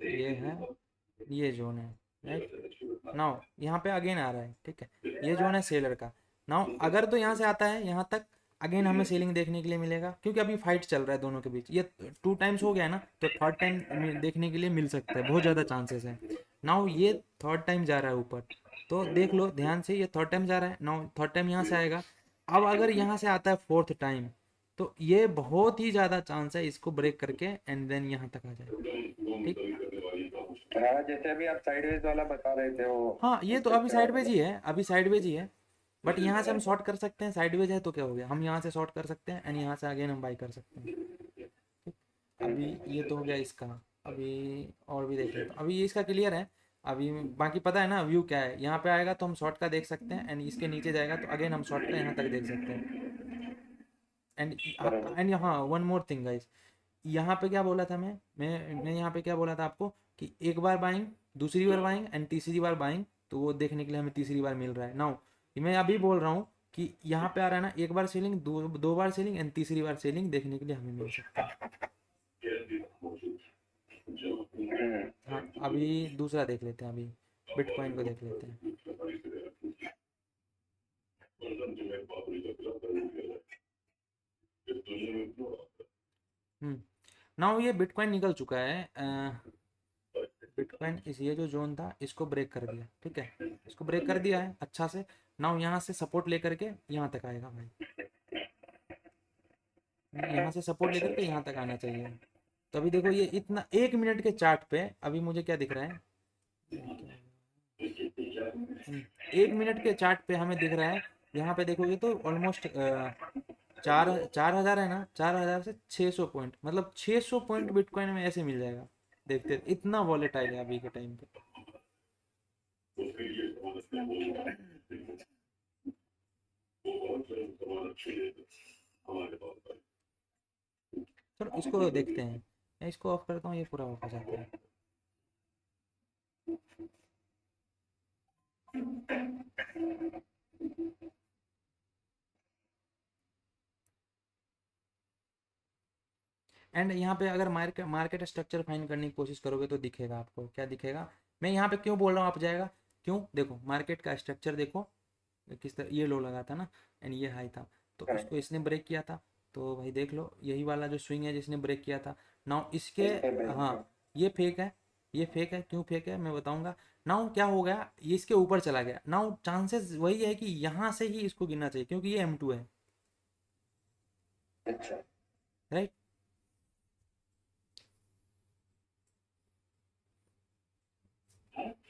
ये है, ये जोन है, राइट। नाउ यहाँ पे अगेन आ रहा है, ठीक है, ये जोन है सेलर का। नाउ अगर तो यहाँ से आता है यहाँ तक, अगेन हमें सेलिंग देखने के लिए मिलेगा, क्योंकि अभी फाइट चल रहा है दोनों के बीच। ये 2 टाइम्स हो गया है ना, तो थर्ड टाइम देखने के लिए मिल सकता है, बहुत ज़्यादा चांसेस है। नाउ ये थर्ड टाइम जा रहा है ऊपर, तो देख लो ध्यान से, ये थर्ड टाइम जा रहा है। नाउ थर्ड टाइम यहाँ से आएगा। अब अगर यहाँ से आता है फोर्थ टाइम, तो ये बहुत ही ज़्यादा चांस है इसको ब्रेक करके एंड देन यहाँ तक आ जाए, ठीक। हाँ, जैसे अभी आप साइडवेज वाला बता रहे थे वो हाँ ये तो अभी स्ट्रक्चर वाला। साइडवेज ही है, अभी साइडवेज ही है। बट यहाँ से हम शॉर्ट कर सकते हैं, साइडवेज है तो क्या हो गया, हम यहाँ से शॉर्ट कर सकते हैं एंड यहाँ से अगेन हम बाई कर सकते हैं, ठीक। अभी ये तो हो गया इसका। अभी और भी देख लेते हैं, अभी ये इसका क्लियर है। अभी बाकी पता है ना व्यू क्या है, यहाँ पे आएगा तो हम शॉर्ट का देख सकते हैं एंड इसके नीचे जाएगा तो अगेन हम शॉर्ट का यहाँ तक देख सकते हैं। एंड बराबर। एंड हाँ वन मोर थिंग गाइस, यहाँ पे क्या बोला था मैं यहाँ पे क्या बोला था आपको, कि एक बार बाइंग, दूसरी बार बाइंग एंड तीसरी बार बाइंग, तो वो देखने के लिए हमें तीसरी बार मिल रहा है। नाउ मैं अभी बोल रहा हूँ कि यहाँ पे आ रहा है ना, एक बार सेलिंग, दो बार सेलिंग एंड तीसरी बार सेलिंग देखने के लिए हमें मिल सकता है। हाँ अभी दूसरा देख लेते हैं, अभी बिटकॉइन को देख लेते हैं। नाउ ये बिटकॉइन निकल चुका है। बिटकॉइन इस ये जो जोन था इसको ब्रेक कर दिया, ठीक है, इसको ब्रेक कर दिया है अच्छा से। नाउ यहाँ से सपोर्ट लेकर के यहाँ तक आएगा भाई, यहाँ से सपोर्ट लेकर के यहाँ तक आना चाहिए। तो अभी देखो ये इतना 1 मिनट के चार्ट पे अभी मुझे क्या दिख रहा है, 1 मिनट के चार्ट पे हमें दिख रहा है, यहाँ पे देखोगे तो ऑलमोस्ट 4,000 है ना, 4,000 से 600 पॉइंट, मतलब 600 पॉइंट बिटकॉइन में ऐसे मिल जाएगा। देखते इतना वॉलेटाइल है अभी के टाइम पे। चलो इसको देखते हैं, मैं इसको ऑफ करता हूँ, ये पूरा ऑफ हो जाता है। एंड यहाँ पे अगर मार्केट मार्केट स्ट्रक्चर फाइंड करने की कोशिश करोगे तो दिखेगा आपको, क्या दिखेगा। मैं यहाँ पे क्यों बोल रहा हूँ आप जाएगा, क्यों, देखो मार्केट का स्ट्रक्चर देखो किस तरह, ये लो लगा था ना एंड ये हाई था, तो हाँ, इसको इसने ब्रेक किया था। तो भाई देख लो यही वाला जो स्विंग है जिसने ब्रेक किया था। नाउ इसके, इसने ब्रेक हाँ किया। ये फेक है, ये फेक है, क्यों फेक है मैं बताऊंगा। नाउ क्या हो गया, ये इसके ऊपर चला गया। नाउ चांसेस वही है कि यहाँ से ही इसको गिनना चाहिए, क्योंकि ये M2 है, अच्छा, राइट।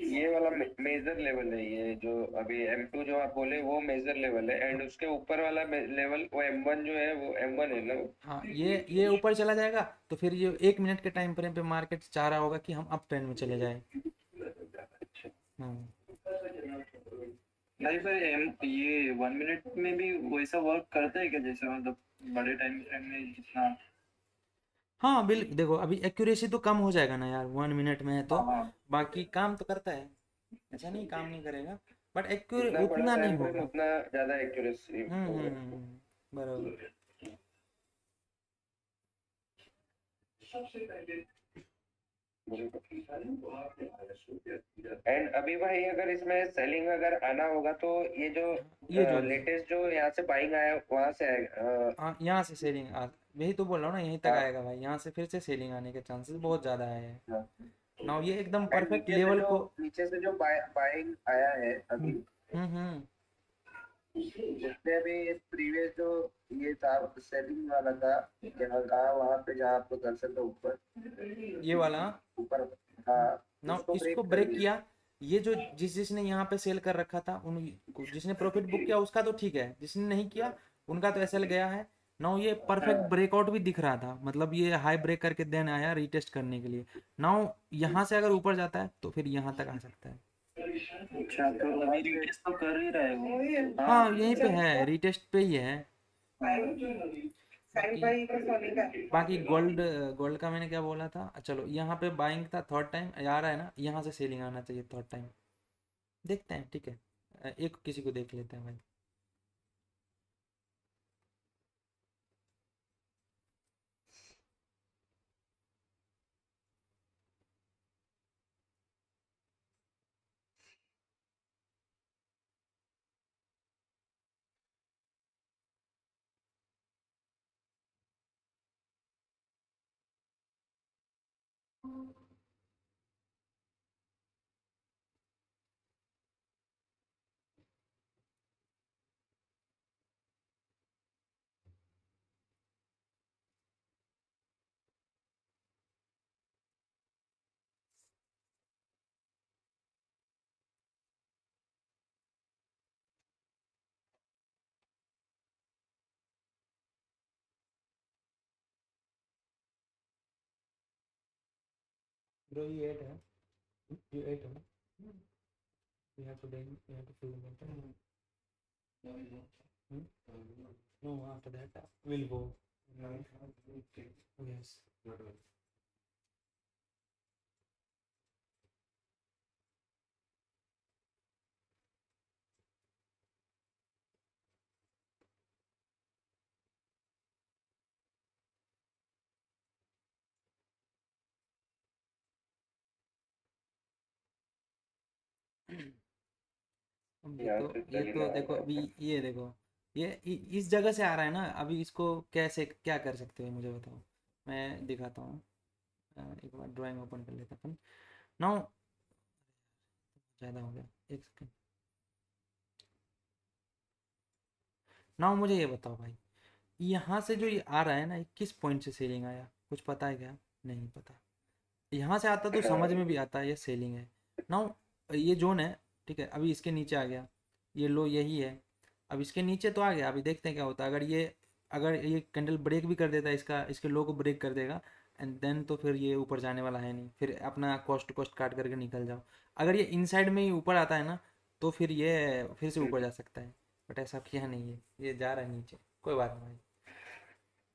ये वाला मेजर लेवल है, ये जो अभी M2 जो आप बोले वो मेजर लेवल है, एंड उसके ऊपर वाला लेवल वो M1 जो है वो M1 है ना वो? हाँ ये ऊपर चला जाएगा तो फिर ये 1 मिनट के टाइम फ्रेम पे मार्केट चाह रहा होगा कि हम अप ट्रेंड में चले जाए। हाँ नहीं सर, ये 1 मिनट में भी वैसा वर्क करता है क्या, जैसे मतलब बड़े टाइम फ्रेम में जितना? हाँ बिल देखो अभी एक्यूरेसी तो कम हो जाएगा ना यार, 1 मिनट में है तो। हाँ हाँ। बाकी काम तो करता है, ऐसा नहीं काम नहीं करेगा, बट एक्यूरे जितना बड़ा उतना नहीं टाइम फ्रेम होगा। उतना ज्यादा एक्यूरेसी होगा। बराबर। एंड अभी भाई अगर इसमें सेलिंग अगर आना होगा तो ये जो ये जोन से, लेटेस्ट जो यहाँ से बाइंग आया वहां से आएगा। हाँ यहाँ से सेलिंग आ, यही तो बोल रहा हूँ ना, यहीं तक हाँ, आएगा भाई, यहाँ से फिर से सेलिंग आने के चांसेस बहुत ज़्यादा है। हाँ। नाउ ये एकदम एंड परफेक्ट लेवल को। नीचे से जो बाइंग आया है हम्म अभी, हम्म। जिसने अभी प्रीवियस जो ये था सेलिंग वाला था, यहाँ कहा वहां पे जहाँ आपको दर्शन था ऊपर, ये वाला, ऊपर, हाँ, ना उसको इसको ब्रेक कर ब्रेक दिया। किया। ये जो जिसने यहाँ पे सेल कर रखा था उन, जिसने प्रॉफिट बुक किया उसका तो ठीक है, जिसने नहीं किया उनका तो एसएल गया है। नाउ ये परफेक्ट हाँ, ब्रेकआउट भी दिख रहा था, मतलब ये हाई ब्रेक करके देन आया रीटेस्ट करने के लिए। नाउ यहाँ से अगर ऊपर जाता है तो फिर यहाँ तक आ सकता है। अच्छा, तो अभी रिटेस्ट तो कर ही रहे हो? हाँ हाँ। यहीं पे है, रिटेस्ट पे ही है। बाकी बाकी गोल्ड, गोल्ड का मैंने क्या बोला था, चलो यहाँ पे बाइंग था, थर्ड टाइम आ रहा है ना, यहाँ से सेलिंग आना चाहिए थर्ड टाइम। देखते हैं, ठीक है। एक किसी को देख लेते हैं भाई। ब्रो ये 8 है, ये 8 है। We have to then we have to fill in the time. Hmm? No, after that we'll go. Yes. अब यहाँ देखो, से ये चली तो ना देखो अभी, आएगा। ये देखो, ये इस जगह से आ रहा है ना, अभी इसको कैसे क्या कर सकते हो मुझे बताओ, मैं दिखाता हूँ। एक बार ड्राइंग ओपन कर लेते हैं अपन। नाउ ज़्यादा हो गया, एक सेकंड। नाउ मुझे ये बताओ भाई, यहाँ से जो ये आ रहा है ना, ये किस पॉइंट से सेलिंग आया, कुछ पता है क्या? नहीं पता। यहाँ से आता तो समझ में भी आता है ये सेलिंग है। नाउ ये जोन है, ठीक है, अभी इसके नीचे आ गया, ये लो यही है। अब इसके नीचे तो आ गया, अभी देखते हैं क्या होता है। अगर ये कैंडल ब्रेक भी कर देता है, इसके लो को ब्रेक कर देगा, एंड देन तो फिर ये ऊपर जाने वाला है नहीं, फिर अपना कॉस्ट टू कॉस्ट काट करके निकल जाओ। अगर ये इनसाइड में ही ऊपर आता है ना, तो फिर ये फिर से ऊपर जा सकता है, बट ऐसा किया नहीं है, ये जा रहा है नीचे। कोई बात नहीं भाई।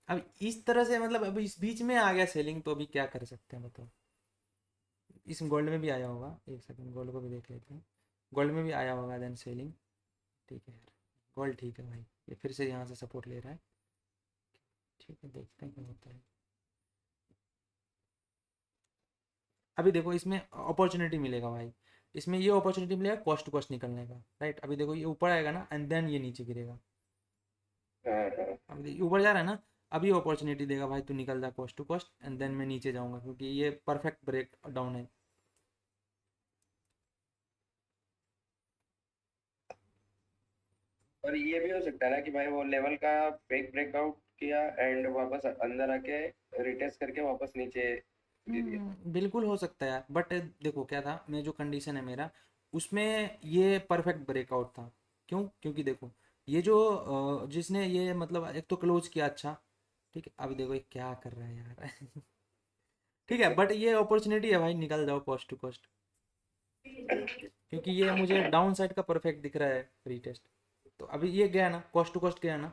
अब इस तरह से मतलब अभी इस बीच में आ गया सेलिंग, तो अभी क्या कर सकते हैं बताओ। इस गोल्ड में भी आया होगा, एक सेकंड गोल्ड को भी देख लेते हैं। गोल्ड में भी आया होगा देन सेलिंग। ठीक है यार, गोल्ड ठीक है भाई, ये फिर से यहाँ से सपोर्ट ले रहा है। ठीक है, देखते हैं क्या होता है। अभी देखो इसमें अपॉर्चुनिटी मिलेगा भाई, इसमें ये अपॉर्चुनिटी मिलेगा कॉस्ट टू कॉस्ट निकलने का, राइट। अभी देखो ये ऊपर आएगा ना, एंड देन ये नीचे गिरेगा। हाँ हाँ। अभी ऊपर जा रहा है ना, अभी अपॉर्चुनिटी देगा भाई, तू निकल जा cost to cost, and then मैं नीचे जाऊंगा, क्योंकि ये परफेक्ट ब्रेक डाउन है। और ये भी हो सकता है ना कि भाई वो लेवल का फेक ब्रेकआउट किया एंड वापस अंदर आके रिटेस्ट करके वापस नीचे गिर गया। बिल्कुल हो सकता है यार, बट देखो क्या था, मैं जो कंडीशन है मेरा, उसमें ये परफेक्ट ब्रेकआउट था। क्यों? क्योंकि देखो ये जो जिसने ये मतलब एक तो क्लोज किया अच्छा, ठीक है। अभी देखो ये क्या कर रहा है यार ठीक है, बट ये अपॉर्चुनिटी है भाई, निकल जाओ कॉस्ट टू कॉस्ट, क्योंकि ये मुझे डाउन साइड का परफेक्ट दिख रहा है रीटेस्ट। तो अभी ये गया ना, कॉस्ट टू कॉस्ट गया ना,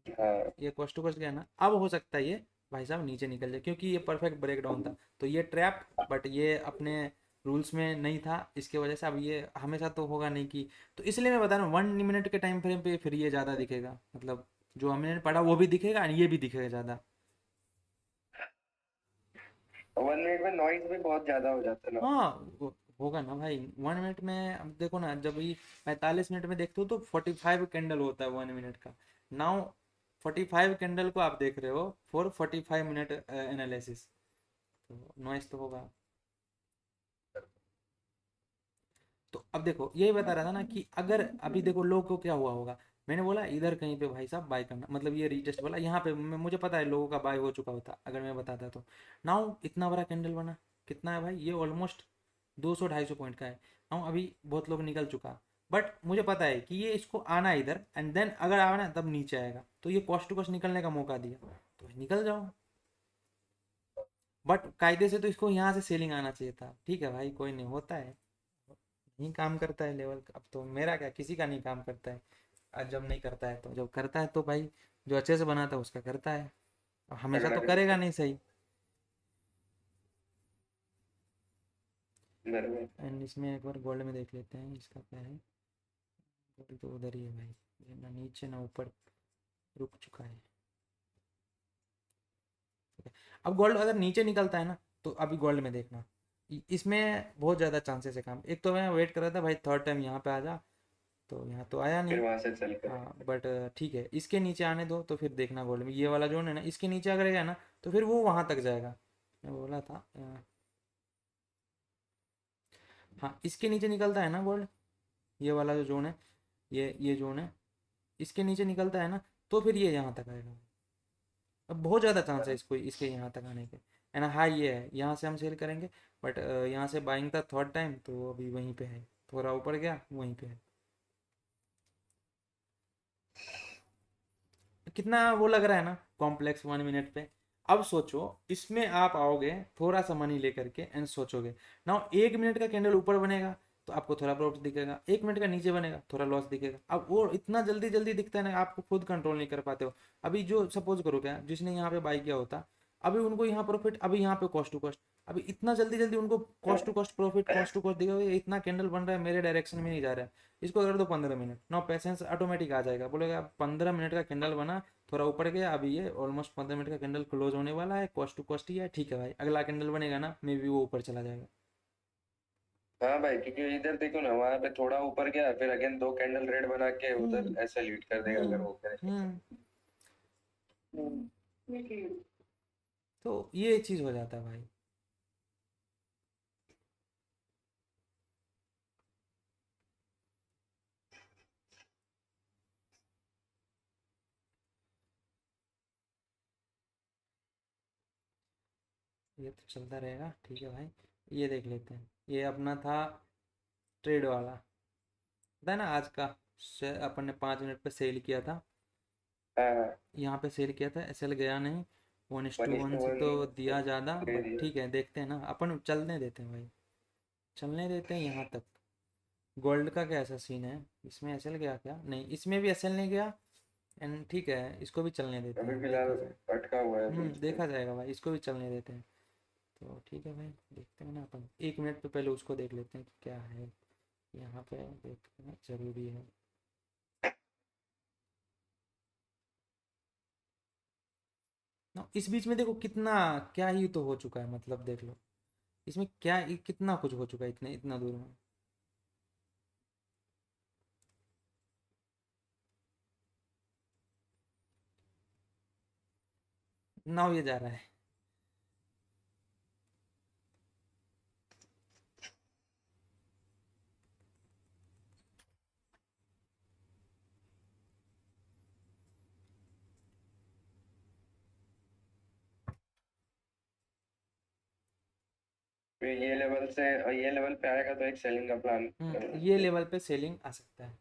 हाँ। ये कॉस्ट टू कॉस्ट गया ना, अब हो सकता है ये भाई साहब नीचे निकल जाए, क्योंकि ये परफेक्ट ब्रेक डाउन था। तो ये ट्रैप, बट ये अपने रूल्स में नहीं था, इसके वजह से अब ये हमेशा तो होगा नहीं कि, तो इसलिए मैं बता रहा हूँ 1 मिनट के टाइम फ्रेम पे फिर ये ज़्यादा दिखेगा, मतलब जो हमने पढ़ा वो भी दिखेगा और ये भी दिखेगा ज़्यादा। 1 मिनट में नॉइज भी बहुत ज्यादा हो जाता है ना। हाँ होगा ना भाई, 1 मिनट में। अब देखो ना, जब भी 45 मिनट में देखते हो तो 45 कैंडल होता है 1 मिनट का। नाउ 45 कैंडल को आप देख रहे हो फॉर 45 मिनट एनालिसिस, तो नॉइस तो होगा। तो अब देखो यही बता रहा था ना कि अगर अभी देखो लोग को क्या हुआ होगा, मैंने बोला इधर कहीं पे भाई साहब बाय करना, मतलब ये रीटेस्ट बोला यहाँ पे, मुझे पता है लोगों का बाय हो चुका होता अगर मैं बताता तो। नाउ इतना बड़ा कैंडल बना, कितना है भाई, ये ऑलमोस्ट 200-250 पॉइंट का है। नाउ अभी बहुत लोग निकल चुका, बट मुझे पता है कि ये इसको आना है इधर, एंड देन अगर आना तब नीचे आएगा, तो ये कॉस्ट टू कॉस्ट निकलने का मौका दिया, तो निकल जाओ। बट कायदे से तो इसको यहाँ से सेलिंग आना चाहिए था, ठीक है भाई, कोई नहीं, होता है। नहीं काम करता है लेवल। अब तो मेरा क्या, किसी का नहीं काम करता है। आज जब नहीं करता है तो जब करता है तो भाई जो अच्छे से बनाता है उसका करता है। अब हमेशा अगला तो दिन करेगा नहीं सही। बराबर। एंड इसमें एक बार गोल्ड में देख लेते हैं इसका क्या है। गोल्ड तो उधर ही है भाई, ये ना नीचे ना ऊपर रुक चुका है। अब गोल्ड अगर नीचे निकलता है ना तो अभी गोल्ड में देखना, इसमें बहुत ज़्यादा चांसेस है काम। एक तो मैं वेट कर रहा था भाई थर्ड टाइम यहाँ पे आ जा, तो यहाँ तो आया फिर नहीं। वहां से चल कर हाँ बट ठीक है, इसके नीचे आने दो तो फिर देखना गोल्ड में ये वाला जोन है ना, इसके नीचे अगर गया ना तो फिर वो वहाँ तक जाएगा। मैं बोला था हाँ इसके नीचे निकलता है ना गोल्ड, ये वाला जो जोन है, ये जोन है, इसके नीचे निकलता है ना तो फिर ये यहाँ तक आएगा। अब बहुत ज़्यादा चांस है इसको इसके यहाँ तक आने के, है ना। हाँ ये है, यहाँ से हम सेल करेंगे बट यहाँ से बाइंग था थर्ड टाइम तो अभी वहीं पे है, थोड़ा ऊपर गया वहीं पे है। कितना वो लग रहा है ना कॉम्प्लेक्स 1 मिनट पे। अब सोचो इसमें आप आओगे थोड़ा सा मनी लेकर के एंड सोचोगे ना, 1 मिनट का कैंडल ऊपर बनेगा तो आपको थोड़ा प्रॉफिट दिखेगा, 1 मिनट का नीचे बनेगा थोड़ा लॉस दिखेगा। अब वो इतना जल्दी जल्दी दिखता है ना, आपको खुद कंट्रोल नहीं कर पाते हो। अभी जो सपोज करो क्या, जिसने यहाँ पे बाई किया होता, अभी उनको यहाँ प्रॉफिट, अभी यहाँ पे कॉस्ट टू कॉस्ट, अभी इतना जल्दी जल्दी उनको cost to cost profit, cost to cost दिखेगा, इतना कैंडल बन रहा है मेरे डायरेक्शन में नहीं जा रहा है, इसको कर दो 15 मिनट, नो पेशेंस ऑटोमेटिक आ जाएगा, बोलेगा 15 मिनट का कैंडल बना, थोड़ा ऊपर गया, अभी ये ऑलमोस्ट 15 मिनट का कैंडल क्लोज होने वाला है, कॉस्ट टू कॉस्ट ही है, ठीक है भाई अगला कैंडल बनेगा ना मे बी वो ऊपर चला जाएगा। हाँ भाई, क्योंकि इधर देखो ना, वहां पे थोड़ा ऊपर गया, फिर अगेन 2 कैंडल रेड बना के उधर हम्म ऐसा लीड कर देगा अगर हम्म वो करे। हम्म तो ये चीज़ हो जाता है भाई। ये तो चलता रहेगा, ठीक है भाई। ये देख लेते हैं, ये अपना था ट्रेड वाला, पता है ना आज का अपन ने 5 मिनट पे सेल किया था, हाँ हाँ। यहाँ पे सेल किया था, एसएल गया नहीं, 1:1 से 1:1 तो दिया ज़्यादा, दे बट दिया। ठीक है देखते हैं ना, अपन चलने देते हैं भाई, चलने देते हैं यहाँ तक। गोल्ड का क्या ऐसा सीन है, इसमें एसएल गया क्या, नहीं इसमें भी एसएल नहीं गया, एंड ठीक है इसको भी चलने देते अभी हैं, फिलहाल देखा जाए। अटका हुआ है बीच पे। देखा जाएगा भाई, इसको भी चलने देते हैं। तो ठीक है भाई, देखते हैं ना अपन 1 मिनट पे पहले उसको देख लेते हैं कि क्या है, यहाँ पे देखना जरूरी है। ना इस बीच में देखो कितना क्या ही तो हो चुका है, मतलब देख लो इसमें क्या कितना कुछ हो चुका है इतने इतना दूर में। नाव ये जा रहा है। फिर ये लेवल से, ये लेवल पे आएगा तो एक सेलिंग का प्लान कर ये सकते हैं। लेवल पे सेलिंग आ सकता है।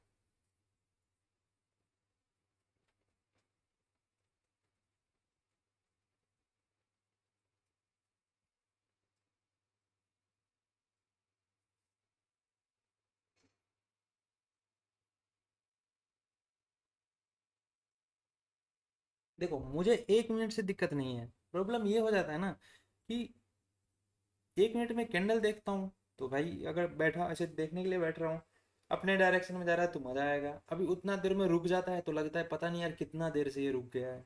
देखो मुझे 1 मिनट से दिक्कत नहीं है, प्रॉब्लम ये हो जाता है ना कि 1 मिनट में कैंडल देखता हूँ तो भाई अगर बैठा ऐसे देखने के लिए बैठ रहा हूँ, अपने डायरेक्शन में जा रहा है तो मज़ा आएगा, अभी उतना देर में रुक जाता है तो लगता है पता नहीं यार कितना देर से ये रुक गया है।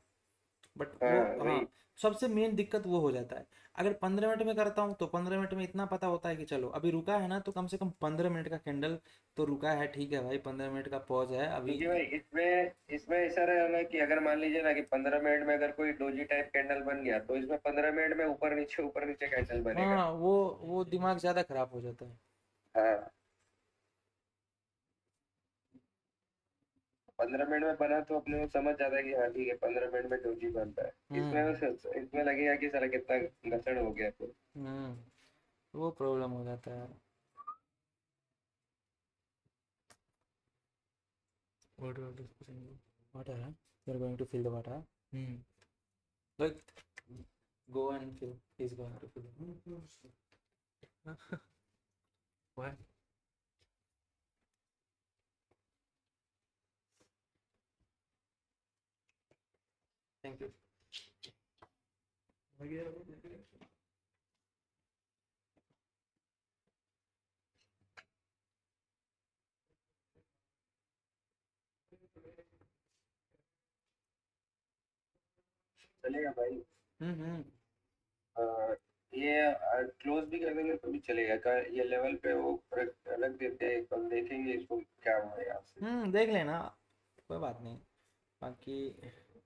बट वो हाँ हाँ, वही। सबसे मेन दिक्कत वो हो जाता है। अगर 15 मिनट में करता हूँ तो 15 मिनट में इतना पता होता है कि चलो अभी रुका है ना तो कम से कम 15 मिनट का कैंडल तो रुका है, ठीक है भाई 15 मिनट का पॉज है अभी। क्योंकि भाई इसमें इसमें ऐसा रहेगा ना कि अगर मान लीजिए ना कि 15 मिनट में अगर कोई डोजी टाइप कैंडल बन गया, तो इसमें 15 मिनट में ऊपर नीचे कैंडल बनेगा। हाँ वो दिमाग ज़्यादा खराब हो जाता है। हाँ, 15 मिनट में बना तो अपने को समझ जाता है कि हाँ ठीक है, 15 मिनट में डोजी बन रहा है। हम्म इसमें लगेगा कि साला कितना घसड़ हो गया फिर। वो प्रॉब्लम हो जाता है। water you're going to fill the water. Like go and fill, he's going to fill. Why? Thank you. चलेगा भाई। हम्म। अ, ये क्लोज भी कर देंगे तो भी चलेगा का ये लेवल पे वो अलग देते हैं, कल देखेंगे इसको क्या हुआ यहाँ से। देख लेना, कोई बात नहीं। बाकी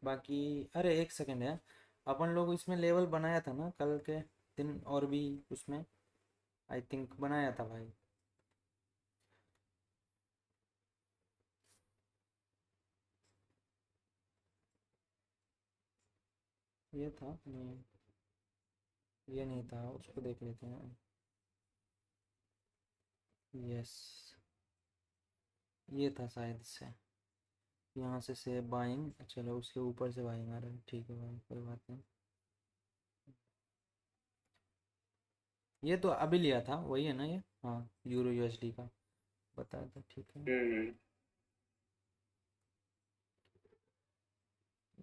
बाकी अरे एक सेकंड है, अपन लोग इसमें लेवल बनाया था ना कल के दिन, और भी उसमें आई थिंक बनाया था भाई। ये था नहीं, ये नहीं था, उसको देख लेते हैं। यस, ये था शायद से। यहाँ से बाइंग, चलो उसके ऊपर से बाइंग आ रहा है, ठीक है भाई कोई बात नहीं। ये तो अभी लिया था वही है ना ये, हाँ यूरो यूएसडी का बताया था, ठीक है। हम्म।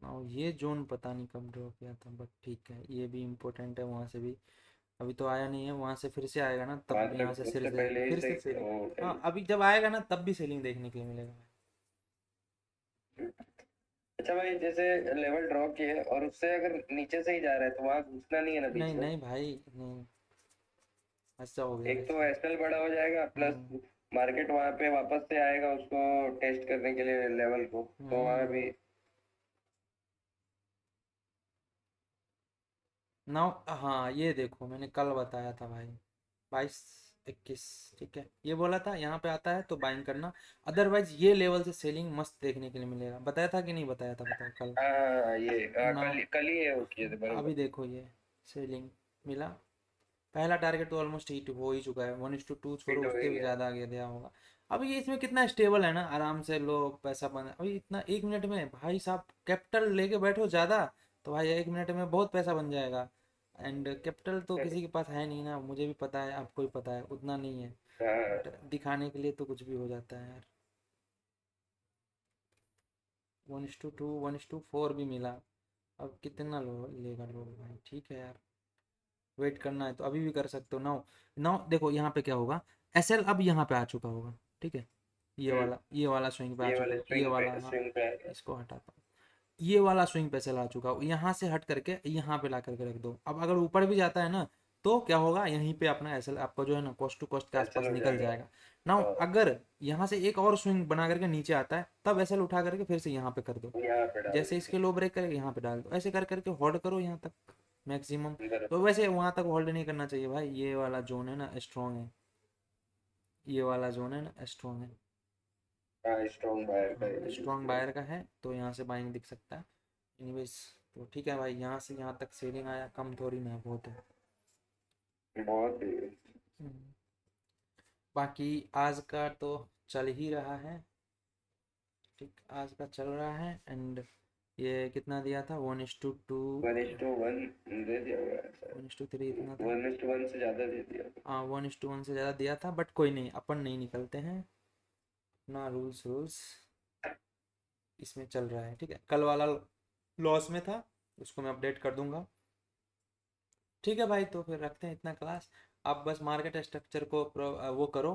और ये जोन पता नहीं कब ड्रॉ किया था, बट ठीक है ये भी इम्पोर्टेंट है, वहाँ से भी अभी तो आया नहीं है, वहाँ से फिर से आएगा ना वहाँ तब यहाँ तक से उससे पहले ही फिर से से सेलिंग। वो हाँ अभी जब आएगा ना तब भी सेलिंग देखने के लिए मिलेगा। अच्छा भाई, जैसे लेवल ड्रॉ किए और उससे अगर नीचे से ही जा रहा है तो वहां घुसना नहीं है ना बीच नहीं में। नहीं भाई नहीं, ऐसा हो गया एक तो ऐसा। एसएल बड़ा हो जाएगा, प्लस हम्म मार्केट वहां पे वापस से आएगा उसको टेस्ट करने के लिए लेवल को, तो वहां हम्म। भी। नाउ हाँ ये देखो मैंने कल बताया था भाई, 22 21, ठीक है ये बोला था यहाँ पे आता है तो बाइंग करना, अदरवाइज ये लेवल से सेलिंग मस्त देखने के लिए मिलेगा। बताया था कि नहीं बताया था, बताओ कल। हाँ ये नाउ कल ही है वो किए थे अभी बरोबर। देखो ये सेलिंग मिला, पहला टारगेट तो ऑलमोस्ट हिट हो ही चुका है, 1:2 छोड़ो फिट हो उसके ही भी गया। ज़्यादा आगे दिया होगा। अभी ये इसमें कितना स्टेबल है ना, आराम से लो पैसा बन, अभी इतना 1 मिनट में भाई साहब कैपिटल लेके बैठो ज़्यादा, तो भाई 1 मिनट में बहुत पैसा बन जाएगा। एंड कैपिटल तो किसी के पास है नहीं ना, मुझे भी पता है आपको भी पता है उतना नहीं है, हाँ बट दिखाने के लिए तो कुछ भी हो जाता है यार। 1:2 1:4 भी मिला, अब कितना लो लेगा लोग भाई, ठीक है यार वेट करना है तो अभी भी कर सकते हो। नाउ नाउ देखो यहाँ पे क्या होगा, एसएल अब यहाँ पे आ चुका होगा, ठीक है हम्म, ये वाला स्विंग पे आ ये चुका वाले है, ये वाला हाँ, स्विंग पे आएगा। इसको हटाता हूँ, ये वाला स्विंग पे एसएल आ चुका हो, यहाँ से हट करके यहाँ पे ला करके रख दो। अब अगर ऊपर भी जाता है ना तो क्या होगा, यहीं पे अपना एसएल आपका जो है ना कॉस्ट टू कॉस्ट के एसएल आसपास हो निकल जाएगा। जाएगा। नाउ हाँ, अगर यहाँ से एक और स्विंग बना करके नीचे आता है तब एसएल उठा करके फिर से यहाँ पे कर दो, यहाँ पे डाल जैसे देंगे। इसके लो ब्रेक करके यहाँ पे डाल दो, ऐसे कर करके होल्ड करो यहाँ तक मैक्सिमम। तो बराबर। वैसे वहां तक होल्ड नहीं करना चाहिए भाई, ये वाला जोन है ना स्ट्रॉन्ग है, ये वाला जोन है ना स्ट्रॉन्ग है। हाँ स्ट्रॉन्ग बायर का हाँ स्ट्रॉन्ग बायर का है तो यहाँ से बाइंग दिख सकता है। एनीवेज तो ठीक है भाई, यहाँ से यहाँ तक सेलिंग आया, कम थोड़ी ना है, बहुत है। बहुत ही। हम्म। बाकी आज का तो चल ही रहा है, ठीक आज का चल रहा है। एंड ये कितना दिया था, 1:2 1:1 दे दिया होगा ऐसा। 1:3 इतना था। 1:1 से ज्यादा दे दिया। हाँ 1:1 से ज़्यादा दिया था, बट कोई नहीं अपन नहीं निकलते हैं ना, रूल्स रूल्स इसमें चल रहा है, ठीक है कल वाला लॉस में था उसको मैं अपडेट कर दूंगा। ठीक है भाई तो फिर रखते हैं इतना क्लास, आप बस मार्केट स्ट्रक्चर को वो करो,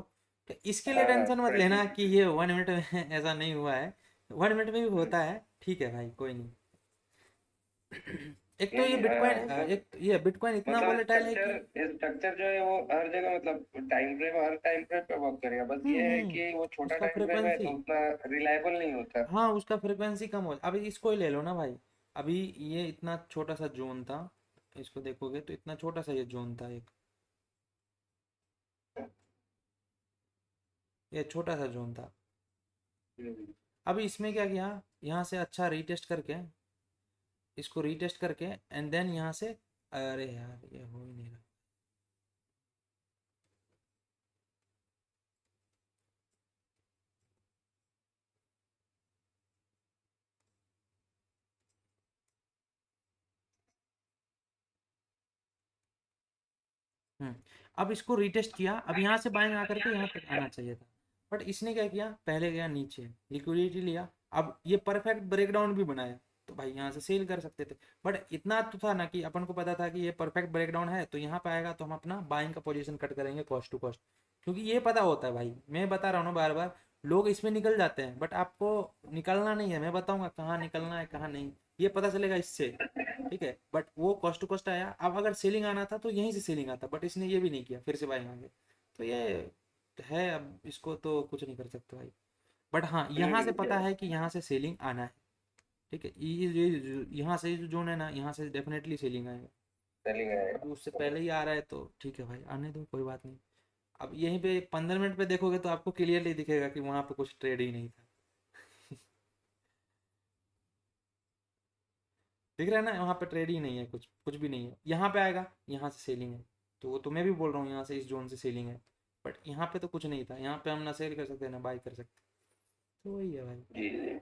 तो इसके लिए हाँ हाँ टेंशन मत लेना प्रेडिक्ट। कि ये 1 मिनट में ऐसा नहीं हुआ है, 1 मिनट में भी होता है, ठीक है भाई कोई नहीं। एक तो ये बिटकॉइन, वो एक तो ये बिटकॉइन इतना मतलब वोलेटाइल है कि स्ट्रक्चर जो है वो हर जगह मतलब टाइम फ्रेम पे वर्क करेगा, बस ये है कि वो छोटा उसका टाइम फ्रेम है फ्रिक्वेंसी, तो उतना रिलायबल नहीं होता। हाँ उसका फ्रिक्वेंसी कम हो, अभी इसको ही ले लो ना भाई, अभी ये इतना छोटा सा जोन था, इसको देखोगे तो इतना छोटा सा ये जोन था एक, ये छोटा सा जोन था। हम्म। अभी इसमें क्या किया, यहाँ से अच्छा रीटेस्ट करके, इसको रीटेस्ट करके एंड देन यहाँ से, अरे यार ये हो ही नहीं रहा। अब इसको रीटेस्ट किया, अब यहाँ से बाएं आकर के यहाँ तक आना चाहिए था, बट इसने क्या किया, पहले गया नीचे लिक्विडिटी लिया, अब ये परफेक्ट ब्रेकडाउन भी बनाया, तो भाई यहाँ से सेल कर सकते थे। बट इतना तो था ना कि अपन को पता था कि ये परफेक्ट ब्रेकडाउन है, तो यहाँ पे आएगा तो हम अपना बाइंग का पोजीशन कट करेंगे कॉस्ट टू कॉस्ट, क्योंकि ये पता होता है भाई, मैं बता रहा हूँ ना बार बार, लोग इसमें निकल जाते हैं, बट आपको निकलना नहीं है, मैं बताऊंगा कहाँ निकलना है कहाँ नहीं, ये पता चलेगा इससे, ठीक है। बट वो कॉस्ट टू कॉस्ट आया, अब अगर सेलिंग आना था तो यहीं से सेलिंग आता, बट इसने ये भी नहीं किया, फिर से बाइंग आ गया, तो ये है, अब इसको तो कुछ नहीं कर सकते भाई। बट हाँ, यहाँ से पता है कि यहाँ से सेलिंग आना है, ठीक है, यहाँ से जो जोन है ना, यहाँ से डेफिनेटली सेलिंग आएगा। सेलिंग है। अभी उससे पहले ही आ रहा है तो ठीक है भाई, आने दो, कोई बात नहीं। अब यहीं पे 15 मिनट पे देखोगे तो आपको क्लियरली दिखेगा कि वहां पे कुछ ट्रेड ही नहीं था। दिख रहा है ना, वहां पे ट्रेड ही नहीं है, कुछ कुछ भी नहीं है। यहाँ पे आएगा, यहाँ से सेलिंग है, तो वो तो मैं भी बोल रहा हूँ यहाँ से इस जोन से सेलिंग है, बट यहाँ पे तो कुछ नहीं था, यहाँ पे हम ना सेल कर सकते ना बाई कर सकते, तो वही है भाई। जी जी।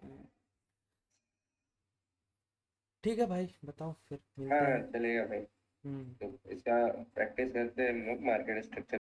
ठीक है भाई, बताओ फिर मिलते हाँ हैं। चलेगा भाई। हम्म। तो इसका प्रैक्टिस करते हैं हम लोग मार्केट स्ट्रक्चर।